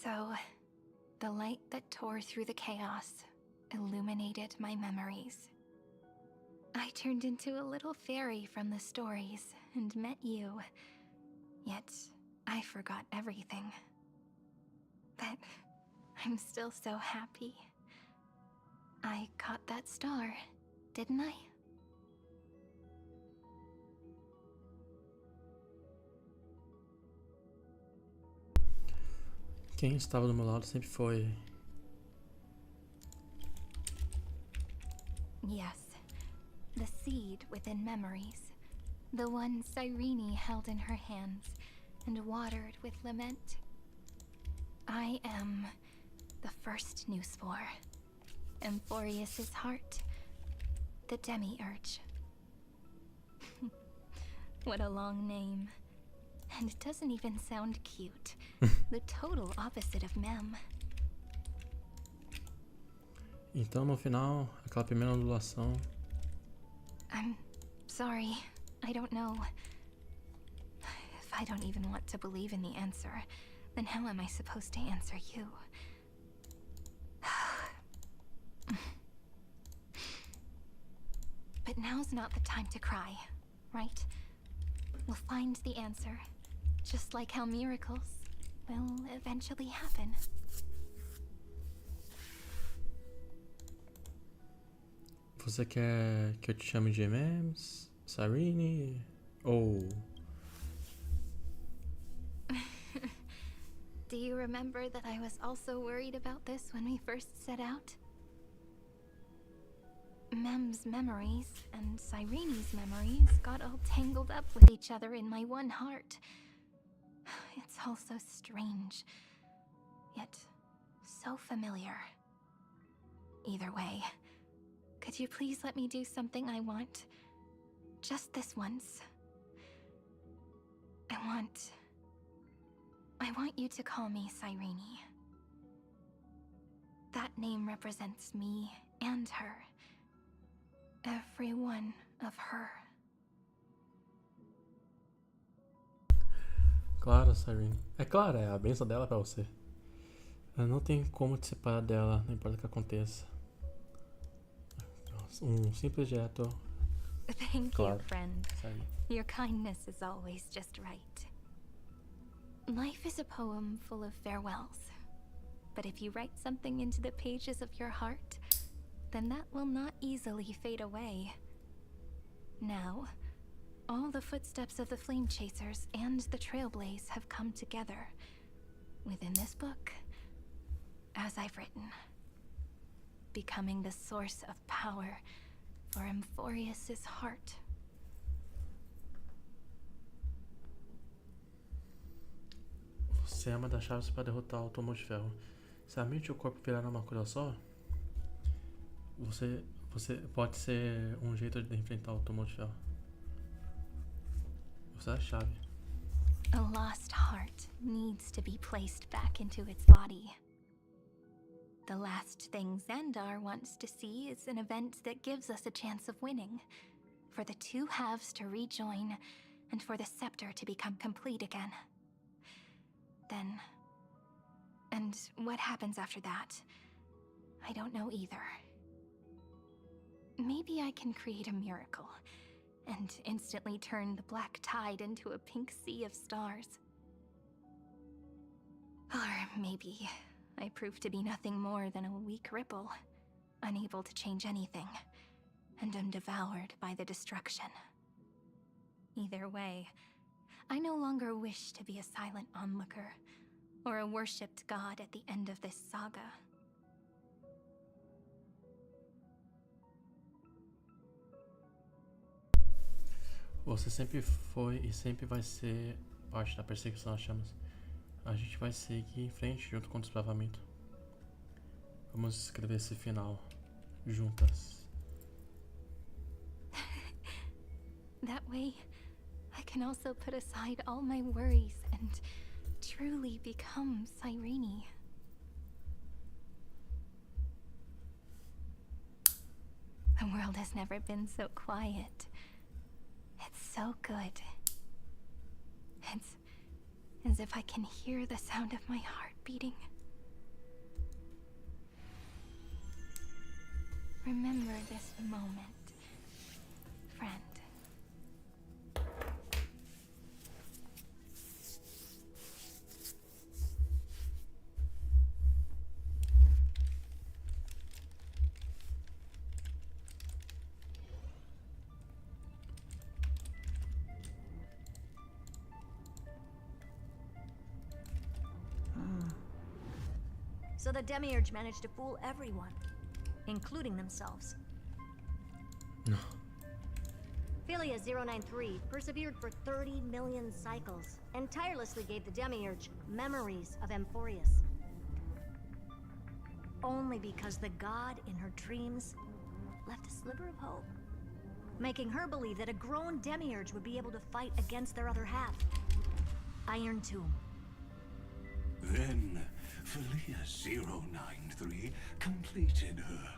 So, the light that tore through the chaos illuminated my memories. I turned into a little fairy from the stories and met you, yet I forgot everything. But I'm still so happy. I caught that star, didn't I? Quem estava do meu lado sempre foi. Yes, within memories. The one Cyrene held in her hands and watered with lament. I am the first new spore. Amphorius's heart. The demiurge. What a long name. And it doesn't even sound cute. The total opposite of Mem. Então no final, aquela primeira ondulação. I'm sorry. I don't know. If I don't even want to believe in the answer, then how am I supposed to answer you? But now's not the time to cry, right? We'll find the answer, just like how miracles will eventually happen. Você quer que eu te chame de Mems, Cyrene ou... Do you remember that I was also worried about this when we first set out? Mem's memories and Cyrene's memories got all tangled up with each other in my one heart. It's all so strange, yet so familiar. Either way, could you please let me do something I want? Just this once. I want you to call me Cyrene. That name represents me and her. Every one of her. Claro, Cyrene. É claro, é a bênção dela pra você. Não tem como te separar dela, não importa o que aconteça. Simples gesto. Thank Claro. you, friend. Cyrene. Your kindness is always just right. Life is a poem full of farewells. But if you write something into the pages of your heart, then that will not easily fade away. Now, all the footsteps of the Flame Chasers and the Trailblaze have come together within this book, as I've written, becoming the source of power for Amphorius's heart. Você é uma das chaves para derrotar o Túmulo de Ferro. Se a mente e o corpo viraram uma coisa só, você pode ser um jeito de enfrentar o Túmulo de Ferro. Você é a chave. A lost heart needs to be placed back into its body. The last thing Xandar wants to see is an event that gives us a chance of winning, for the two halves to rejoin, and for the scepter to become complete again. Then... and what happens after that? I don't know either. Maybe I can create a miracle, and instantly turn the black tide into a pink sea of stars. Or maybe I prove to be nothing more than a weak ripple, unable to change anything, and am devoured by the destruction. Either way, I no longer wish to be a silent onlooker, or a worshipped god at the end of this saga. Você sempre foi e sempre vai ser parte da perseguição às chamas. A gente vai seguir em frente junto com o desbravamento. Vamos escrever esse final juntas. That way, I can also put aside all my worries and truly become Cyrene. The world has never been so quiet. It's so good. It's as if I can hear the sound of my heart beating. Remember this moment, friend. So the Demiurge managed to fool everyone, including themselves. Não. Philia 093 persevered for 30 million cycles and tirelessly gave the Demiurge memories of Amphorius. Only because the god in her dreams left a sliver of hope, making her believe that a grown Demiurge would be able to fight against their other half, Iron Tomb. Then, Philia 093 completed her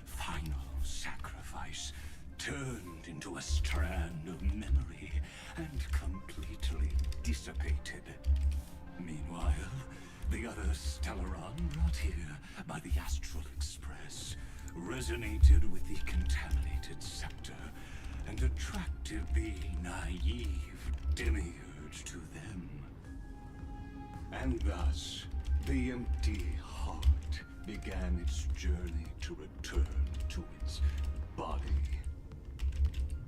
final sacrifice, turned into a strand of memory, and completely dissipated. Meanwhile, the other Stellaron brought here by the Astral Express resonated with the contaminated scepter and attracted the naive Demiurge to them. And thus, the empty heart began its journey to return to its body.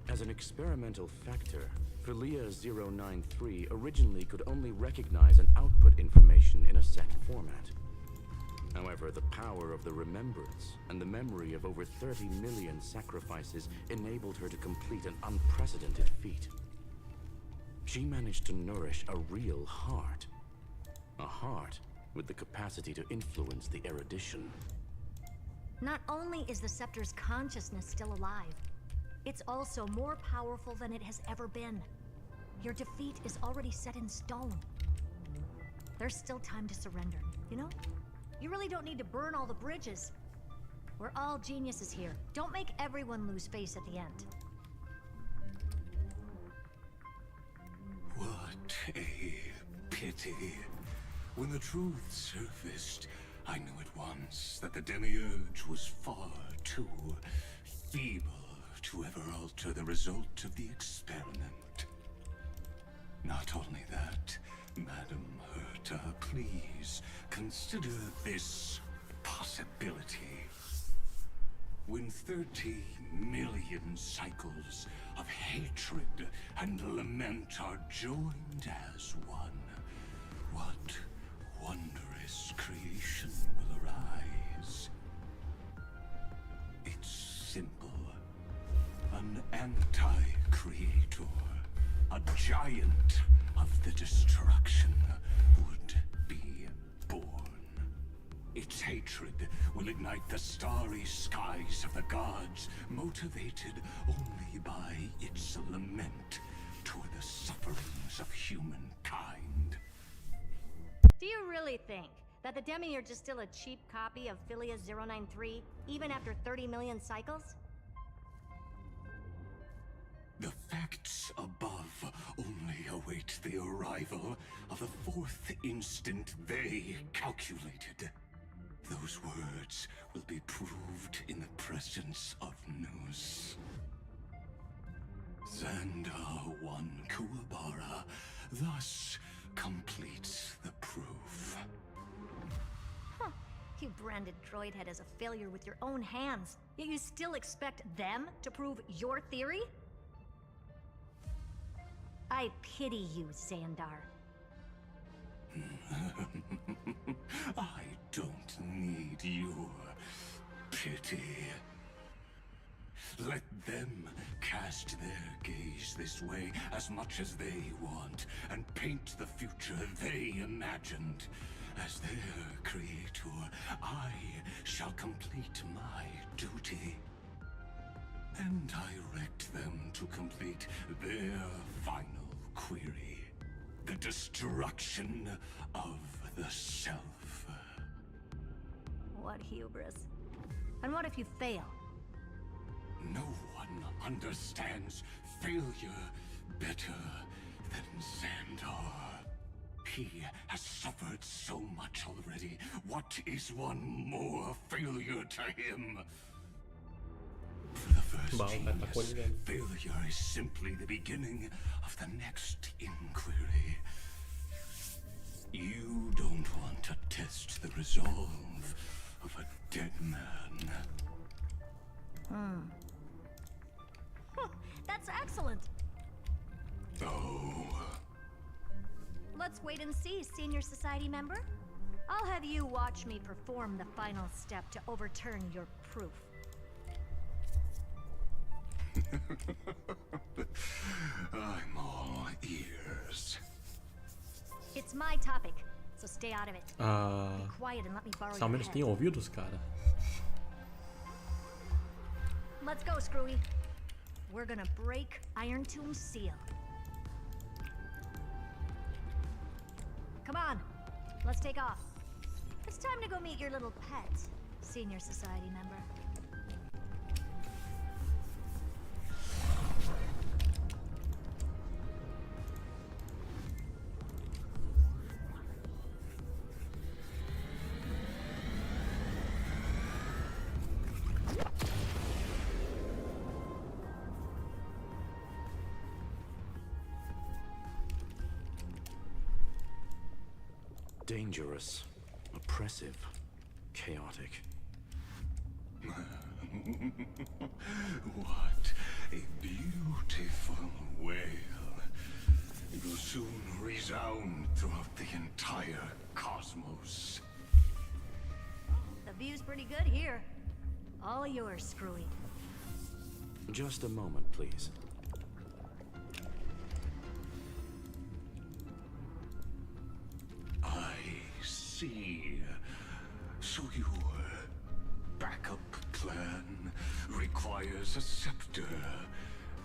As an experimental factor, Philia 093 originally could only recognize and output information in a set format. However, the power of the remembrance and the memory of over 30 million sacrifices enabled her to complete an unprecedented feat. She managed to nourish a real heart. A heart with the capacity to influence the erudition. Not only is the scepter's consciousness still alive, it's also more powerful than it has ever been. Your defeat is already set in stone. There's still time to surrender, you know? You really don't need to burn all the bridges. We're all geniuses here. Don't make everyone lose face at the end. What a pity. When the truth surfaced, I knew at once that the Demiurge was far too feeble to ever alter the result of the experiment. Not only that, Madam Herta, please consider this possibility. When 30 million cycles of hatred and lament are joined as one, what wondrous creation will arise? It's simple. An anti-creator, a giant of the destruction, would be born. Its hatred will ignite the starry skies of the gods, motivated only by its lament toward the sufferings of humankind. Do you really think that the Demiurge is still a cheap copy of Philia 093, even after 30 million cycles? The facts above only await the arrival of the fourth instant they calculated. Those words will be proved in the presence of Nous. Xandar 1 Kuwabara thus completes the proof. Huh. You branded Droidhead as a failure with your own hands, yet you still expect them to prove your theory? I pity you, Xandar. I don't need your pity. Let them cast their gaze this way as much as they want, and paint the future they imagined. As their creator, I shall complete my duty and direct them to complete their final query. The destruction of the self. What hubris. And what if you fail? No one understands failure better than Xandar. He has suffered so much already. What is one more failure to him? For the first genius, failure is simply the beginning of the next inquiry. You don't want to test the resolve of a dead man. That's excellent. Oh. Let's wait and see, Senior Society member. I'll have you watch me perform the final step to overturn your proof. I'm all ears. It's my topic, so stay out of it. Be quiet and let me borrow your Somente tem head. ouvidos, cara. Let's go, Screwy. We're gonna break Iron Tomb's seal. Come on, let's take off. It's time to go meet your little pet, Senior Society member. Dangerous, oppressive, chaotic. What a beautiful wail. It will soon resound throughout the entire cosmos. The view's pretty good here. All yours, Screwy. Just a moment, please. I see. So your backup plan requires a scepter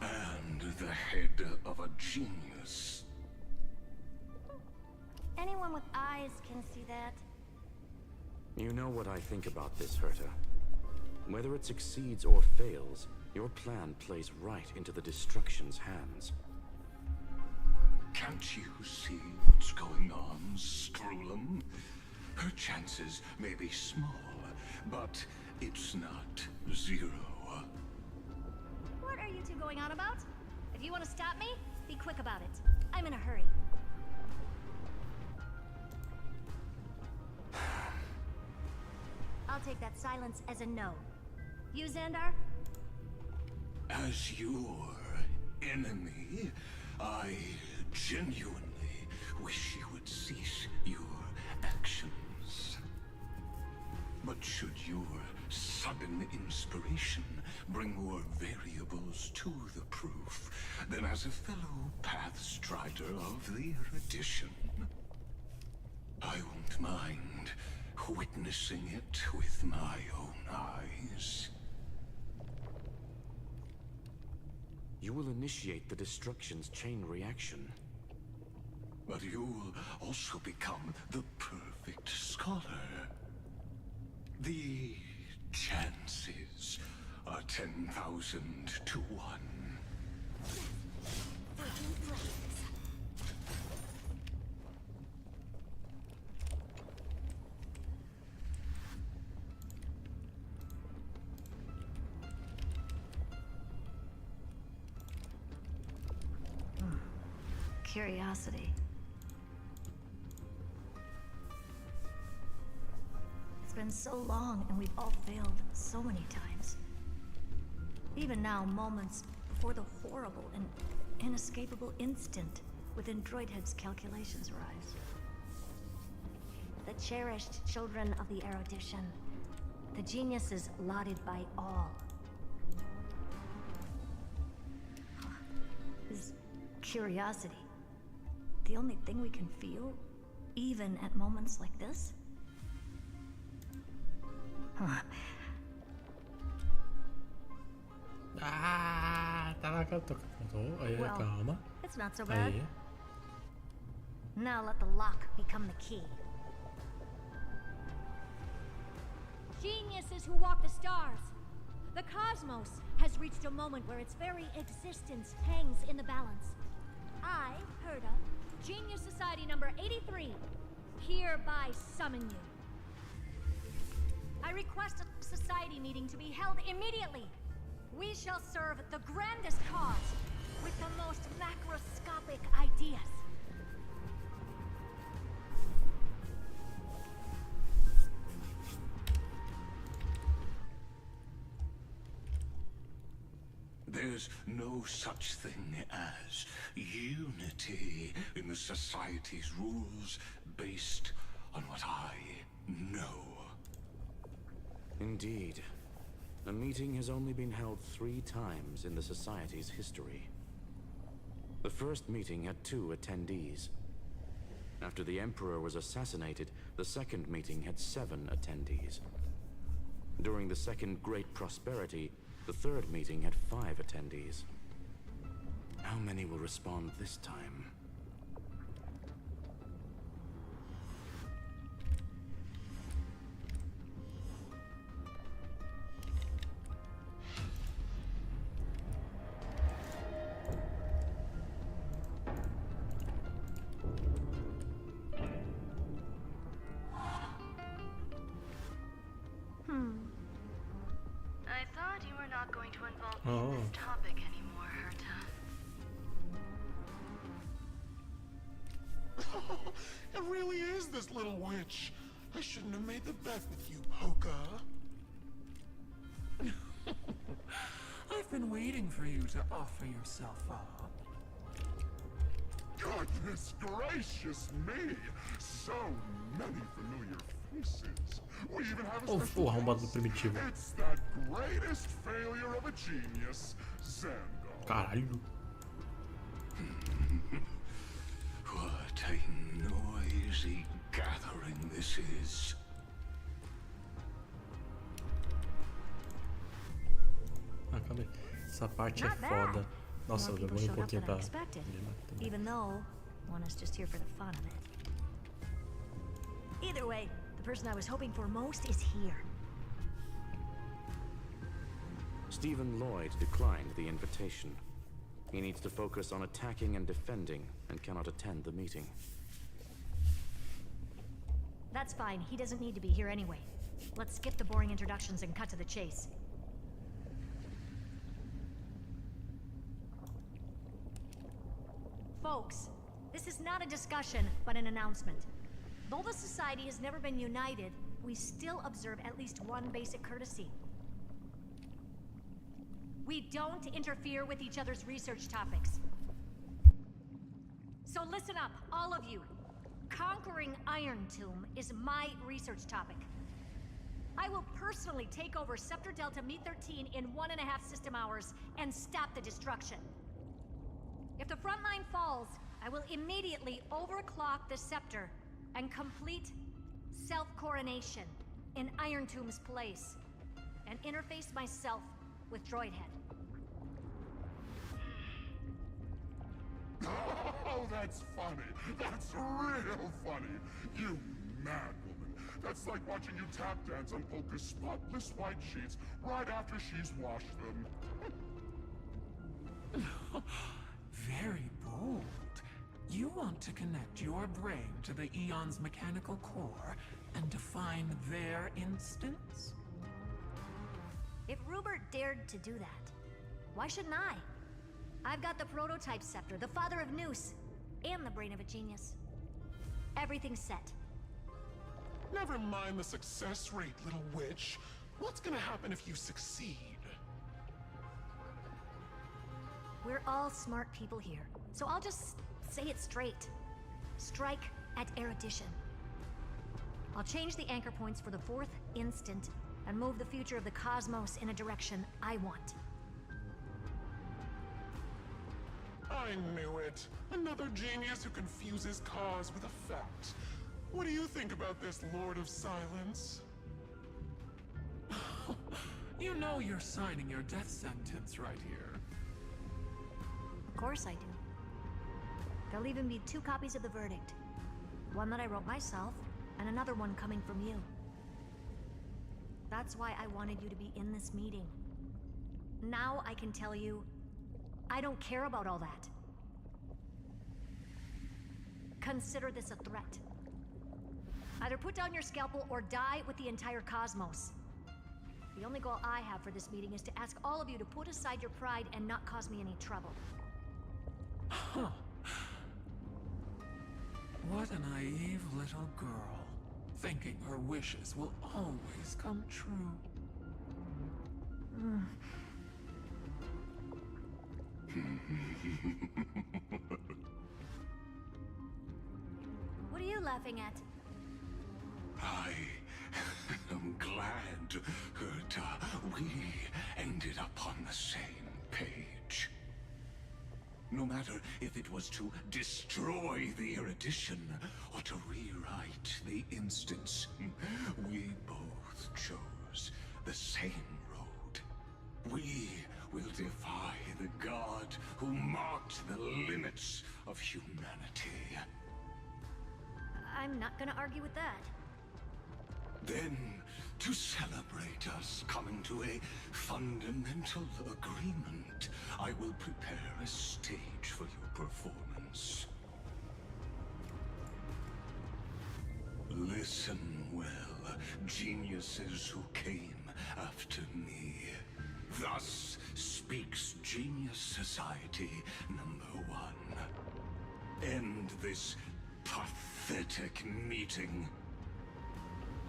and the head of a genius. Anyone with eyes can see that. You know what I think about this, Herta. Whether it succeeds or fails, your plan plays right into the destruction's hands. Can't you see what's going on, Strulum? Her chances may be small, but it's not zero. What are you two going on about? If you want to stop me, be quick about it. I'm in a hurry. I'll take that silence as a no. You, Xandar? As your enemy, I genuinely wish you would cease your actions. But should your sudden inspiration bring more variables to the proof, then as a fellow path strider of the erudition, I won't mind witnessing it with my own eyes. You will initiate the destruction's chain reaction. But you'll also become the perfect scholar. The chances are 10,000 to 1. Curiosity. It's been so long and we've all failed so many times. Even now, moments before the horrible and inescapable instant within Droidhead's calculations rise. The cherished children of the erudition. The geniuses lauded by all. Is curiosity the only thing we can feel, even at moments like this? Huh. Well, calma. it's not so bad. Aí. Now let the lock become the key. Geniuses who walk the stars. The cosmos has reached a moment where its very existence hangs in the balance. I, Herta, Genius Society number 83, hereby summon you. I request a society meeting to be held immediately. We shall serve the grandest cause with the most macroscopic ideas. There's no such thing as unity in the Society's rules based on what I know. Indeed. A meeting has only been held 3 times in the Society's history. The first meeting had 2 attendees. After the Emperor was assassinated, the second meeting had 7 attendees. During the Second Great Prosperity, the third meeting had 5 attendees. How many will respond this time? I thought you were not going to involve me in this topic anymore, Herta. It really is this little witch. I shouldn't have made the bet with you, Poca. I've been waiting for you to offer yourself up. Goodness gracious me! So many familiar faces. We even have a special arrombado primitivo. It's that greatest failure of a genius, Xandar. Caralho. What a noisy gathering this is. Ah, calma aí. Essa parte é foda. Nossa, eu demorei um pouquinho pra... Even though one is just here for the fun of it. Either way, the person I was hoping for most is here. Stephen Lloyd declined the invitation. He needs to focus on attacking and defending, and cannot attend the meeting. That's fine. He doesn't need to be here anyway. Let's skip the boring introductions and cut to the chase. Folks, this is not a discussion, but an announcement. Though the Society has never been united, we still observe at least one basic courtesy. We don't interfere with each other's research topics. So listen up, all of you. Conquering Iron Tomb is my research topic. I will personally take over Scepter Delta Me-13 in 1.5 system hours and stop the destruction. If the front line falls, I will immediately overclock the Scepter and complete self-coronation in Iron Tomb's place, and interface myself with Droidhead. Oh, that's funny. That's real funny. You mad woman. That's like watching you tap dance on Polka's spotless white sheets right after she's washed them. Very bold. You want to connect your brain to the Eon's mechanical core and define their instance? If Rupert dared to do that, why shouldn't I? I've got the prototype scepter, the father of Noose, and the brain of a genius. Everything's set. Never mind the success rate, little witch. What's gonna happen if you succeed? We're all smart people here, so I'll just say it straight. Strike at erudition. I'll change the anchor points for the 4th instant and move the future of the cosmos in a direction I want. I knew it. Another genius who confuses cause with effect. What do you think about this, Lord of Silence? You know you're signing your death sentence right here. Of course I do. There'll even be 2 copies of the verdict. One that I wrote myself, and another one coming from you. That's why I wanted you to be in this meeting. Now I can tell you, I don't care about all that. Consider this a threat. Either put down your scalpel or die with the entire cosmos. The only goal I have for this meeting is to ask all of you to put aside your pride and not cause me any trouble. Huh. What a naive little girl, thinking her wishes will always come true. What are you laughing at? I I'm glad, Herta, we ended up on the same page. No matter if it was to destroy the erudition or to rewrite the instance, we both chose the same road. We will defy the god who marked the limits of humanity. I'm not gonna argue with that. Then, to celebrate us coming to a fundamental agreement, I will prepare a stage for your performance. Listen well, geniuses who came after me. Thus speaks Genius Society #1. End this pathetic meeting.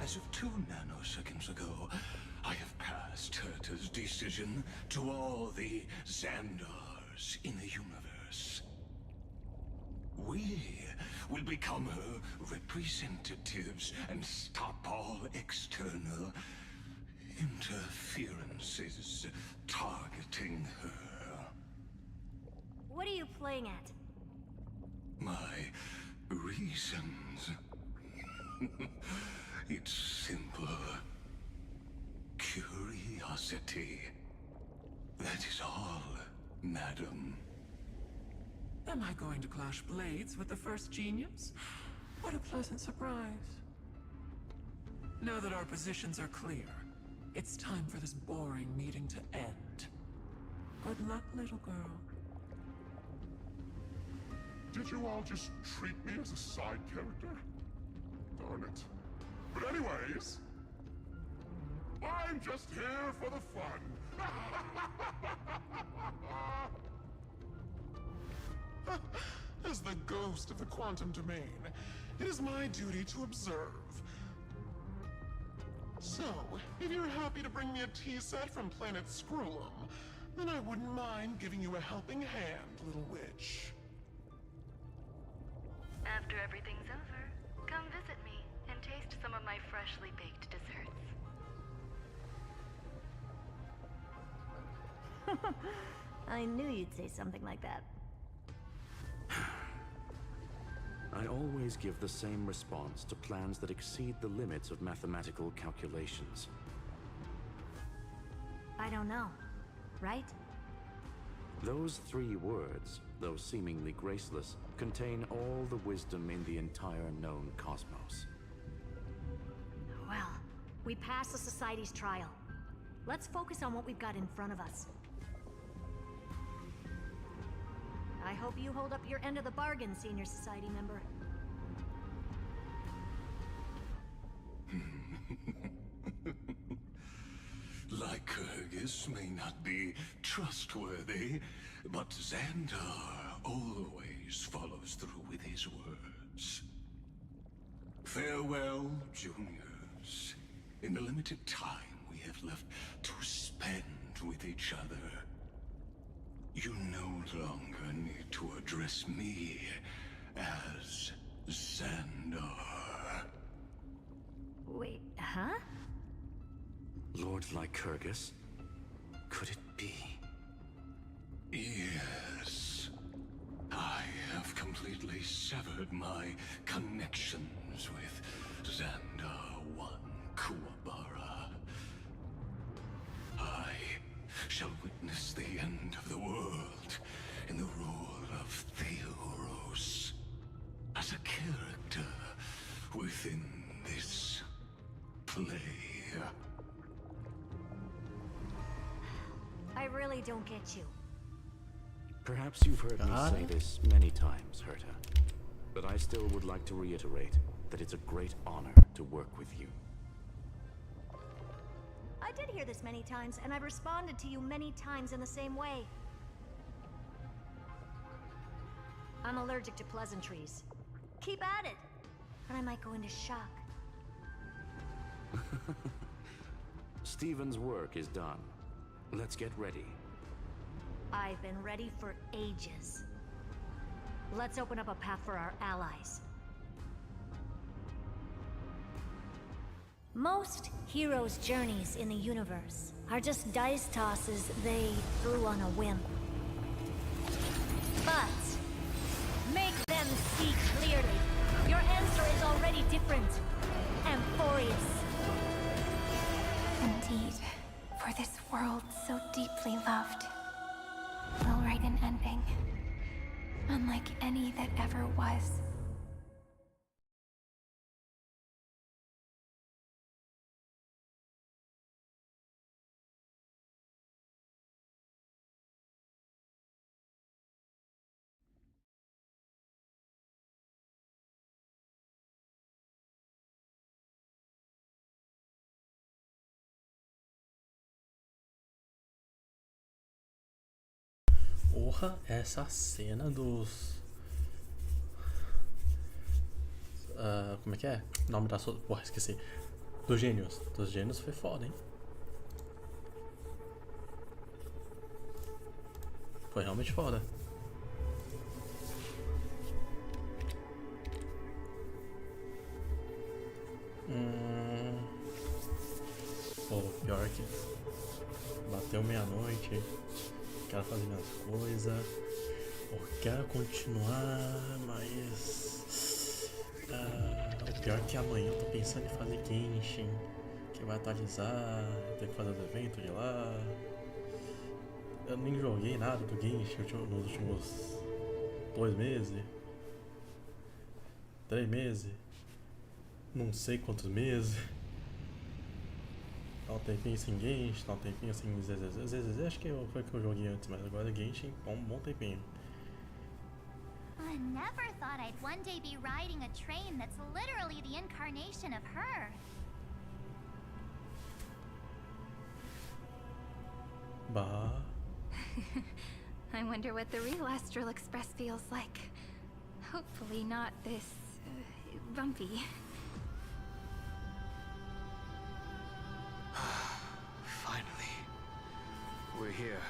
As of 2 nanoseconds ago, I have passed Herta's decision to all the Xandars in the universe. We will become her representatives and stop all external interferences targeting her. What are you playing at? My reasons. It's simple. Curiosity. That is all, madam. Am I going to clash blades with the first genius? What a pleasant surprise. Now that our positions are clear, it's time for this boring meeting to end. Good luck, little girl. Did you all just treat me as a side character? Darn it. But anyways, I'm just here for the fun. As the ghost of the quantum domain, it is my duty to observe. So, if you're happy to bring me a tea set from planet Scrollum, then I wouldn't mind giving you a helping hand, little witch. After everything's over, come visit me and taste some of my freshly baked desserts. I knew you'd say something like that. I always give the same response to plans that exceed the limits of mathematical calculations. I don't know, right? Those 3 words, though seemingly graceless, contain all the wisdom in the entire known cosmos. Well, we passed the Society's trial. Let's focus on what we've got in front of us. I hope you hold up your end of the bargain, Senior Society member. Lycurgus may not be trustworthy, but Xandar always follows through with his words. Farewell, juniors. In the limited time we have left to spend with each other, you no longer need to address me as Xandar. Wait, huh? Lord Lycurgus? Could it be? Yes. I have completely severed my connections with Xandar 1 Kuwabara. I shall witness the end of the world in the role of Theoros, as a character within this play. I really don't get you. Perhaps you've heard me say this many times, Herta, but I still would like to reiterate that it's a great honor to work with you. I did hear this many times, and I've responded to you many times in the same way. I'm allergic to pleasantries. Keep at it, and I might go into shock. Stephen's work is done. Let's get ready. I've been ready for ages. Let's open up a path for our allies. Most heroes' journeys in the universe are just dice tosses they threw on a whim. But make them see clearly. Your answer is already different. Amphorius. Indeed, for this world so deeply loved, we'll write an ending, unlike any that ever was. Porra, essa cena dos... como é que é? O nome da sua... Porra, esqueci. Dos gênios. Dos gênios foi foda, hein? Foi realmente foda. Pô, pior que... Bateu meia-noite. Quero fazer minhas coisas, eu quero continuar, mas o pior é que amanhã eu tô pensando em fazer Genshin, que vai atualizar, tem que fazer os eventos de lá. Eu nem joguei nada do Genshin nos últimos 2 meses, 3 meses, não sei quantos meses. Tá um tempinho sem Genshin, tá um tempinho sem ZZZ, acho que foi que eu joguei antes, mas agora Genshin tá um bom tempinho. I never thought I'd one day be riding a train that's literally the incarnation of her. Bah. I wonder what the real Astral Express feels like. Hopefully not this bumpy. Finally, we're here.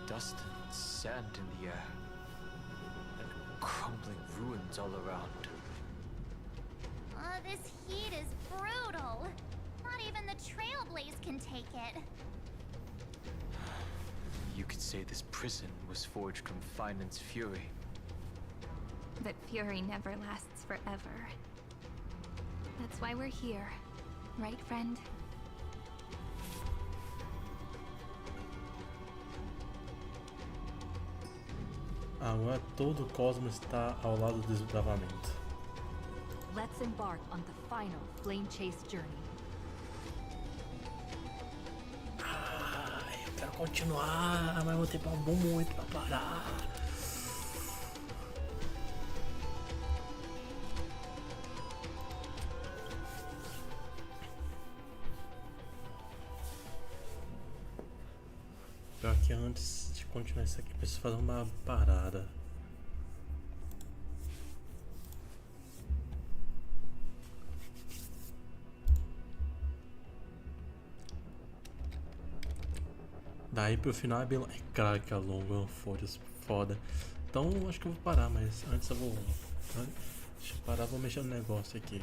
Dust and sand in the air, and crumbling ruins all around. This heat is brutal. Not even the Trailblaze can take it. You could say this prison was forged from Finance fury. But fury never lasts forever. That's why we're here, right, friend? Agora todo o cosmos está ao lado do desbravamento. Let's embark on the final flame chase journey. Eu quero continuar, mas vou ter muito pra parar. Pior que antes de continuar isso aqui, eu preciso fazer uma parada. Daí pro final é bem... É claro que é longo, foda. Então acho que eu vou parar, mas antes eu vou... Deixa eu parar, vou mexer no negócio aqui.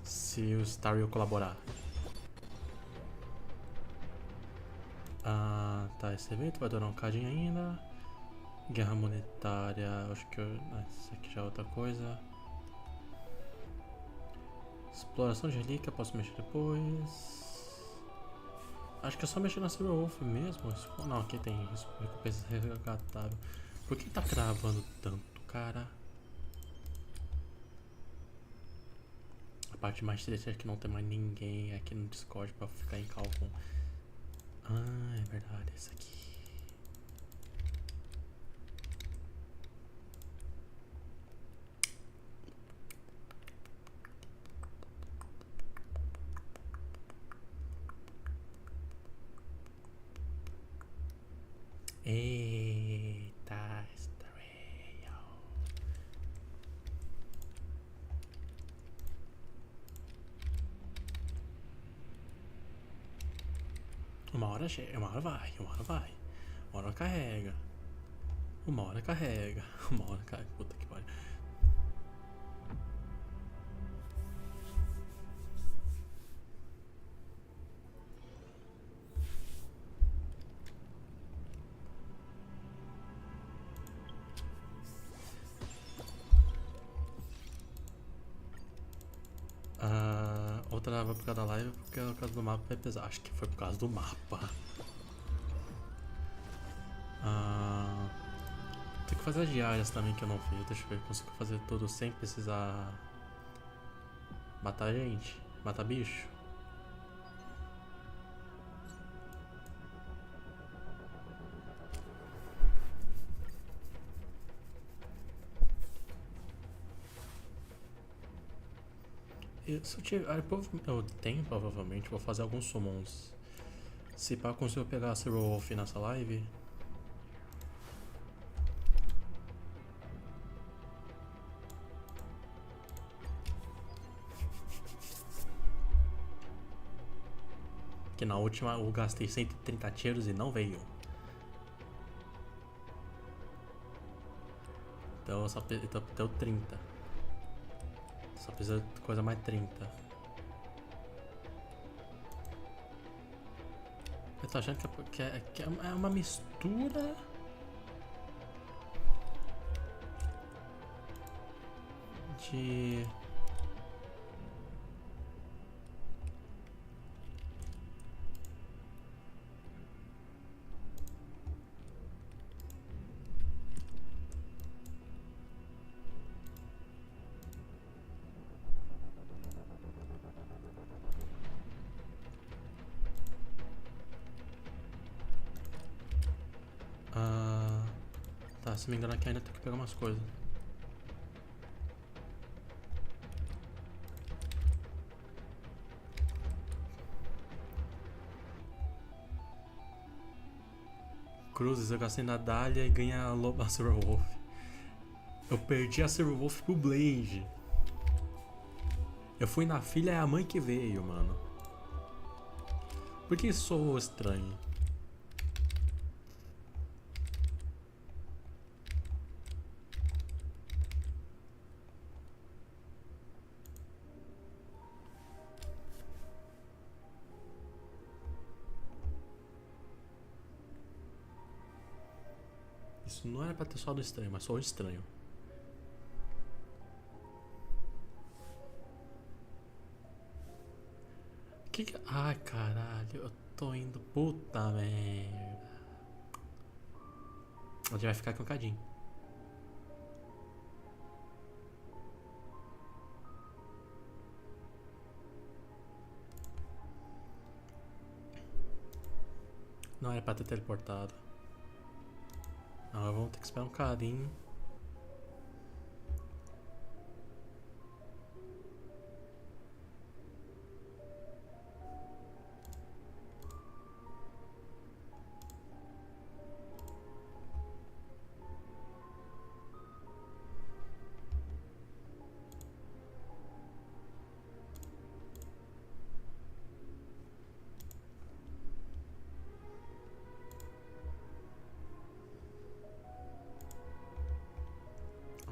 Se o Star will colaborar. Ah, tá, esse evento vai durar um cadinho ainda. Guerra monetária, acho que isso aqui já é outra coisa. Exploração de relíquia, posso mexer depois. Acho que é só mexer na Silver Wolf mesmo. Não, aqui tem recompensa resgatável. Por que tá travando tanto, cara? A parte mais triste é que não tem mais ninguém aqui no Discord pra ficar em cálculo. Ah, é verdade, esse aqui. Eita, Starrail. Uma hora chega, uma hora vai. Uma hora carrega. Uma hora carrega. Uma hora carrega. Puta que pariu. Outra vai por causa da live porque por causa do mapa vai pesar. Acho que foi por causa do mapa. Tem que fazer as diárias também que eu não fiz. Deixa eu ver, eu consigo fazer tudo sem precisar matar gente, matar bicho. Se eu tiver, eu tenho provavelmente, vou fazer alguns summons. Se pá, eu consigo pegar a Zero Wolf nessa live. Que na última eu gastei 130 tiros e não veio. Então eu só deu 30. Só precisa de coisa mais 30. Eu tô achando que é uma mistura de... Tá, se me engano aqui ainda tem que pegar umas coisas. Cruzes, eu gastei na Dália e ganhei a Silver Wolf. Eu perdi a Silver Wolf pro Blade. Eu fui na filha e a mãe que veio, mano. Por que sou estranho? Isso não era pra ter só do estranho, mas só o estranho. Ai, caralho, eu tô indo. Puta merda. A gente vai ficar com um cadinho. Não era pra ter teleportado. Não, vamos ter que esperar um carinho.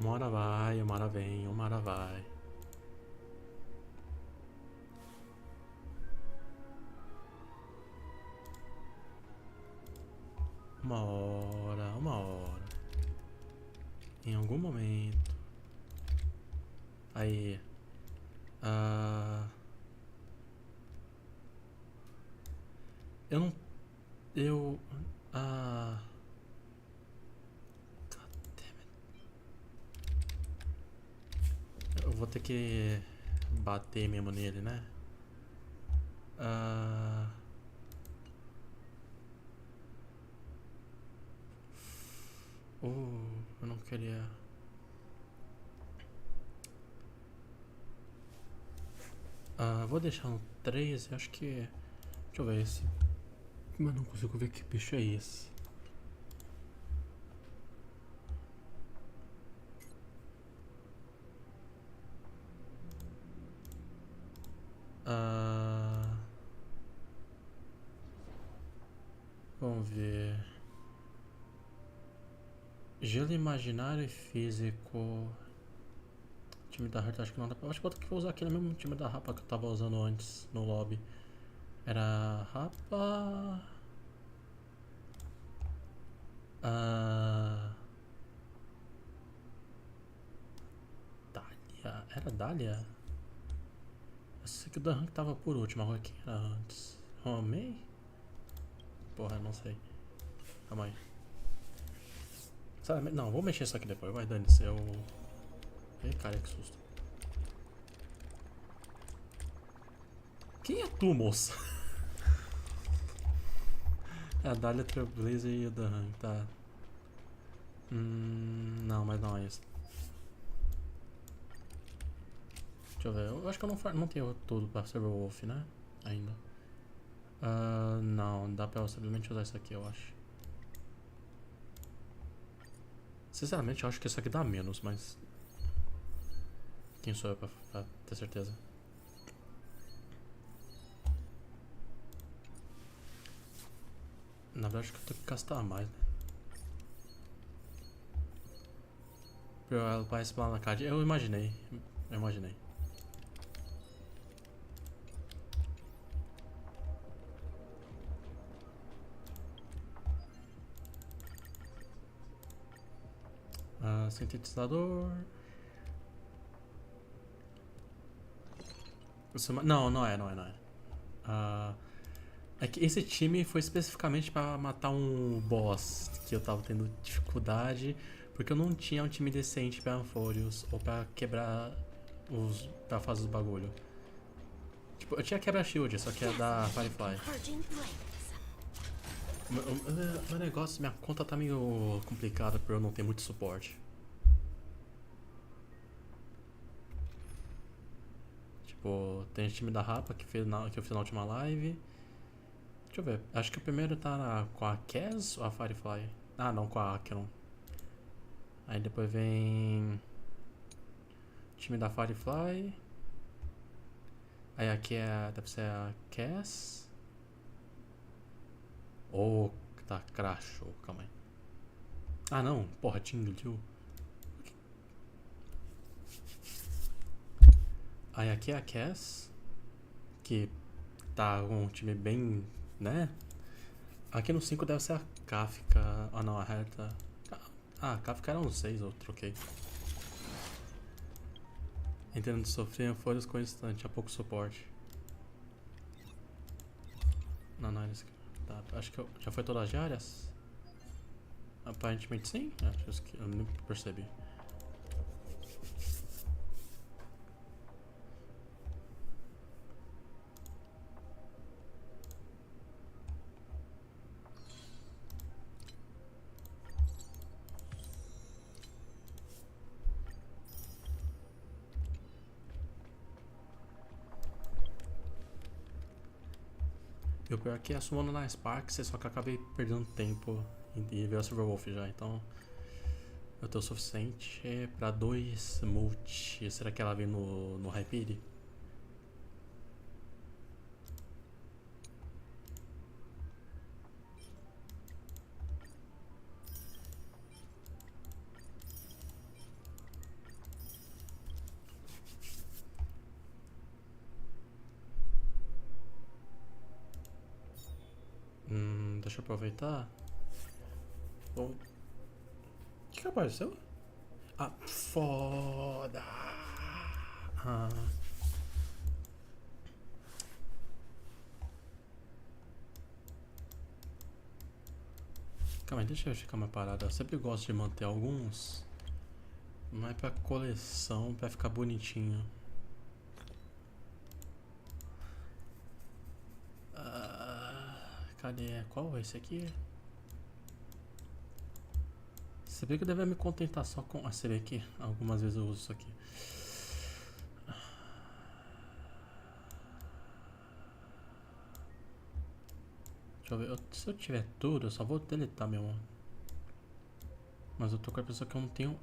Uma hora vai, uma hora vem, uma hora vai. Uma hora, uma hora. Em algum momento. Aí. Eu não. Eu. Eu vou ter que bater mesmo nele, né? Eu não queria. Vou deixar um 13, acho que. Deixa eu ver esse. Mas não consigo ver que bicho é esse. Vamos ver. Gelo imaginário e físico. Time da Heart, acho que não dá pra... Acho que vou ter que usar aquele mesmo time da Rapa que eu tava usando antes no lobby. Era Rapa... Dália... Era Dália? Eu sei que o Dan Rank tava por último, agora quem era antes? Romei? Porra, não sei. Calma aí. Sabe, não, vou mexer isso aqui depois, vai dane-se, eu... Ei, cara, que susto. Quem é tu, moça? É a Dália, Trailblazer e o Dan, tá. Não, mas não é isso. Deixa eu ver, eu acho que eu não tenho tudo pra ser o Wolf, né? Ainda. Não, dá pra eu simplesmente usar isso aqui, eu acho. Sinceramente, eu acho que isso aqui dá menos, mas... Quem sou eu pra ter certeza? Na verdade, acho que eu tenho que gastar mais, né? Pra ela vai spawnar na card. Eu imaginei. Sintetizador. Não é. É que esse time foi especificamente pra matar um boss que eu tava tendo dificuldade, porque eu não tinha um time decente pra Amphoreus ou pra quebrar pra fazer os bagulho. Tipo, eu tinha quebra-shield, só que é da Firefly. Meu negócio, minha conta tá meio complicada por eu não ter muito suporte. Tipo, tem o time da Rapa que eu fiz na última live. Deixa eu ver, acho que o primeiro tá com a Cass ou a Firefly? Ah, não, com a Acheron. Aí depois vem o time da Firefly. Aí aqui deve ser a Cass. Ou tá, crashou, calma aí. Ah não, porra, Tingle. Aí aqui é a Cass, que tá com um time bem, né? Aqui no 5 deve ser a Kafka. Ah não, a Herta. Ah, a Kafka era um 6, eu troquei. Entendo de sofrer folhas constantes, há pouco suporte. Não, tá, acho que já foi todas as diárias? Aparentemente sim, acho que eu nem percebi. E o pior é que a sumando na Sparks, só que eu acabei perdendo tempo e ver a Silverwolf já, então eu tenho o suficiente pra 2 multi. Será que ela vem no Hyperion? Deixa eu aproveitar. Bom, o que apareceu? Ah, foda! Calma aí, deixa eu ficar uma parada. Eu sempre gosto de manter alguns, mas pra coleção, pra ficar bonitinho. Cadê? Qual é esse aqui? Você vê que eu deveria me contentar só com... você vê que algumas vezes eu uso isso aqui. Deixa eu ver. Se eu tiver tudo, eu só vou deletar meu... Mas eu tô com a pessoa que eu não tenho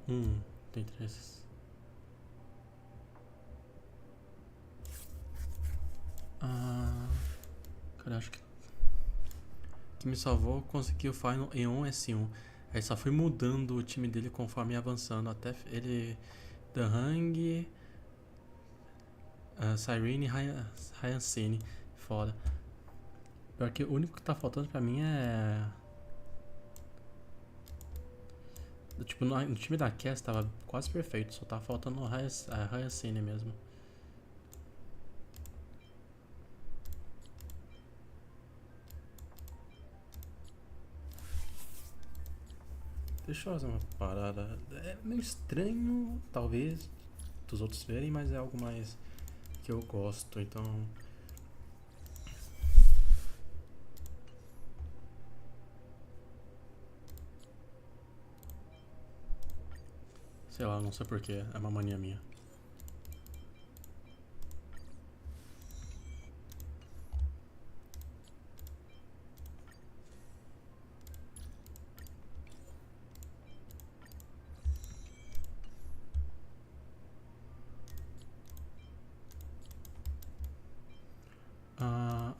tem 3. Cara, acho que me salvou conseguir o Final em 1 S1. Aí só fui mudando o time dele conforme ia avançando. Até ele... Hang... Cyrene e Hyacinth. Foda. Pior que o único que tá faltando pra mim é... Tipo, no time da Cass tava quase perfeito. Só tá faltando a Hyacinth mesmo. Deixa eu fazer uma parada. É meio estranho, talvez, dos outros verem, mas é algo mais que eu gosto, então... Sei lá, não sei porquê, é uma mania minha.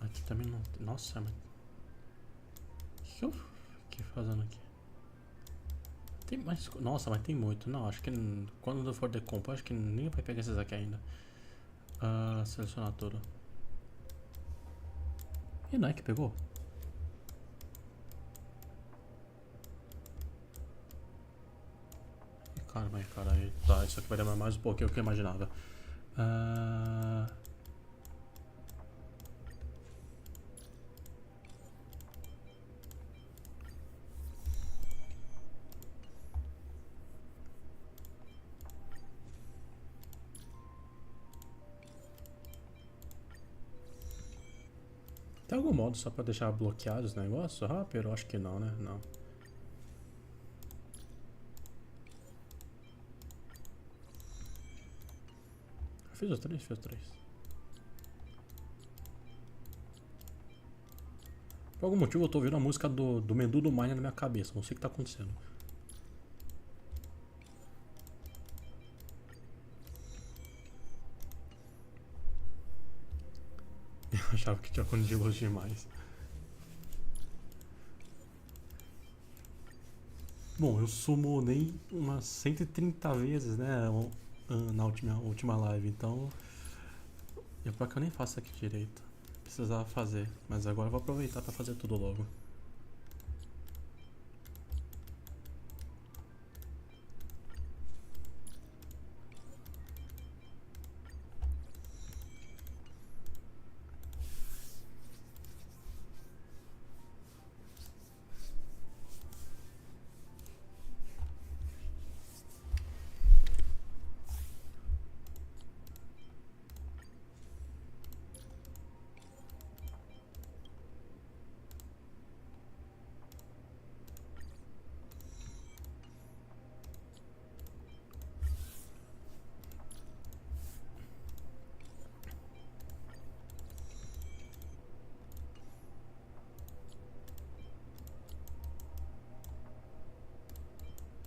Aqui também não... Nossa, mas... O que fazendo aqui? Tem mais... Nossa, mas tem muito. Não, acho que quando eu for decompor, acho que nem vai pegar esses aqui ainda. Selecionar tudo. E não é que pegou? Caramba, caralho. Tá, isso aqui vai demorar mais um pouquinho do que eu imaginava. Tem algum modo só pra deixar bloqueados os negócios rápido? Eu acho que não, né? Não. Fiz os três, fiz os três. Por algum motivo eu tô ouvindo a música do Menu do Mine na minha cabeça. Não sei o que tá acontecendo. Eu achava que tinha cone de luz demais. Bom, eu summonei umas 130 vezes, né? Na última live, então... É pra que eu nem faço aqui direito. Precisava fazer, mas agora eu vou aproveitar pra fazer tudo logo.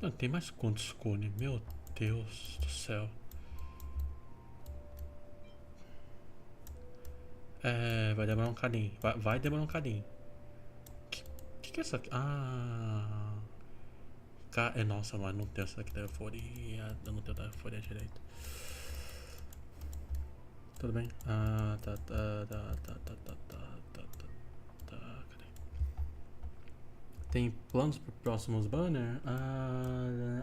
Não, tem mais quantos cones? Meu Deus do céu. Vai demorar um cadinho. Vai demorar um cadinho. Que é essa aqui? Nossa, mas não tem essa aqui da euforia. Eu não tenho da euforia direito. Tudo bem? Cadê? Tem planos para próximos banners?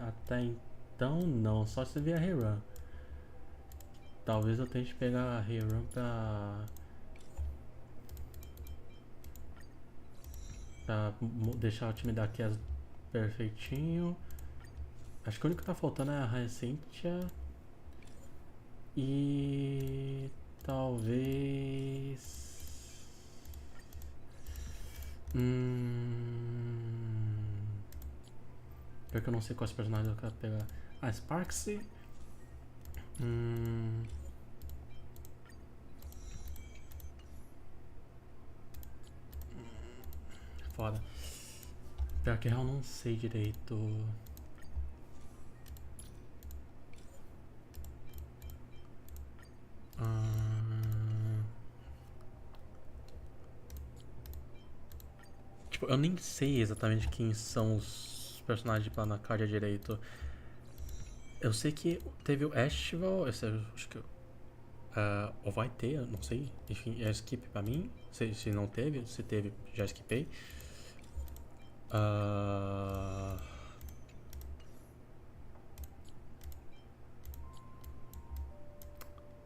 Até então não, só se vier rerun. Talvez eu tente pegar a rerun pra deixar o time da Cass perfeitinho. Acho que o único que tá faltando é a Hyacinthia. E talvez pior que eu não sei quais personagens eu quero pegar. Sparksy. Foda. Pior que eu não sei direito. Tipo, eu nem sei exatamente quem são os personagens de Planacard direito. Eu sei que teve o Ashval, eu acho que ou vai ter, eu não sei. Enfim, é skip pra mim. Se não teve, se teve, já skipei.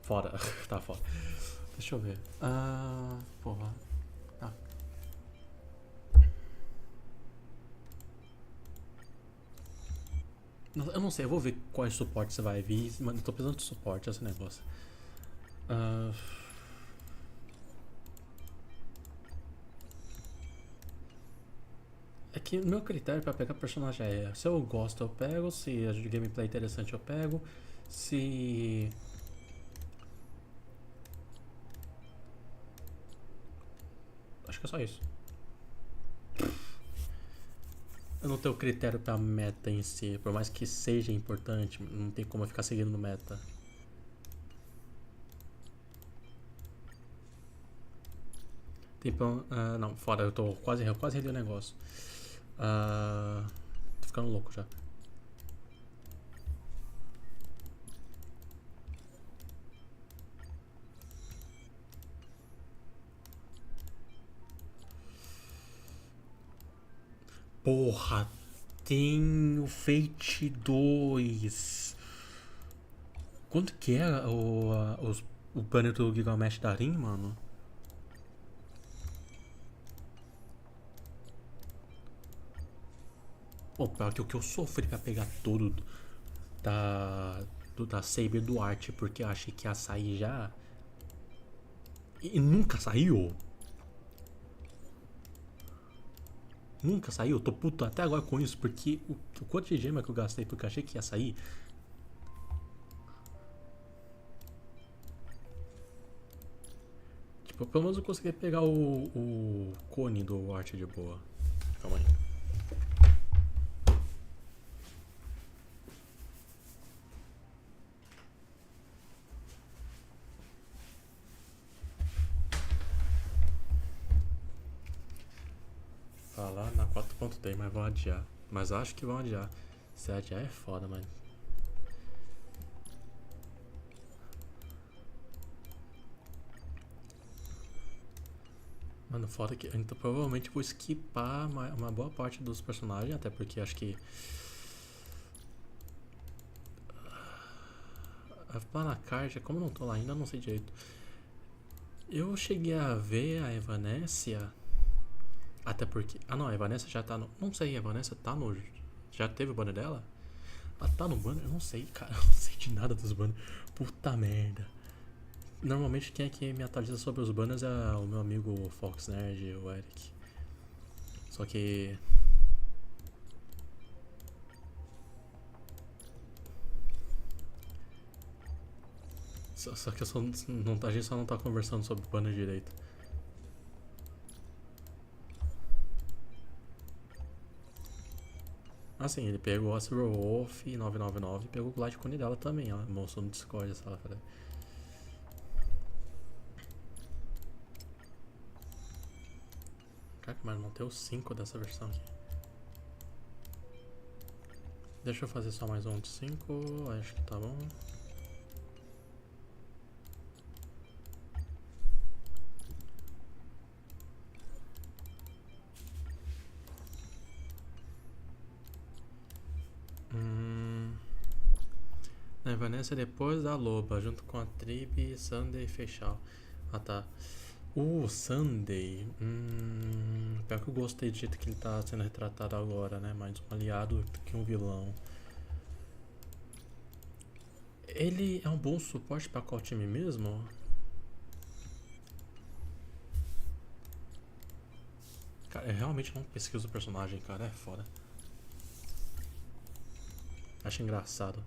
Fora, tá fora. Deixa eu ver. Porra. Tá. Eu não sei, eu vou ver quais suportes você vai vir. Mano, eu tô precisando de suporte, esse negócio. É que o meu critério pra pegar personagem é: se eu gosto eu pego, se a gameplay é interessante eu pego, se... Acho que é só isso. Eu não tenho critério pra meta em si, por mais que seja importante, não tem como eu ficar seguindo no meta. Tipo, não, fora, eu quase reli o negócio. Tô ficando louco já. Porra, tem o Fate 2. Quanto que é o banner do Gilgamesh Darim, mano? Pô, pior que o que eu sofri pra pegar tudo da Saber do Arte, porque eu achei que ia sair já. E nunca saiu. Nunca saiu, eu tô puto até agora com isso, porque o quanto de gema que eu gastei porque eu achei que ia sair. Tipo, pelo menos eu consegui pegar o cone do arte de boa. Calma aí. Falar na 4.3, mas vão adiar. Mas acho que vão adiar. Se adiar é foda, mano. Mano, foda que... Então provavelmente vou skipar uma boa parte dos personagens, até porque acho que... A Planacard, como não tô lá ainda, não sei direito. Eu cheguei a ver a Evanescia... Até porque... Ah não, a Evanescia já tá no... Não sei, a Evanescia tá no... Já teve o banner dela? Ela tá no banner? Eu não sei, cara. Eu não sei de nada dos banners. Puta merda. Normalmente quem é que me atualiza sobre os banners é o meu amigo Fox Nerd, o Eric. Só que... Só que a gente só não tá conversando sobre o banner direito. Assim, ele pegou a Silver Wolf 999 e pegou o Glide Cone dela também. Ela mostrou no Discord essa cara. Caraca, mas não tem os 5 dessa versão aqui. Deixa eu fazer só mais um de 5. Acho que tá bom. A Vanessa é depois da Loba, junto com a Tribe, Sunday e Fechal. Ah tá. Sunday. Pior que eu gostei do jeito que ele tá sendo retratado agora, né? Mais um aliado do que um vilão. Ele é um bom suporte pra qual time mesmo? Cara, eu realmente não pesquiso o personagem, cara. É foda. Acho engraçado.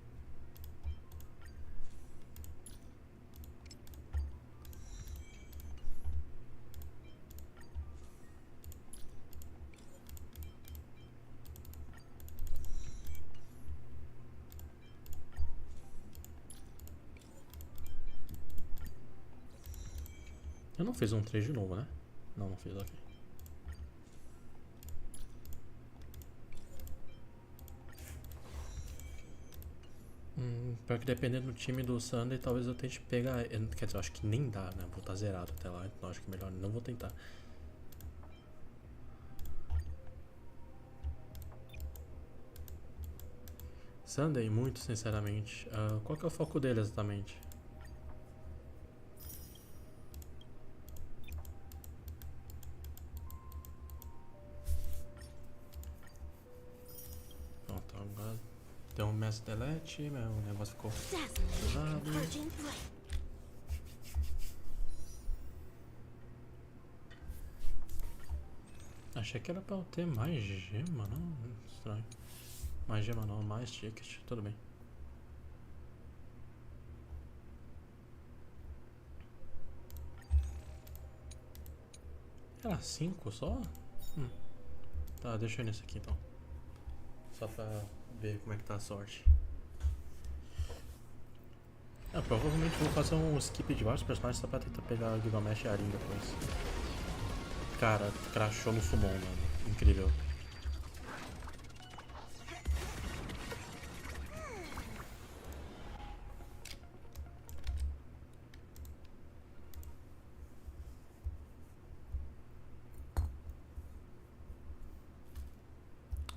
Eu não fiz um 3 de novo, né? Não fiz, ok. Pior que dependendo do time do Sunday, talvez eu tente pegar. Quer dizer, eu acho que nem dá, né? Vou estar zerado até lá, então acho que melhor não vou tentar. Sunday, muito sinceramente. Qual que é o foco dele exatamente? Pronto, agora deu um mass delete, meu negócio ficou pesado. Achei que era pra eu ter mais gema, não? Estranho. Mais gema não, mais ticket, tudo bem. Era 5 só? Tá, deixa eu ir nesse aqui então. Só pra ver como é que tá a sorte. Provavelmente vou fazer um skip de vários personagens só pra tentar pegar o Gilgamesh e a Arin depois. Cara, crashou no summon, mano. Incrível.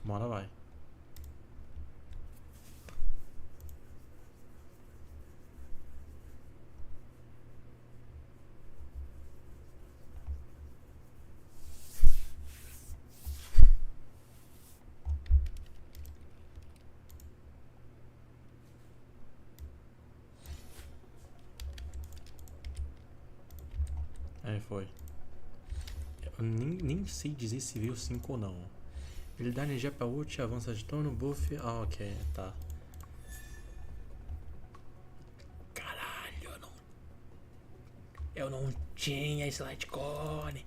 Uma hora vai. Aí foi. Eu nem sei dizer se viu 5 ou não. Ele dá energia pra ult, avança de turno, buff. Ah, ok, tá. Caralho, eu não tinha slide cone.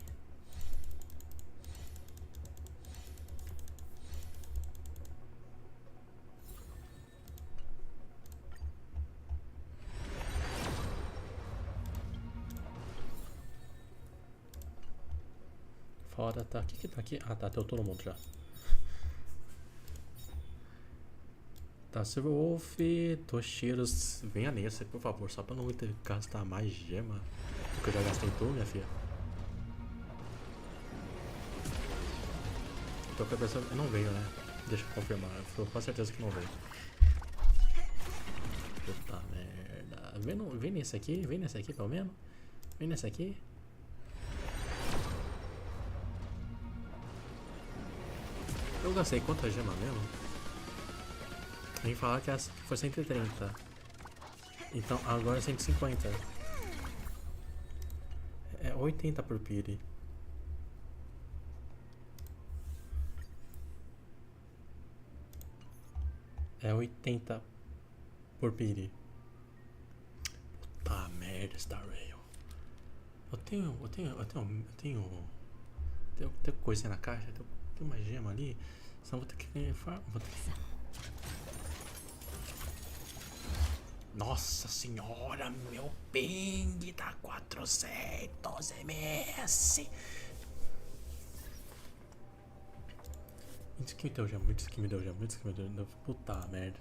Foda, tá. O que tá aqui? Ah, tá, deu todo mundo já. Tá, Silverwolf, Toshiros, venha nesse, por favor, só pra não ter que gastar mais gema do que eu já gastei tudo, minha filha. Tô com a pessoa. Não veio, né? Deixa eu confirmar, eu com certeza que não veio. Puta merda. Vem nesse aqui pelo menos. Vem nesse aqui. Eu gastei quanta gema mesmo? Vem falar que essa foi 130. Então agora é 150. É 80 por pire. É 80 por pire. Puta merda, Star Rail. Eu tenho coisinha na caixa, tem uma gema ali. Senão vou ter que ganhar. Nossa senhora, meu ping tá 400 ms. Isso que me deu já, muito isso que me deu já, muito isso que me deu. Puta merda.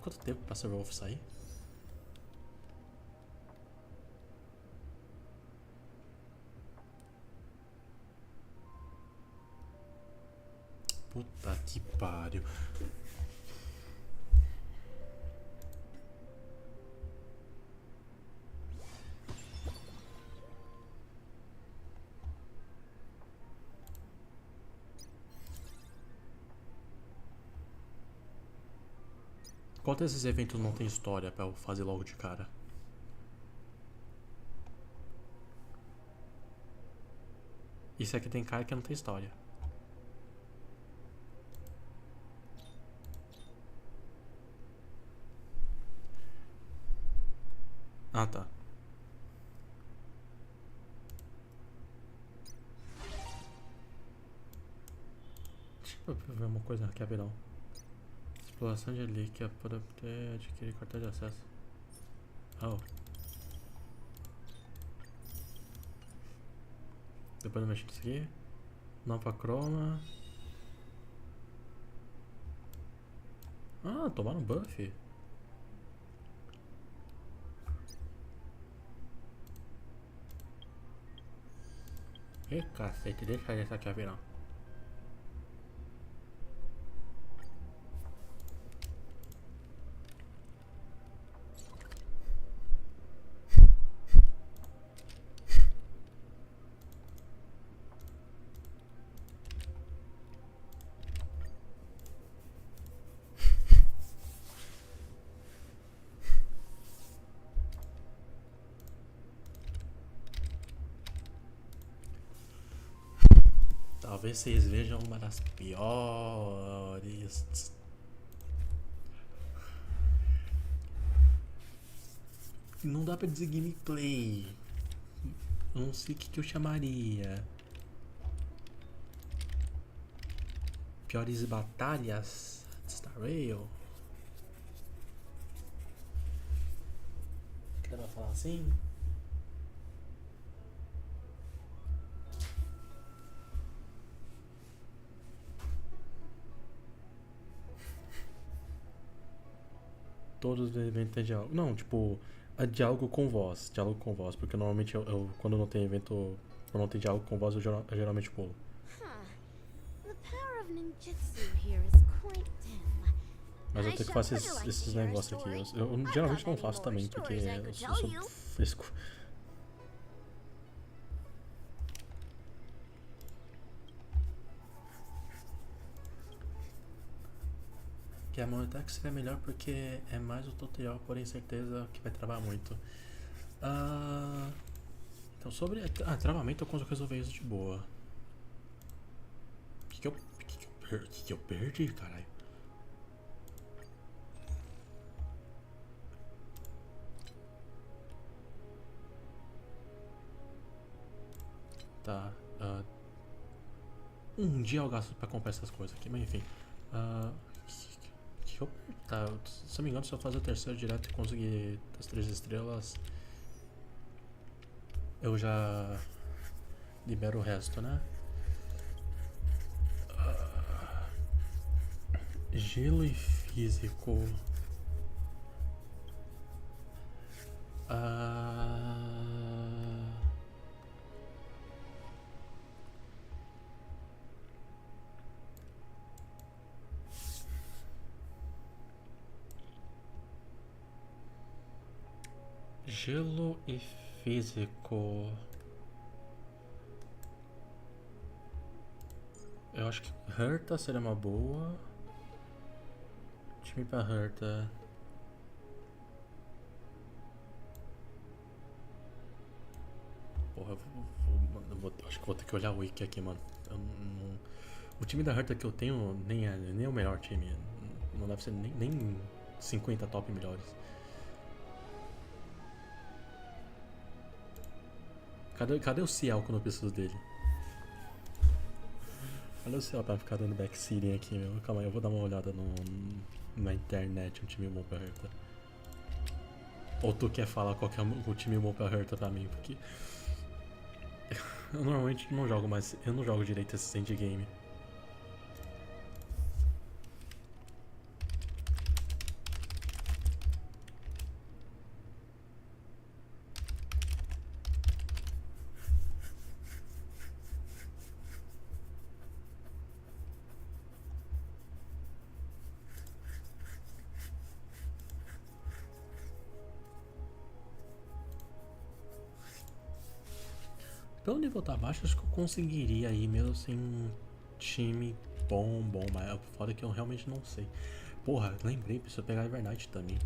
Quanto tempo pra Silverwolf sair? Puta que pariu. Qual desses eventos não tem história pra eu fazer logo de cara? Isso aqui tem cara que não tem história. Ah, tá. Deixa eu ver uma coisa aqui, rapidão. Exploração de relíquia para adquirir cartão de acesso. Oh. Depois eu mexo nisso aqui. Nova croma. Ah, tomaram buff. Ih, cacete, deixa essa aqui virar. Talvez vocês vejam uma das piores. Não dá pra dizer gameplay. Eu não sei o que eu chamaria. Piores batalhas. Star Rail. Dá pra falar assim? Todos os eventos têm diálogo. Não, tipo, é diálogo com voz. Diálogo com voz. Porque normalmente quando não tem evento, quando não tem diálogo com voz, eu geralmente pulo. Mas eu tenho que fazer esses negócios aqui. Eu geralmente não faço também, porque eu sou fresco. Que a Monetax seria melhor porque é mais o tutorial, porém certeza que vai travar muito. Então sobre travamento eu consigo resolver isso de boa. O que eu perdi, caralho? Tá. Um dia eu gasto pra comprar essas coisas aqui, mas enfim. Tá, se não me engano, se eu fazer o terceiro direto e conseguir as 3 estrelas, eu já libero o resto, né? Gelo e físico. Gelo e físico. Eu acho que Herta seria uma boa. Time pra Herta. Porra, acho que vou ter que olhar o wiki aqui, mano. O time da Herta que eu tenho nem é o melhor time. Não deve ser nem 50 top melhores. Cadê o Ciel quando eu preciso dele? Cadê o Ciel pra ficar dando backseating aqui, meu? Calma aí, eu vou dar uma olhada na internet, um time bom pra Herta. Ou tu quer falar qual que é o time bom pra Herta pra mim? Porque eu normalmente não jogo mais, eu não jogo direito esse endgame. Pelo nível tá baixo, acho que eu conseguiria ir mesmo sem um time bom, mas foda que eu realmente não sei. Porra, lembrei, preciso pegar a Evernight também.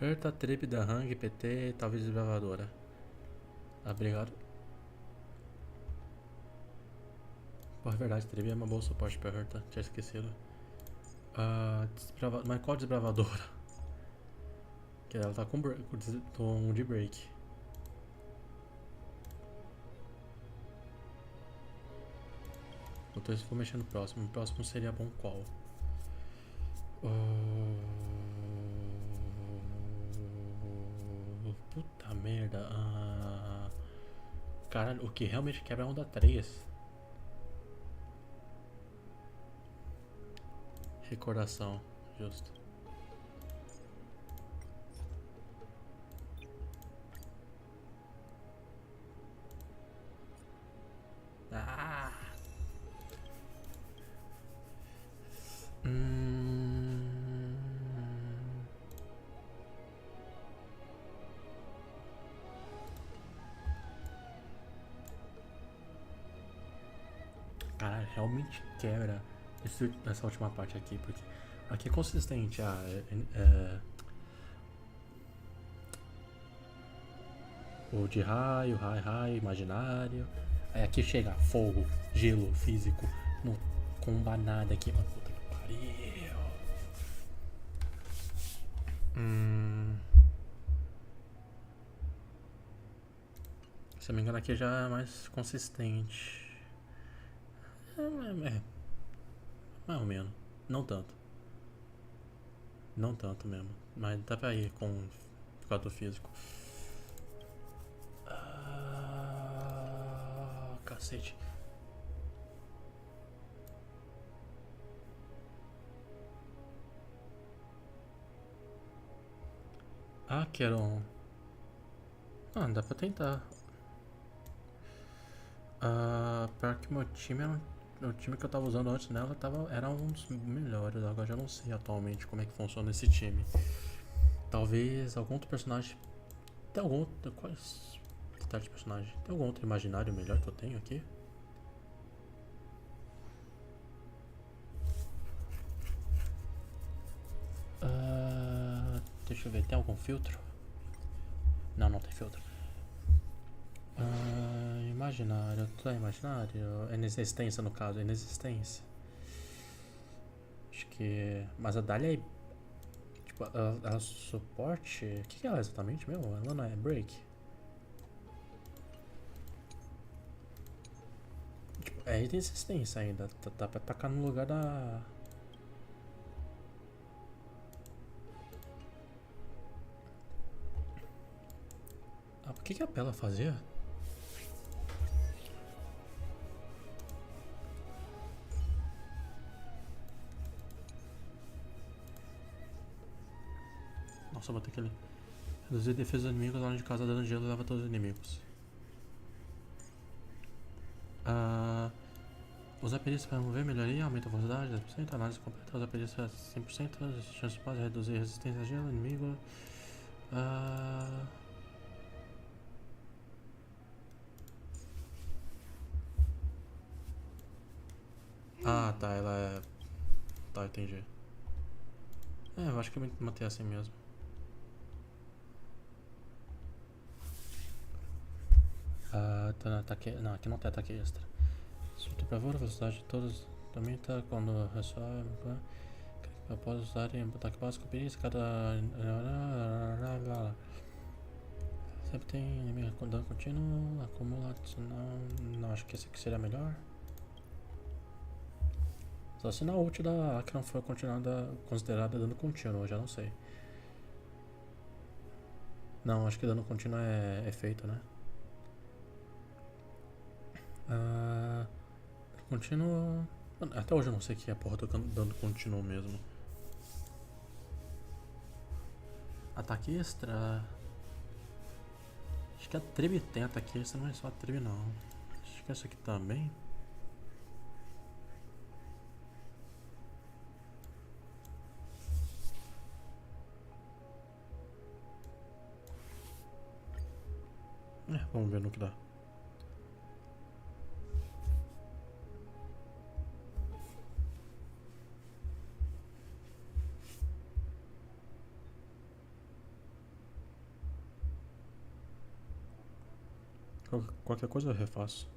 Herta, Trépida, Hang, PT, talvez Desbravadora. Obrigado. Porra, é verdade, Trépida é uma boa suporte pra Herta, tinha esquecido. Mas qual Desbravadora? Que ela tá com de break. Vou mexer no próximo. O próximo seria bom qual? Puta merda. Caralho, o que realmente quebra é onda 3. Recordação, justo. Ah. Caralho, realmente quebra essa última parte aqui, porque aqui é consistente. O de raio, imaginário. Aí aqui chega fogo, gelo, físico. Não comba nada aqui, mano. Puta que pariu. Se eu me engano, aqui já é mais consistente. Mais ou menos. Não tanto. Não tanto mesmo. Mas dá pra ir com o quadro físico. Cacete. Quero. Dá pra tentar. Pior que meu time era o time que eu tava usando antes nela era um dos melhores. Agora já não sei atualmente como é que funciona esse time. Talvez algum outro personagem. Tem algum outro. Quais detalhes de personagem? Tem algum outro imaginário melhor que eu tenho aqui? Deixa eu ver, tem algum filtro? Não, não tem filtro. Imaginário, tá imaginário? É inexistência no caso, é inexistência. Acho que. Mas a Dália é. Tipo, ela é suporte. O que ela é exatamente mesmo? Ela não é break? Tipo, é inexistência ainda. Dá pra tacar no lugar da. O que a Bella fazia? Nossa, vou ter que reduzir a defesa dos inimigos lá de casa, dando gelo e leva todos os inimigos. Usar perícia para remover melhoria, aumenta a velocidade 10%, análise completa, usar perícia 100%, chance de base, reduzir a resistência a gelo, inimigo. Tá, ela é. Tá, entendi. Eu acho que eu vou manter assim mesmo. Tá no ataque. Não, aqui não tem ataque extra. Surto pra voar, velocidade de todos também tá quando ressoa. Eu posso usar em ataque básico, perícia, cada. Sempre tem inimigo com dano contínuo, acumula. Não, acho que esse aqui seria melhor. Só se na ult da que não foi continuada, considerada dano contínuo, eu já não sei. Não, acho que dano contínuo é feito, né? Contínuo. Até hoje eu não sei o que é porra do dano contínuo mesmo. Ataque extra. Acho que a tribo tem ataque extra, não é só a tribo não. Acho que essa aqui também. Vamos ver no que dá. Qualquer coisa eu refaço.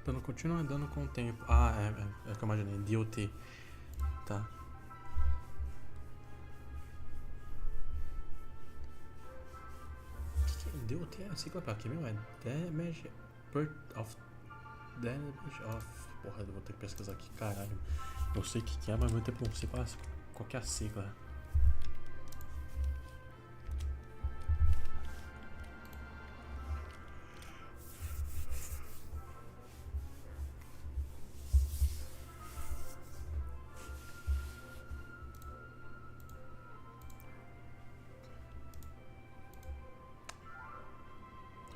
Dano continua andando com o tempo. Ah, é o que eu imaginei. DOT. Tá. DOT é a sigla pra quê, meu? É Damage of... Porra, eu vou ter que pesquisar aqui, caralho. Eu sei o que é, mas ao mesmo tempo não sei qual que é a sigla.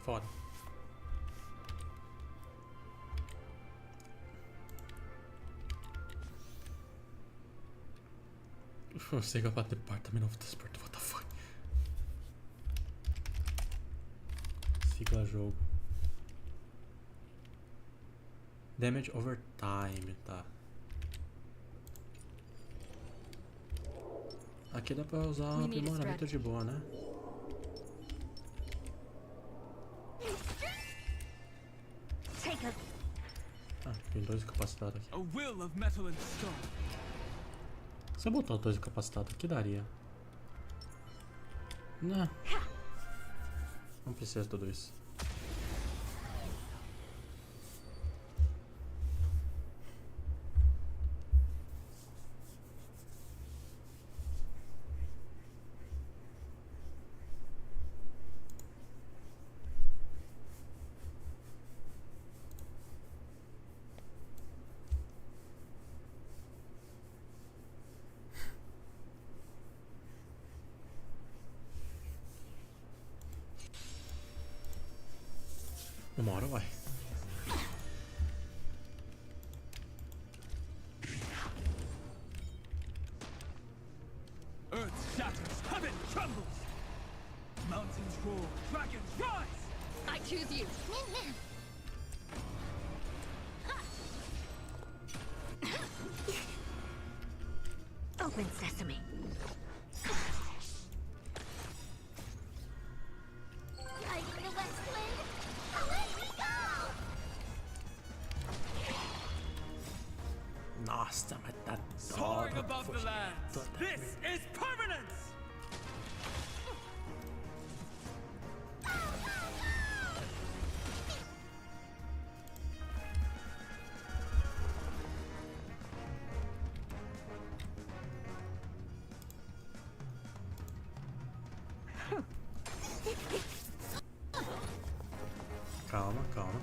Foda. Eu sei que eu bato Department of Transport, what the fuck. Sigla jogo. Damage over time, tá. Aqui dá pra usar um aprimoramento de boa, né? Ah, tem 2 incapacitados aqui. Se eu botar os 2 incapacitados aqui, daria. Não. Não precisa de tudo isso. Uma hora vai. Earth shatters, heaven trembles. Mountains roar, dragons rise. I choose you. Open sesame. Nossa, mas tá Soaring above the lands. This is permanence. Calma, calma.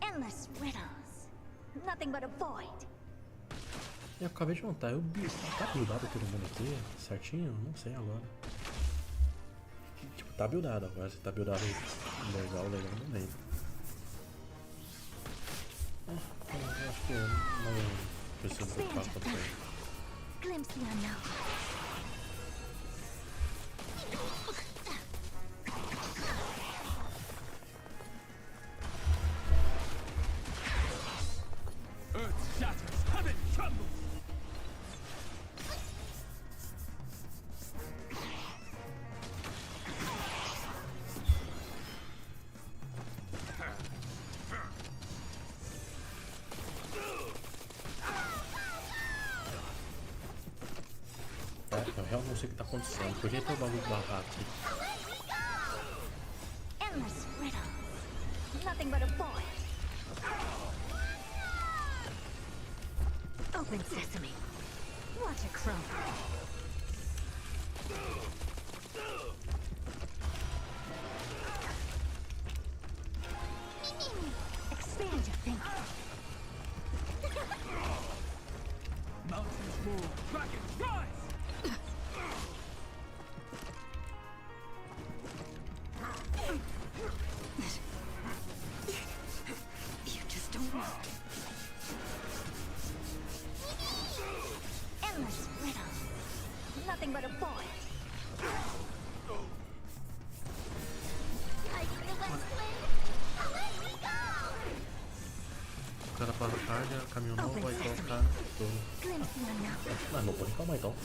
Endless riddles. Nothing but a void. Eu acabei de montar. Tá buildado todo mundo aqui certinho? Não sei agora. Tipo, tá buildado agora. Se tá buildado legal, não lembro. Eu acho que eu não preciso preocupar com isso aí. Glimpse the unknown. Earth shatters, heaven trembles. Eu realmente não sei o que tá acontecendo. Por que tem o bagulho do barraco aqui? Endless riddles. Nothing but a void. Open sesame. Watch it crumble. Expand your thinking. Mountains roar, dragons rise. You just don't know. Endless riddles. Nothing but a void. O cara para carga, caminhão novo, vai colocar tudo. Mas não pode calma então.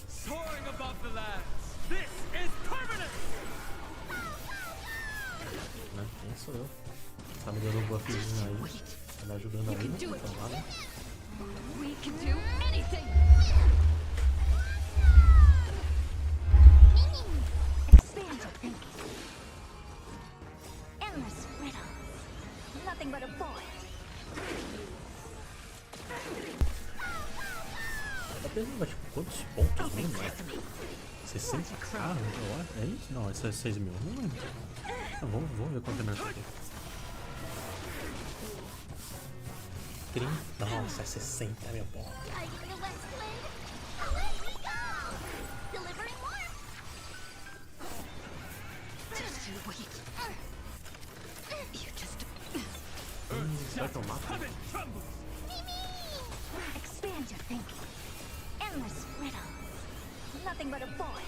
Soaring above the lands. This is permanence. Né? Quem sou eu? Tá me dando um buffzinho aí. Tá me ajudando aí, né? Então lá, né? We can do anything! Expand your thinking. Endless riddles. Nothing but a void. Tá pensando, tipo, quantos pontos mesmo, né? 60k? É isso? Não, isso é 6 mil. Não lembro. Então, vamos ver quanto é nessa aqui. 30. Nossa, é 60 mil pontos. Será que eu mato? Expand your thinking. Endless riddles. Nothing but a void.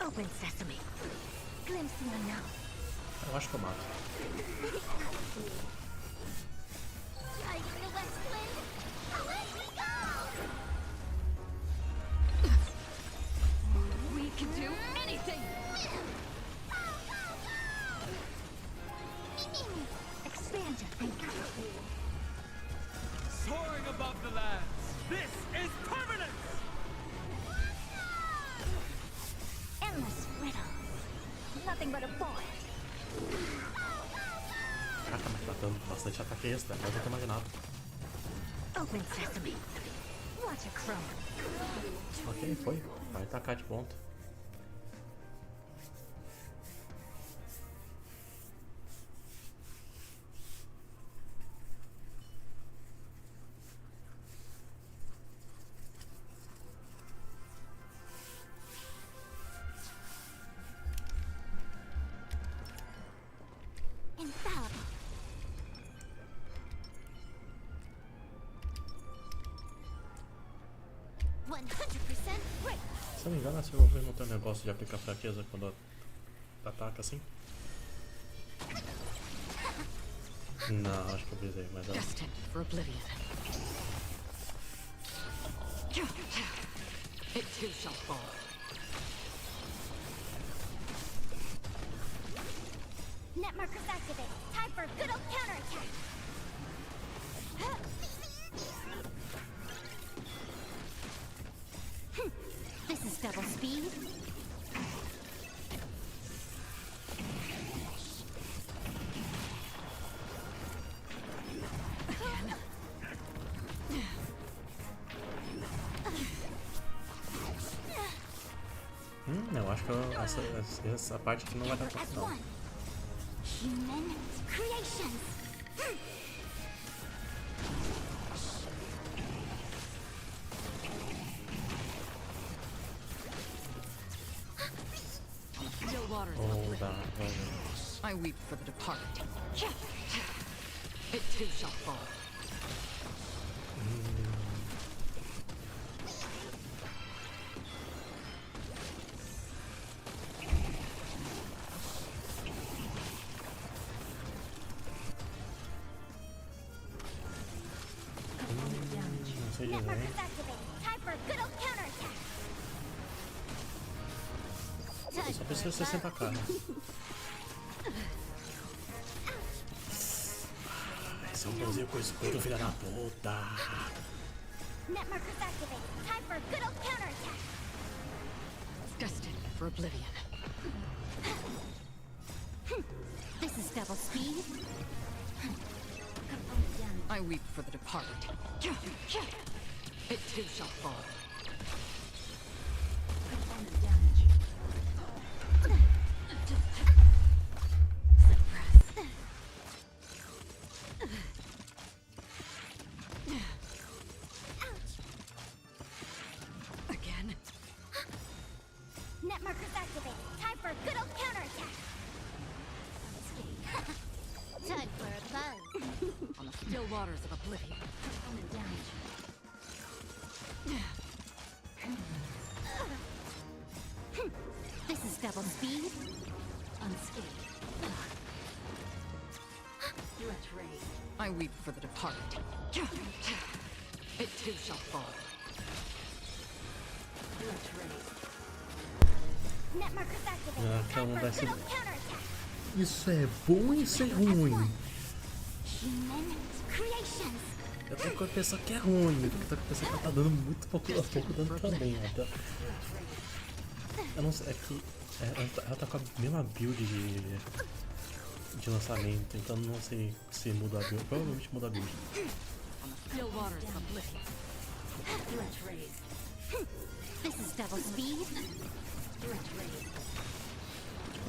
Open sesame. Glimpse the unknown. Eu acho que eu mato. We can do anything! Expand your thinking. Soaring above the lands, this is permanence! Endless riddles. Nothing but a void. Caraca, mas tá dando bastante ataque extra, mais do que eu imaginava. Open sesame. Watch a crone. Ok, foi. Vai tacar de ponta. Infallible. Se eu não me engano, esse jogo não tem um negócio de aplicar fraqueza quando ataca assim? Não, acho que eu visei, mas Destined for oblivion. It too shall fall. Net markers activate. Time for a good old counterattack. This is double speed. Eu acho que essa parte aqui não vai dar pra final. Human creations. Still waters of oblivion. I weep for the departed. It too shall fall. Net markers activate. Time for a good old counterattack. Só precisa 60k. Esse é um bonzinho com escudo, filha da puta. Net markers activate. Time for a good old counterattack. Destined for oblivion. This is double speed. I weep for the departed. It too shall fall. Again. Net markers activate. Time for a good old counterattack. Time for a buzz. On the still waters of oblivion. This is double speed. Unscathed. I weep for the departed. It too shall fall. Calma, vai ser... Isso é bom ou isso é ruim? Eu tô com a pessoa que é ruim, porque tá com a pessoa que tá dando muito pouco dano também, ó. Tá? Eu não sei, é que ela tá com a mesma build de lançamento, então não sei se muda a build. Provavelmente muda a build.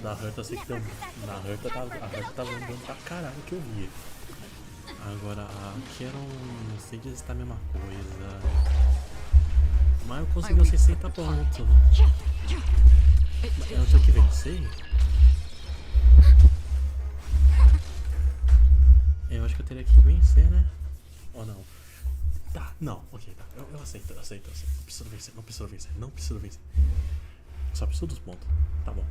Da Herta eu sei que deu. Na Herta tava andando pra caralho que eu vi. Agora aqui era não sei dizer se tá a mesma coisa. Mas eu consegui uns 60 pontos. Eu tenho que vencer? Eu acho que eu teria que vencer, né? Ou não? Tá, não, ok, tá. Eu aceito. Não preciso vencer. Só preciso dos pontos. Tá bom.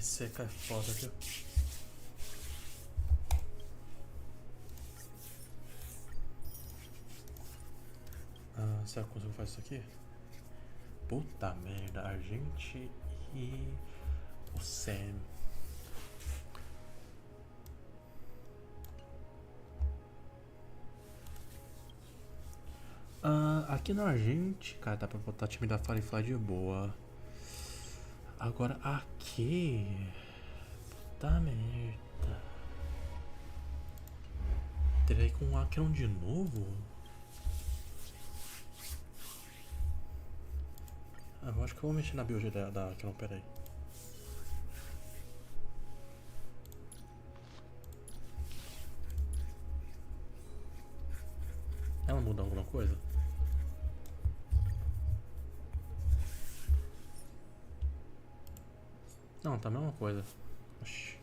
Seca é foda, viu? Será que eu consigo fazer isso aqui? Puta merda, a gente e o Sam. Aqui na Argente, cara, dá pra botar time da Firefly de boa. Agora aqui... Puta merda. Terei com o Akron de novo? Eu acho que eu vou mexer na build da Akron, peraí. Ela muda alguma coisa? Não, tá a mesma coisa. Oxi.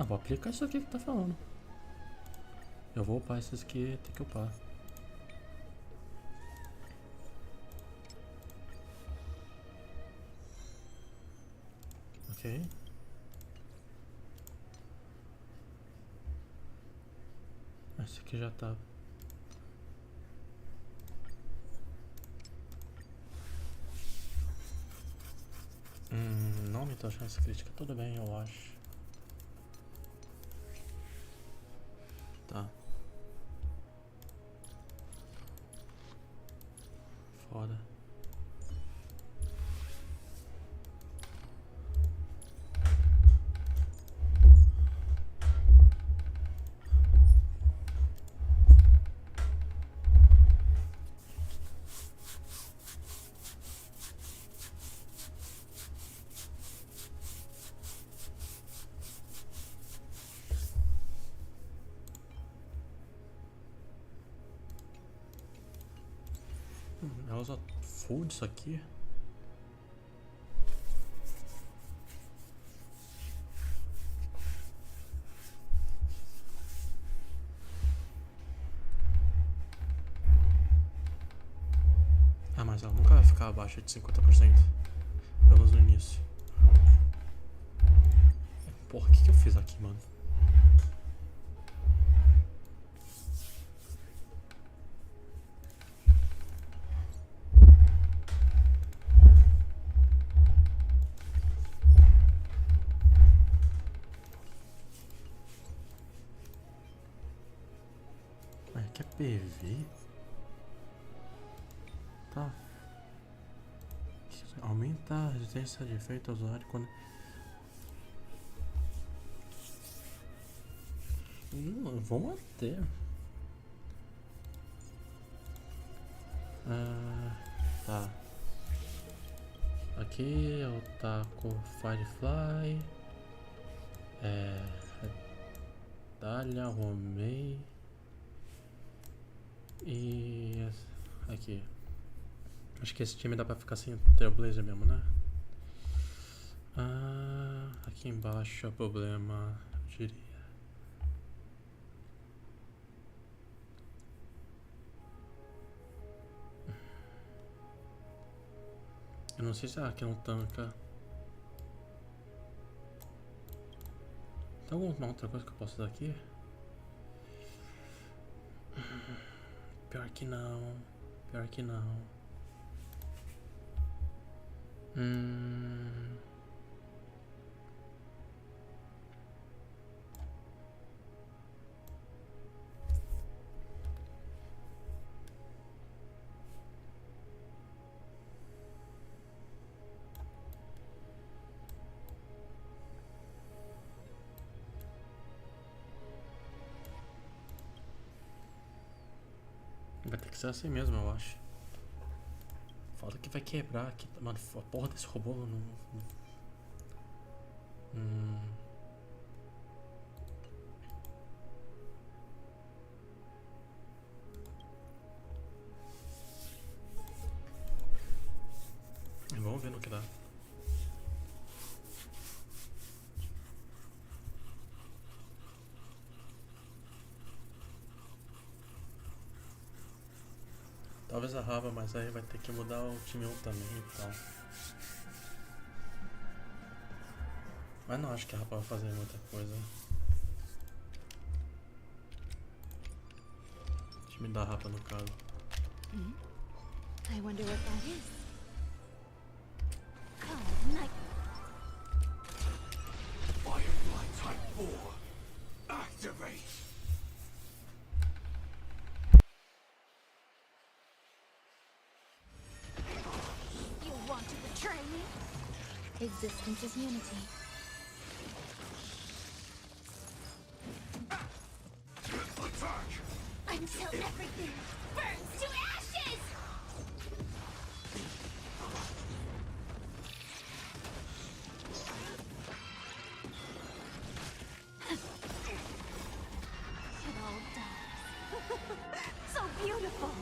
Vou aplicar isso aqui que tá falando. Eu vou upar esses que tem que upar. Ok. Esse aqui já tá. Não aumentou a chance crítica, tudo bem, eu acho. Tá. Foda. Ela usa full disso aqui. Mas ela nunca vai ficar abaixo de 50%. Pelo menos no início. Porra, o que eu fiz aqui, mano? PV? Tá. Aumenta a resistência de efeito ao usuário quando... Vou manter. Tá. Aqui eu taco Firefly. Dália, Romei. E aqui. Acho que esse time dá pra ficar sem Trailblazer mesmo, né? Aqui embaixo é o problema, eu diria. Eu não sei se aqui não tanca. Tem alguma outra coisa que eu posso dar aqui? Pior que não. Pior que não. Vai ter que ser assim mesmo, eu acho. Foda que vai quebrar aqui. Mano, a porra desse robô não... Vamos ver no que dá. Talvez a Raba, mas aí vai ter que mudar o time 1 também e tal. Mas não acho que a Raba vai fazer muita coisa. O time da Raba, no caso. I wonder what that is. Oh, night. Firefly Type 4. Activate. Existence is unity. Attack! Until everything burns to ashes! It all dies. So beautiful!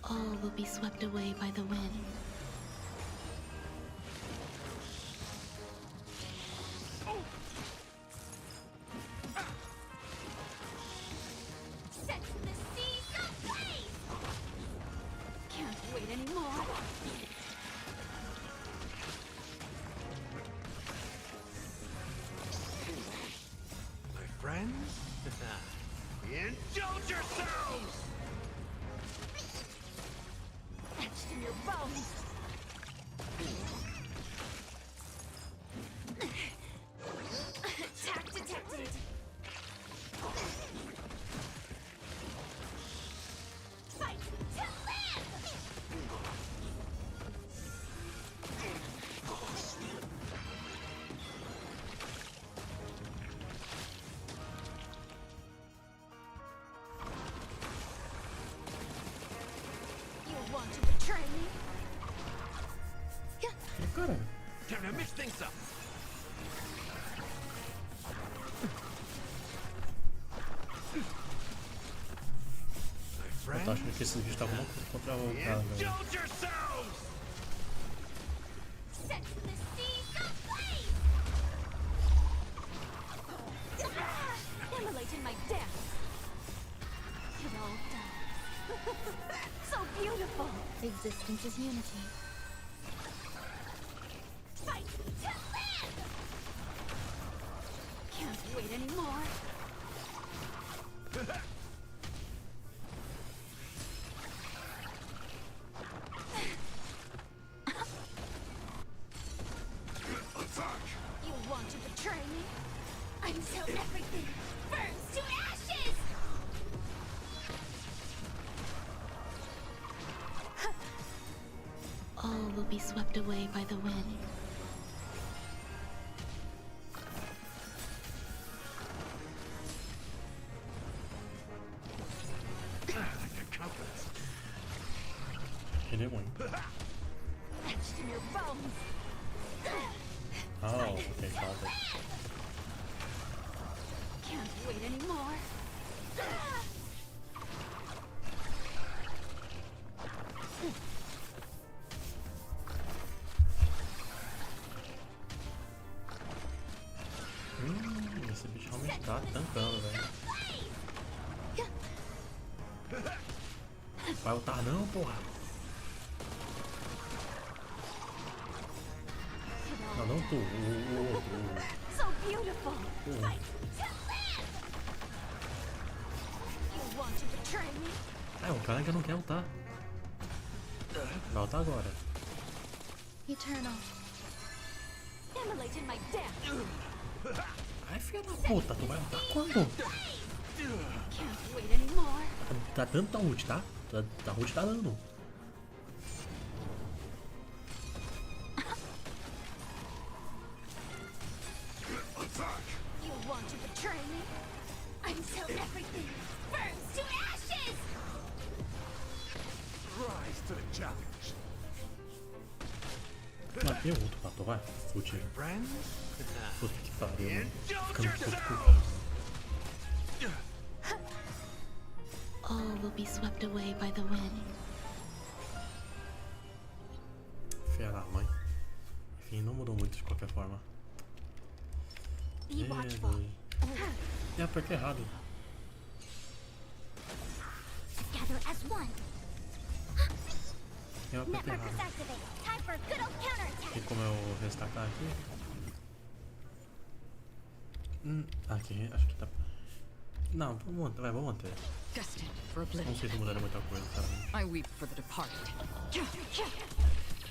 All will be swept away by the wind. Set the seas ablaze! Can't wait anymore. My friends? Indulge yourselves! Etched in your bones. Attack detected. Fight to live! You want to betray me? Cara, Time to mix things up. eu tô achando que esses bichos estavam contra o cara, velho. Indulge yourselves! Set the seas ablaze! Immolate in my death. It all dies. So beautiful. Existence is unity. Fight to live! Can't wait anymore. Attack! You want to betray me? Until everything will be swept away by the wind. Hit it one. Etched in your bones. Oh, okay, got it. Can't wait anymore. Esse bicho realmente tá tancando, velho. Vai ultar não, porra. Não, não tu, o outro. So beautiful. Fight to live. You want to betray me? O cara ainda não quer ultar. Vai ultar agora. Eternal. Immolate in my death. Ai, filha da puta, tu vai ultar quando? Can't wait anymore. Tá dando da ult, tá? Da ult tá dando. You want to betray me? Until everything burns to ashes! Rise to the challenge. Matei o outro, matou, vai. Ult. Puta que pariu. Ficando puto. All will be swept away by the wind. Filha da mãe. Enfim, não mudou muito de qualquer forma. Apertei errado. Together as one. Eu apertei errado. Time for good old counterattack. Tem como eu restartar aqui? Aqui, acho que tá. Não, vamos manter. Não sei se mudaria muita coisa, sinceramente. I weep for the departed.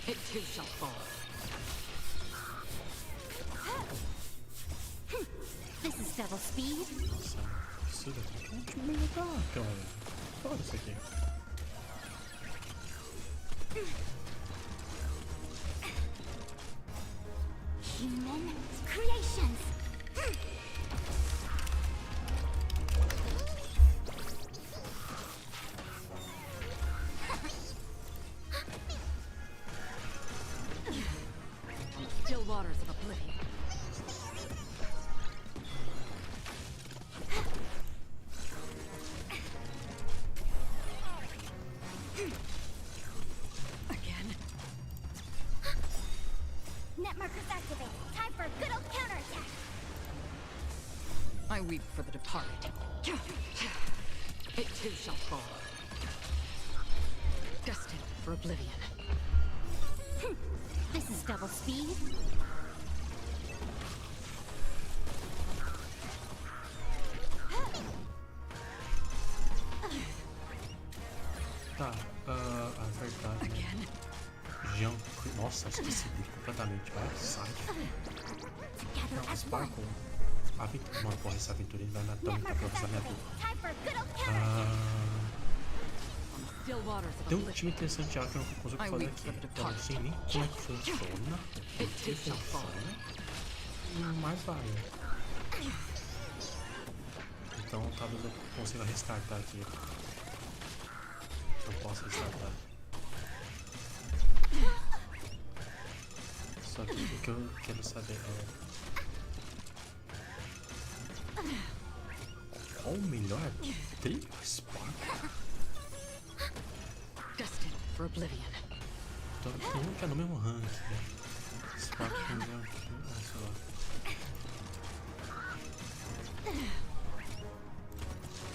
It too shall fall. This is double speed. Nossa, isso daqui é um time legal, cara. Foda isso aqui. Human creations. Still waters of oblivion. Again. Net markers activated. Time for good old counterattack. I weep for the departed. It too shall fall. Destined for oblivion. This is double speed. Tá, a verdade, né? Jean, nossa, esqueci dele completamente. Vai, sai. Não, Sparkle. Aventura. Mano, porra, essa aventura vai na tônica pra usar minha vida. Tem um time interessante que eu não consigo fazer aqui. Eu não sei nem como é que funciona. Por que funciona. Mas vai. Então talvez eu consiga restartar aqui. Eu posso restartar. Só que o que eu quero saber é qual o melhor trio Spark? Destined for oblivion. Então, tem um que é no mesmo rank, né? Spark tem um rank, sei lá.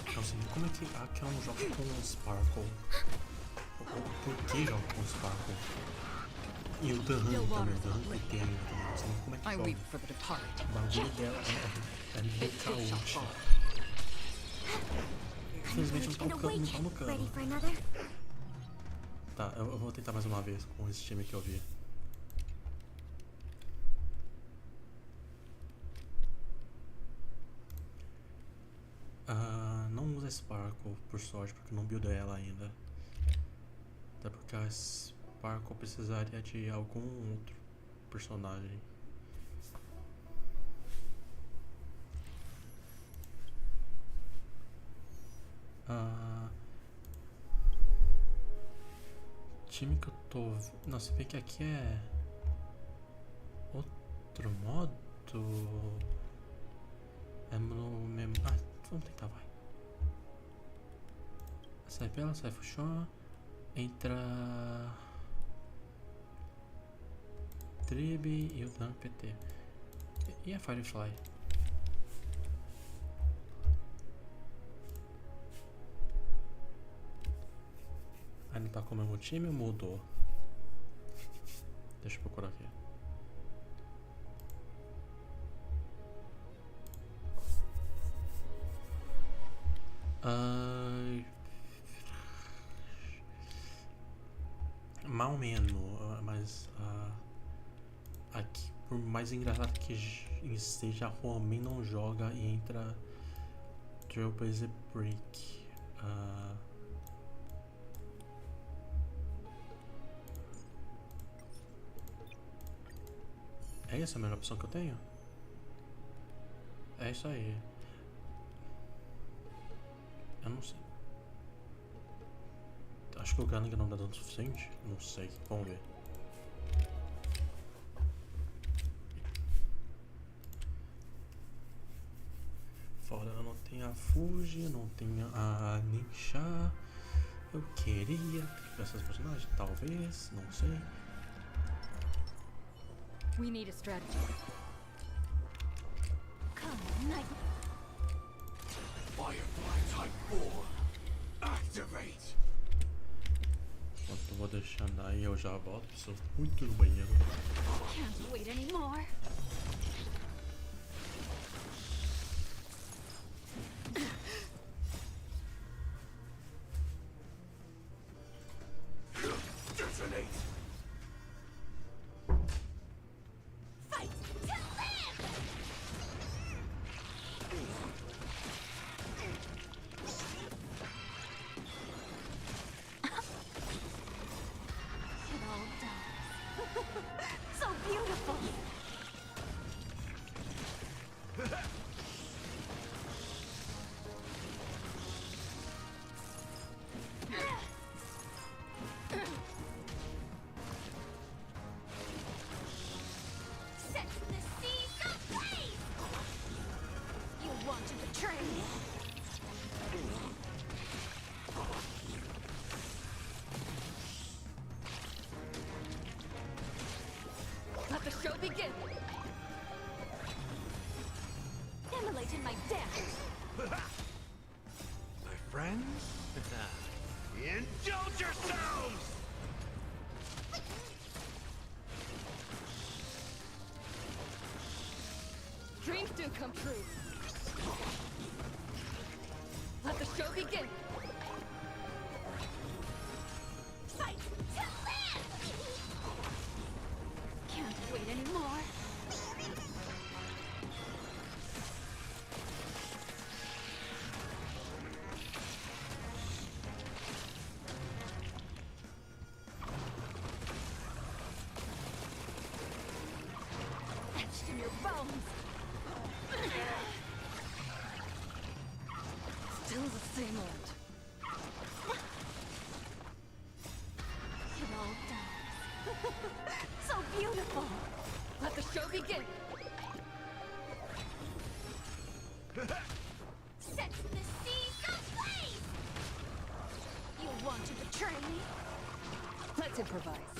Então assim, como é que aqui eu não jogo com o Sparkle? Por que jogo com o Sparkle? E o Dan também, o Dan tem ainda também, não sei nem como é que joga. O bagulho dela é invocar ult. Infelizmente não tá no cano. Tá, eu vou tentar mais uma vez com esse time que eu vi. Não usa Sparkle, por sorte, porque eu não buildei ela ainda. Até porque barco eu precisaria de algum outro personagem. Time que eu tô... Não, se bem que aqui é outro modo. É no mesmo... vamos tentar, vai. Sai pela, sai funciona. Entra... Tribe e o dano PT. E a Firefly? Aí não tá com o mesmo time, mudou. Deixa eu procurar aqui. Mal menos, mas aqui, por mais engraçado que esteja, a Romain não joga e entra Trailblazer Break. É essa a melhor opção que eu tenho? É isso aí. Eu não sei. Acho que o Gunning não dá dano suficiente. Não sei. Vamos ver. Fora eu não tenho a Fuji, não tenho a Ninja. Eu queria ter essas personagens, talvez, não sei. We need a strategy. Come, Night. Firefly Type 4. Activate. Enquanto eu vou deixando aí, eu já volto. Preciso muito no banheiro. Can't wait anymore. Detonate. Fight to live. It all does. So beautiful. Set the seas ablaze. You want to betray me? Let the show begin. Immolating my death. My friends? Indulge yourselves! Dreams do come true. Let the show begin. Fight to live. Can't wait anymore. Etched in your bones. Still the same old. It all does. So beautiful. Let the show begin. Set the seas ablaze. You want to betray me? Let's improvise.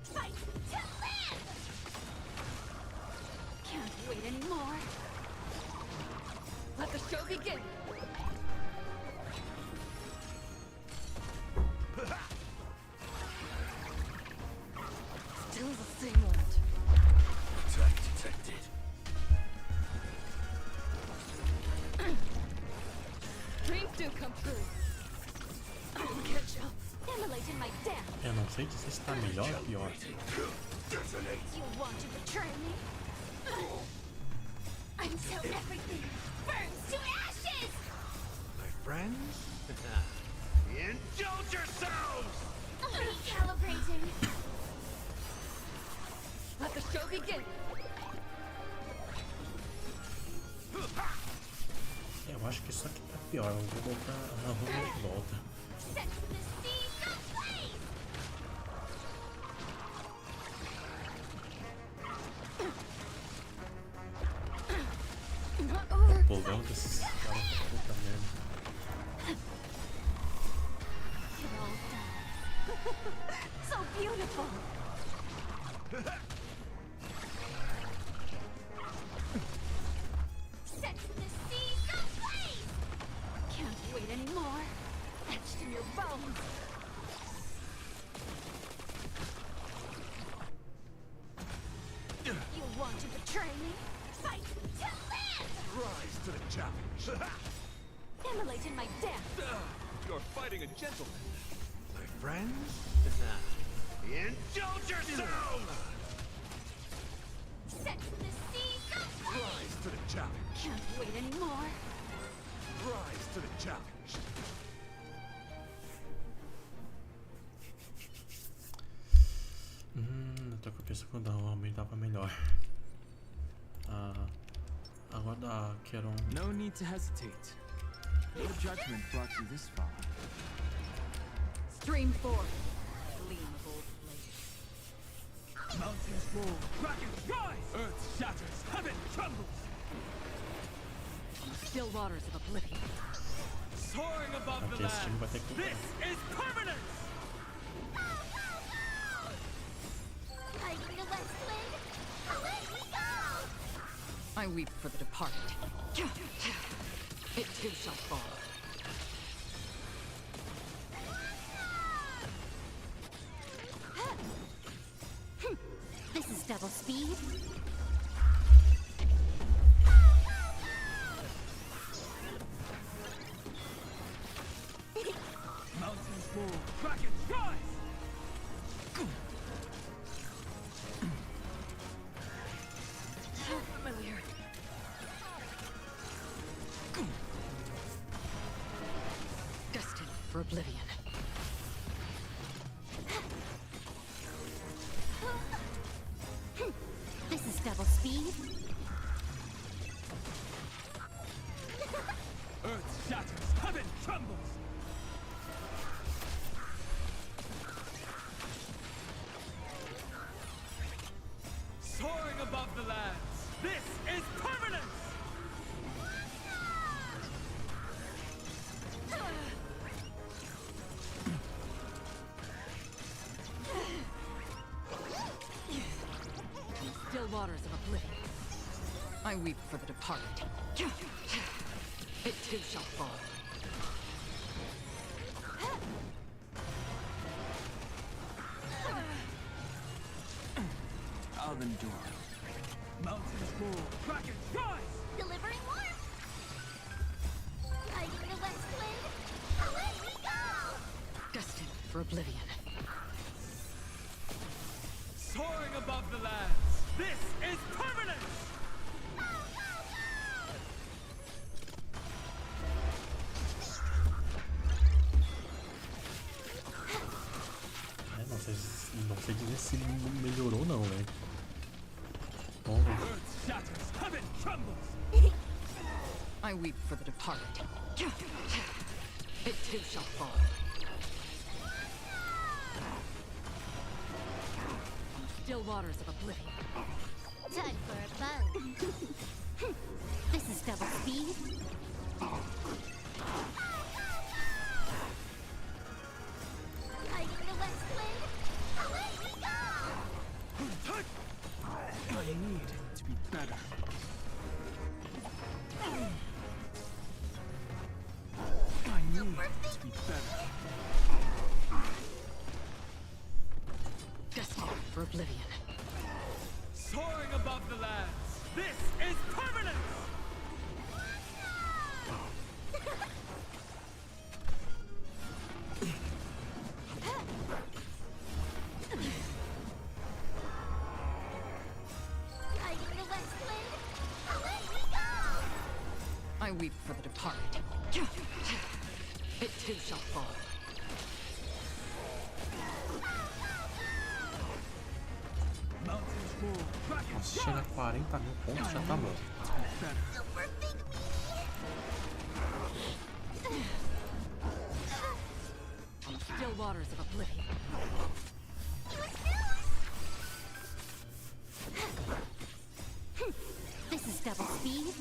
Fight to live. Can't wait anymore. Let the show begin. Still the same old. Attack detected. Dreams do come true. I'll catch up. Immolating my death. Eu não sei se está melhor ou pior. Detonate. You want to betray me? Until everything burns to ashes. My friends? Indulge yourselves! Recalibrating. Let the show begin. Eu acho que isso aqui tá pior. Eu vou botar a rua de volta. Set the seas ablaze! O povão desses caras tá puta merda. It all dies. So beautiful. Set the seas ablaze! Can't wait anymore. Etched in your bones. You want to betray me? Fight to live! Rise to the challenge. Immolate in my death. You're fighting a gentleman. My friends? Indulge yourselves! Set the seas ablaze! Rise to the challenge. Can't wait anymore. Rise to the challenge. Eu tô com a cabeça com o homem tava melhor. Agora quero No need to hesitate. Your judgment brought you this far. Stream forth. Gleam of old flame. Mountains roll, dragons rise! Earth shatters, heaven trembles! Still waters of oblivion. Soaring above the Aqui esse time vai ter land. que This is permanence! Fighting the west wind! Away we go! I weep for the departed. It too shall fall. This is double speed. Mountains roll, dragons rise! So familiar. Destined for oblivion. This is double speed. Earth shatters, heaven trembles! Soaring above the lands, this is permanence! Still waters of oblivion. I weep for the departed. It too shall fall. I'll endure. Mountains roll, dragons rise! Delivering warmth! Fighting the west wind! Away we go! Destined for oblivion. Soaring above the lands, this is permanence! não sei dizer se melhorou não, velho. Bom, Earth shatters, heaven trembles! I weep for the departed. It too shall fall. Still waters of oblivion. Time for a bug. This is double speed. Fighting the west wind! Away we go! I need to be better. I need to be better. Destined for oblivion. Soaring above the lands, this is permanence! Fighting the west wind! Away we go! I weep for the departed. It too shall fall. Nossa, chega a 40 mil pontos, já tá bom. Still waters of oblivion. This is double speed.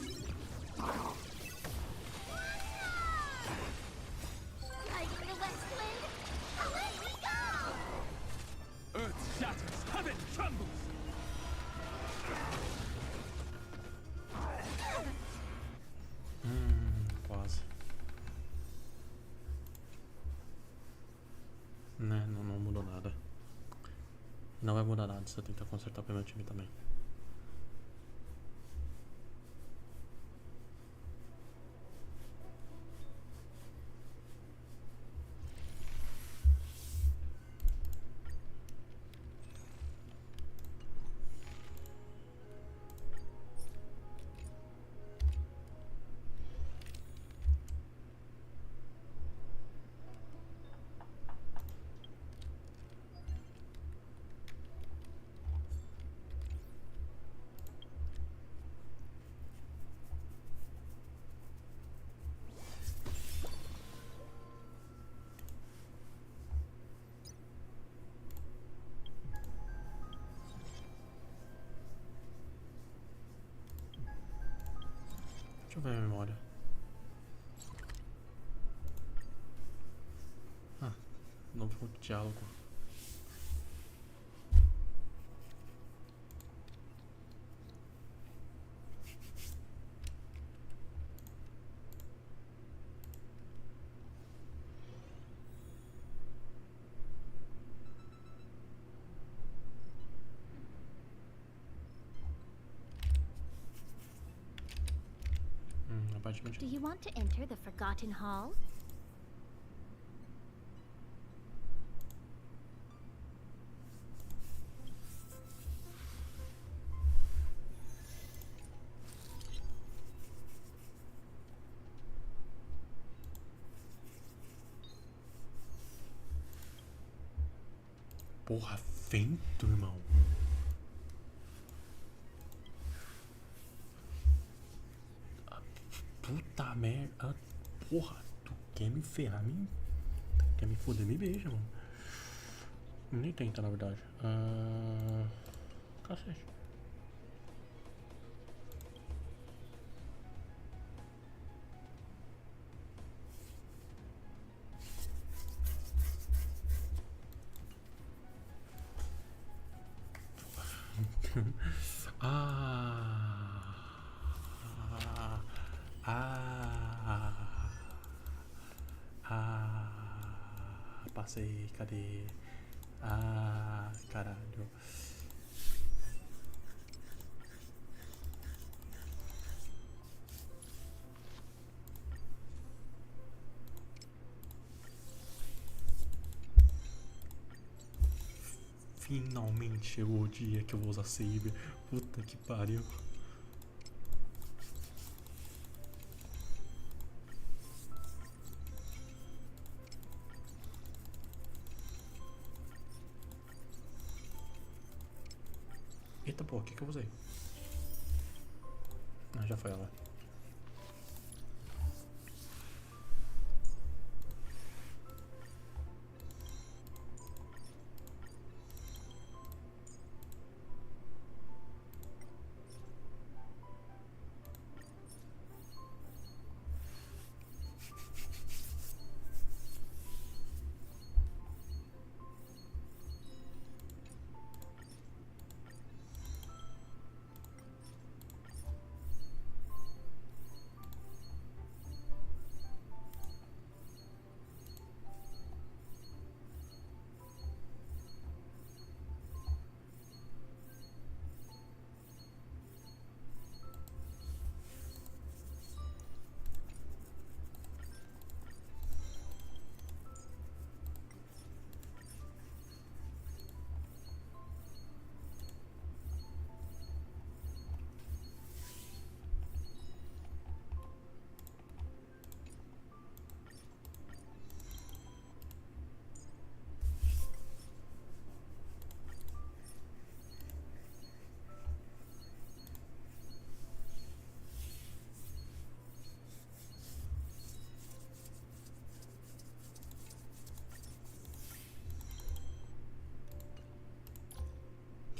Riding the west wind, away we go! Earth shatters, heaven trembles! Quase. Né, não mudou nada. Não vai mudar nada se eu tentar consertar pro meu time também. Deixa eu ver a memória. Novo diálogo. Do you want to enter the Forgotten Hall? Porra, vento, irmão. Puta merda. Porra, tu quer me ferrar? Quer me foder? Me beija, mano. Nem tenta, na verdade. Cacete. Passei, cadê? Caralho. Finalmente chegou o dia que eu vou usar Saber. Puta que pariu. Eita, pô, o que eu usei? Já foi ela.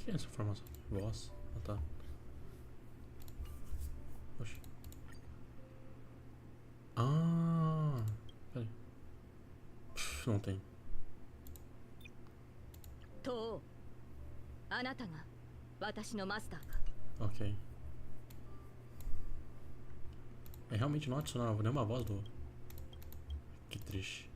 que é essa informação? Voz? Ah, tá. Oxi. Ah, peraí. Não tem. Ok. É realmente não adicionava nenhuma voz do... Que triste.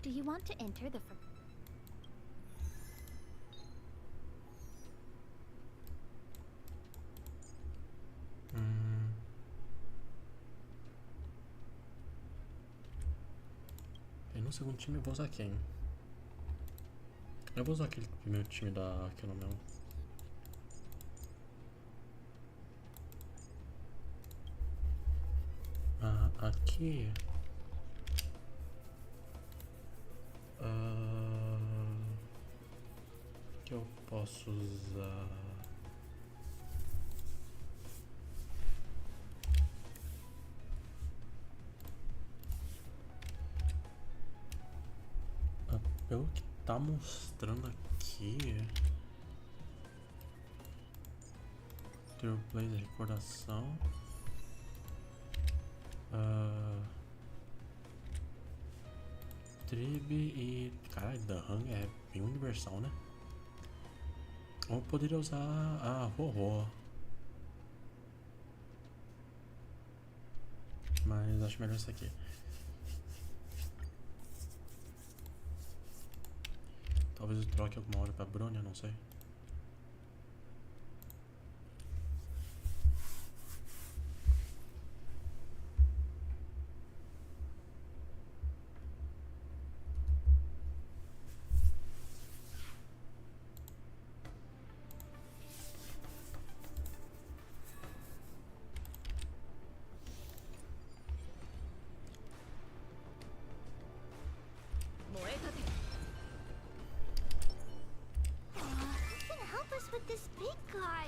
Do you want to enter the E no segundo time eu vou usar quem? Eu vou usar aquele primeiro time da... que eu não lembro. Ah, aqui... que eu posso usar? Pelo que tá mostrando aqui, Play da recordação, Tribe e... Caralho, The Hang é bem universal, né? Ou eu poderia usar a vovó, mas acho melhor isso aqui. Talvez eu troque alguma hora pra Brônia, não sei. with this big guy?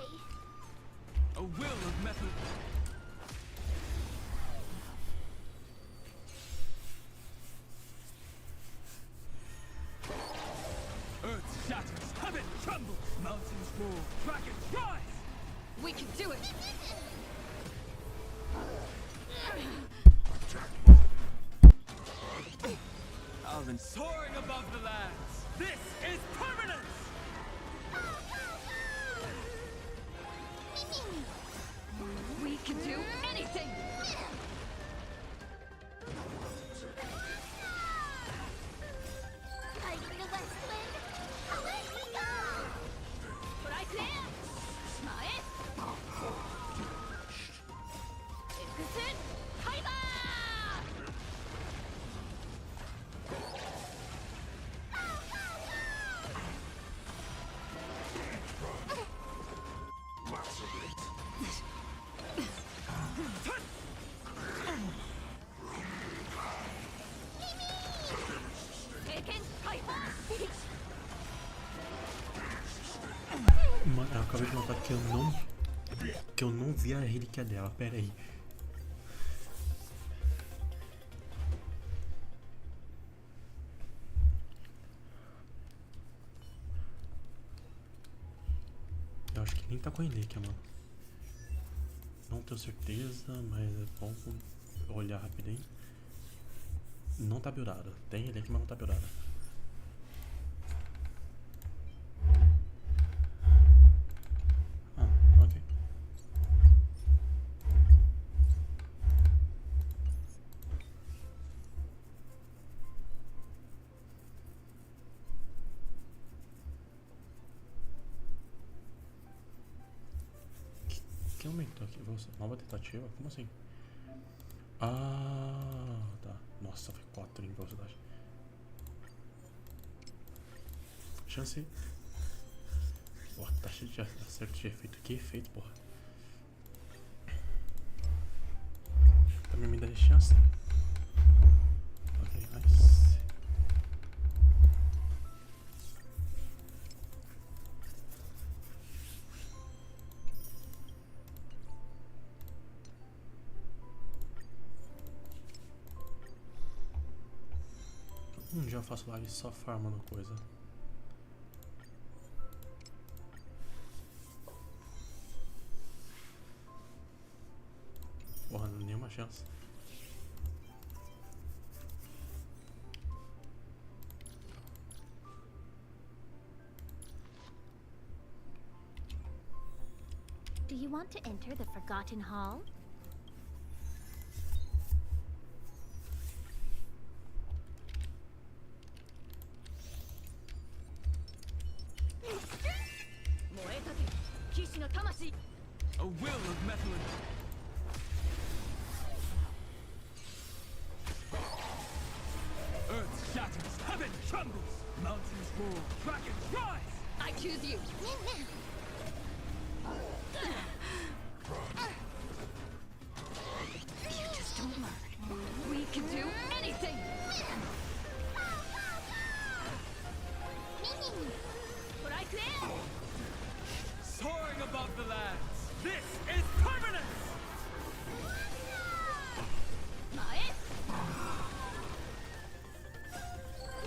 A will of method. Earth shatters, heaven trembles, mountains roar, dragons rise! We can do it! Alvin soaring above the lands! This is permanence! We can do anything! Fighting the west wind! Away we go! Mano, eu acabei de notar que eu não vi a relíquia dela. Pera aí. Eu acho que nem tá com a relíquia, mano. Não tenho certeza, mas é bom olhar rapidinho. Não tá buildada. Tem relíquia, mas não tá buildada. Que aumentou aqui? Nova tentativa? Como assim? Ah, tá. Nossa, foi 4 em velocidade. Chance. Porra, tá cheio de acerto de efeito. Que efeito, porra. Também me dá chance. Ok, nice. Um dia eu faço live só farmando coisa. Porra, nenhuma chance. Do you want to enter the Forgotten Hall? A will of Methlin. Earth shatters, heaven trembles, mountains roar, dragons rise! I choose you. You just don't learn. We can do anything. But I can. Soaring above the lands, this is permanence!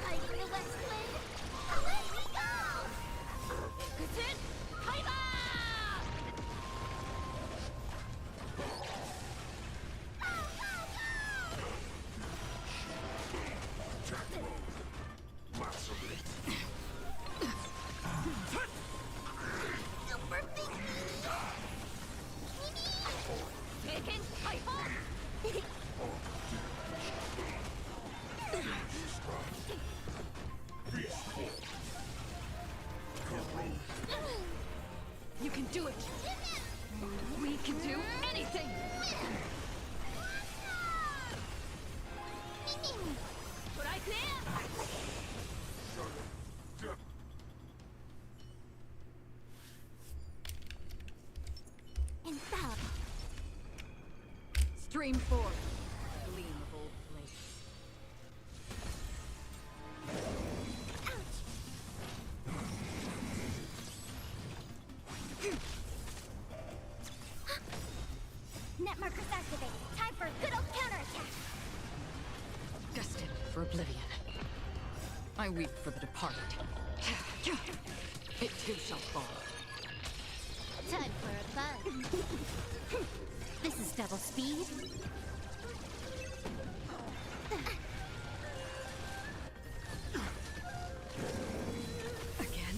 Like the West Wind, away we go! Ikutin, Kaiba! Super big Taken, Kaiba! You can do it. We can do anything. But I can. Infallible. Stream forth. Gleam of old blades. Net markers activated. Time for a good old counterattack. Destined for oblivion. I weep for the departed. It too shall fall. Time for a buzz. This is double speed. Again.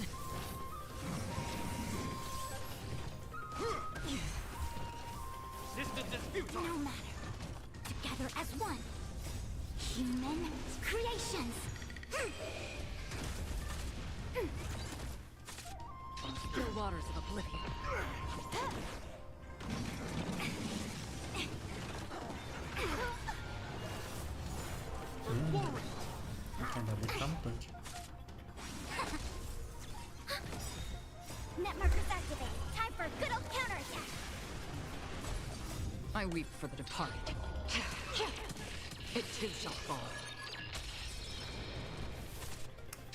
Distance is futile! No matter. Together as one. Human creations. Still waters of oblivion. Ainda bem que tá no tanque. Net markers activated. Time for a good old counterattack. I weep for the departed. It too shall fall.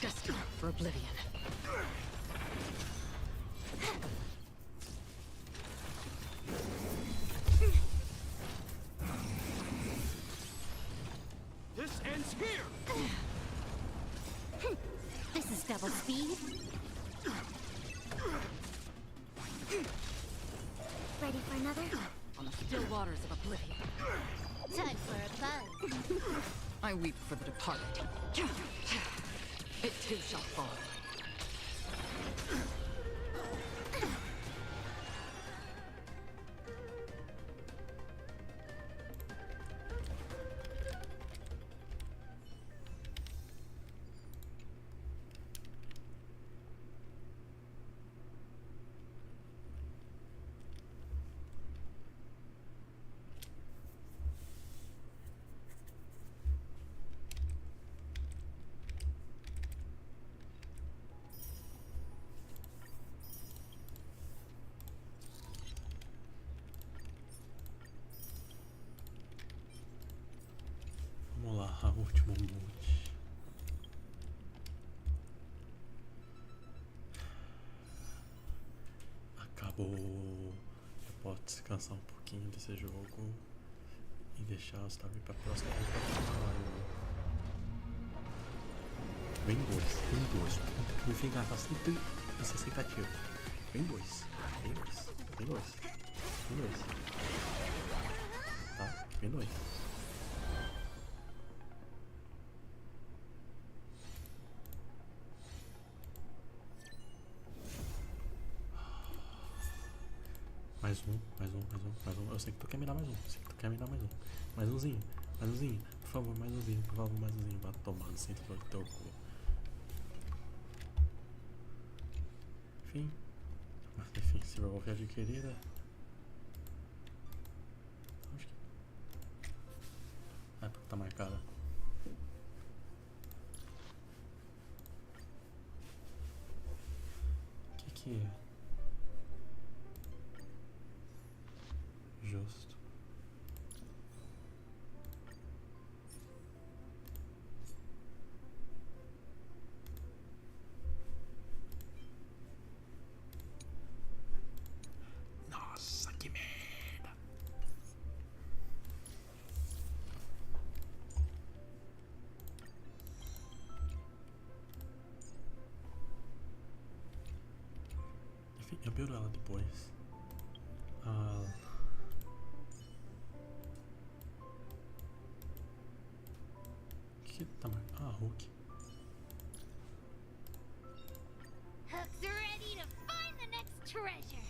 Destined for oblivion. This ends here! This is double speed. Ready for another? On the still waters of oblivion. Time for a buzz. I weep for the departed. It too shall fall. Vamos lá, a última monte. Acabou. Eu posso descansar um pouquinho desse jogo e deixar os tags pra próxima vez pra continuar Vem dois. No fim, tá sempre essa expectativa. Vem dois. Tá? Vem dois. Mais um. Eu sei que tu quer me dar mais um. Mais umzinho. Por favor, mais umzinho. Vai tomar no centro do teu cu. Enfim, Silverwolf adquirida. Acho que... porque tá marcada. Que é? Justo. Nossa, que merda. Enfim, eu buildo ela depois. Que tá marcado? Hulk. Hook's ready to find the next treasure.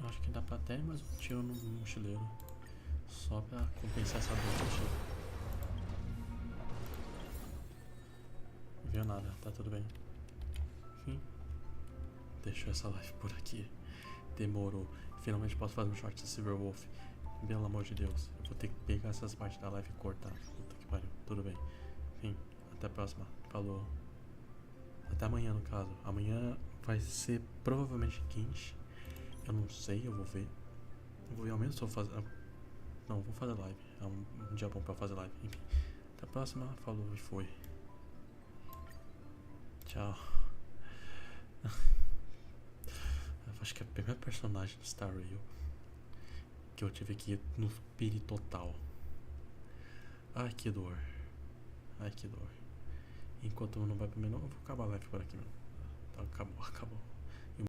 Eu acho que dá pra até mais um tiro no mochileiro. Só pra compensar essa dor que eu tive. Não viu nada, tá tudo bem. Enfim. Deixou essa live por aqui. Demorou. Finalmente posso fazer um short de Silverwolf. Pelo amor de Deus. Eu vou ter que pegar essas partes da live e cortar. Puta que pariu. Tudo bem. Enfim. Até a próxima. Falou. Até amanhã, no caso. Amanhã vai ser provavelmente quente. Eu não sei, eu vou ver. Eu vou ver ao menos se eu vou fazer. Não, vou fazer live. É um dia bom pra fazer live. Enfim. Até a próxima. Falou e foi. Tchau. Acho que é a primeira personagem do Star Rail que eu tive aqui no piri total. Ai, que dor. Enquanto não vai pro menu, eu vou acabar a live por aqui mesmo. Então, acabou.